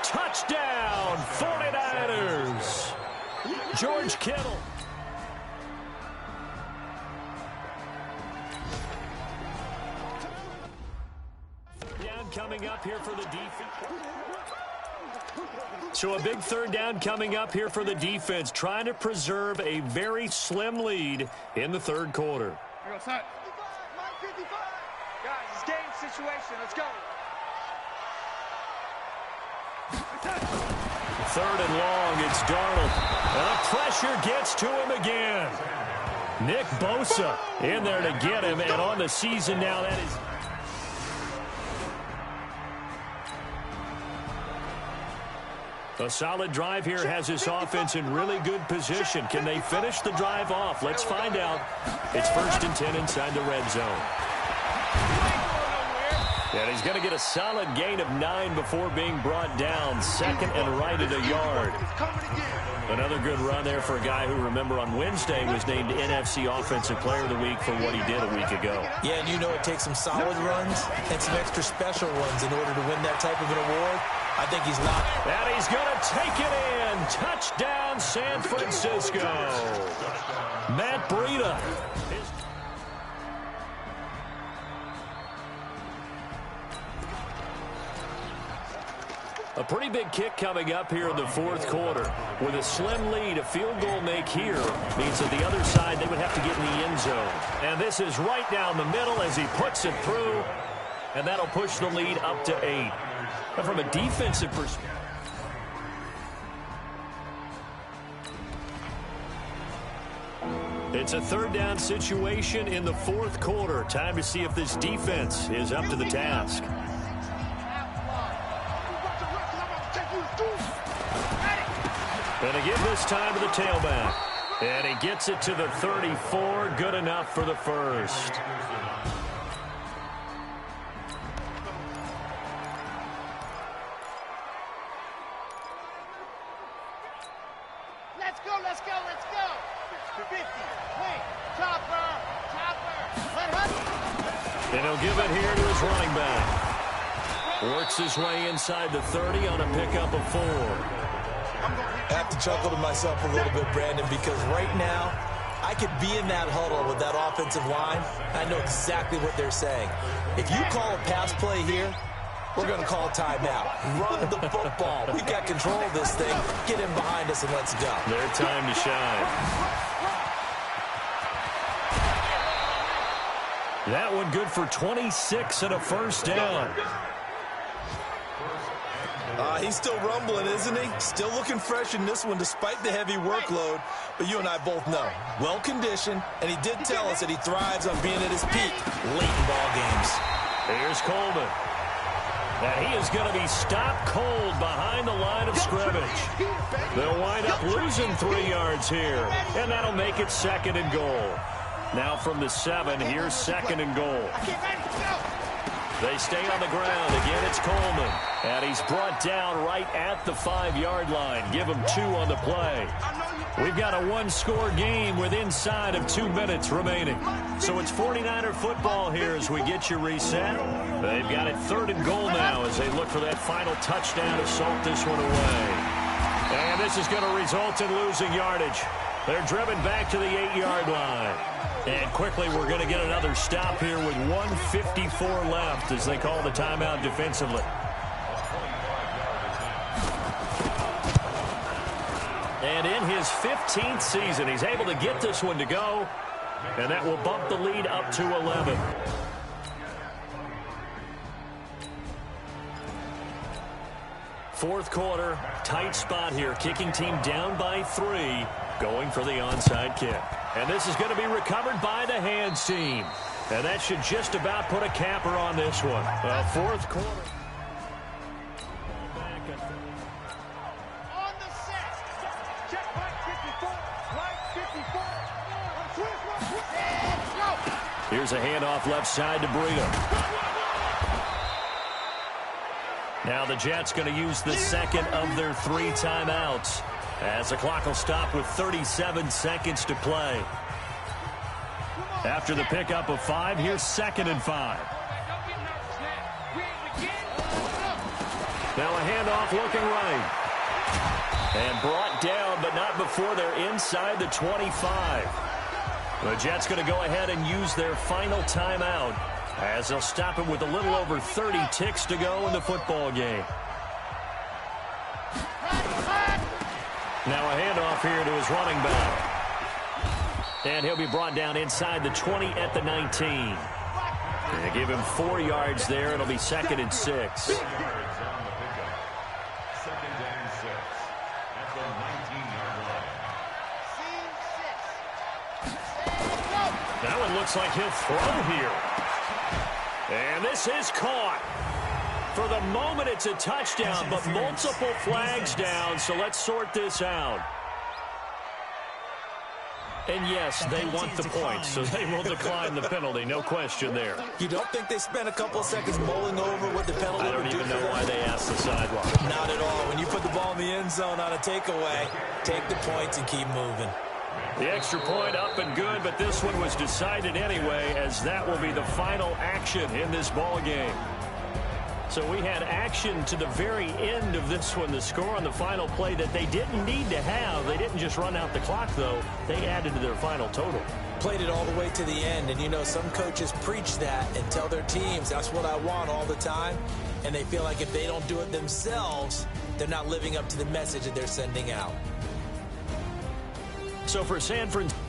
Speaker 1: Touchdown, 49ers. George Kittle. Down coming up here for the defense. So a big 3rd down coming up here for the defense, trying to preserve a very slim lead in the 3rd quarter.
Speaker 3: Here goes, son. 55. Guys, it's game situation. Let's go.
Speaker 1: 3rd and long, it's Darnold. And the pressure gets to him again. Nick Bosa in there to get him, and on the season now, that is... A solid drive here has this offense in really good position. Can they finish the drive off? Let's find out. It's 1st and 10 inside the red zone. And he's going to get a solid gain of 9 before being brought down. 2nd and right at a yard. Another good run there for a guy who, remember, on Wednesday was named NFC Offensive Player of the Week for what he did a week ago.
Speaker 4: Yeah, and you know it takes some solid runs and some extra special runs in order to win that type of an award. I think he's locked.
Speaker 1: And he's going to take it in. Touchdown, San Francisco. Matt Breida. A pretty big kick coming up here in the 4th quarter. With a slim lead, a field goal make here means that the other side, they would have to get in the end zone. And this is right down the middle as he puts it through. And that'll push the lead up to 8. But from a defensive perspective, it's a 3rd down situation in the 4th quarter. Time to see if this defense is up to the task. And to give this time to the tailback. And he gets it to the 34. Good enough for the first.
Speaker 8: Let's go, let's go, let's go. 50. Wait, chopper.
Speaker 1: And he'll give it here to his running back. Works his way inside the 30 on a pickup of 4.
Speaker 4: I have to chuckle to myself a little bit, Brandon, because right now I could be in that huddle with that offensive line. I know exactly what they're saying. If you call a pass play here, we're going to call a timeout. Run the football. We've got control of this thing. Get in behind us and let's go.
Speaker 1: Their time to shine. That one good for 26 and a first down.
Speaker 4: He's still rumbling, isn't he? Still looking fresh in this one despite the heavy workload. But you and I both know, well-conditioned, and he did tell us that he thrives on being at his peak late in ball games.
Speaker 1: Here's Coleman. And he is going to be stopped cold behind the line of scrimmage. They'll wind up losing 3 yards here, and that'll make it 2nd and goal. Now from the 7, here's 2nd and goal. They stay on the ground. Again, it's Coleman. And he's brought down right at the 5-yard line. Give him 2 on the play. We've got a 1-score game with inside of 2 minutes remaining. So it's 49er football here as we get you reset. They've got it 3rd and goal now as they look for that final touchdown to salt this one away. And this is going to result in losing yardage. They're driven back to the 8-yard line. And quickly, we're going to get another stop here with 1:54 left as they call the timeout defensively. And in his 15th season, he's able to get this one to go, and that will bump the lead up to 11. Fourth quarter, tight spot here. Kicking team down by 3, going for the onside kick. And this is going to be recovered by the hands team. And that should just about put a capper on this one. Fourth quarter.
Speaker 3: On the set. Check right 54. Right 54.
Speaker 1: Here's a handoff left side to Brigham. Now the Jets going to use the second of their 3 timeouts as the clock will stop with 37 seconds to play. After the pickup of 5, here's 2nd and 5. Now a handoff looking right. And brought down, but not before they're inside the 25. The Jets going to go ahead and use their final timeout as they'll stop it with a little over 30 ticks to go in the football game. Now a handoff here to his running back. And he'll be brought down inside the 20 at the 19. They give him 4 yards there. It'll be 2nd and 6. That one looks like he'll throw here. And this is caught. For the moment, it's a touchdown, but multiple flags down, so let's sort this out. And yes, they want the point, so they will decline the penalty. No question there.
Speaker 4: You don't think they spent a couple of seconds mulling over what the penalty
Speaker 1: I don't
Speaker 4: would do
Speaker 1: even know
Speaker 4: for
Speaker 1: why
Speaker 4: them?
Speaker 1: they asked the sideline.
Speaker 4: Not at all. When you put the ball in the end zone on a takeaway, take the points and keep moving.
Speaker 1: The extra point up and good, but this one was decided anyway, as that will be the final action in this ball game. So we had action to the very end of this one. The score on the final play that they didn't need to have. They didn't just run out the clock, though. They added to their final total.
Speaker 4: Played it all the way to the end, and you know some coaches preach that and tell their teams that's what I want all the time, and they feel like if they don't do it themselves, they're not living up to the message that they're sending out.
Speaker 1: So for San Francisco.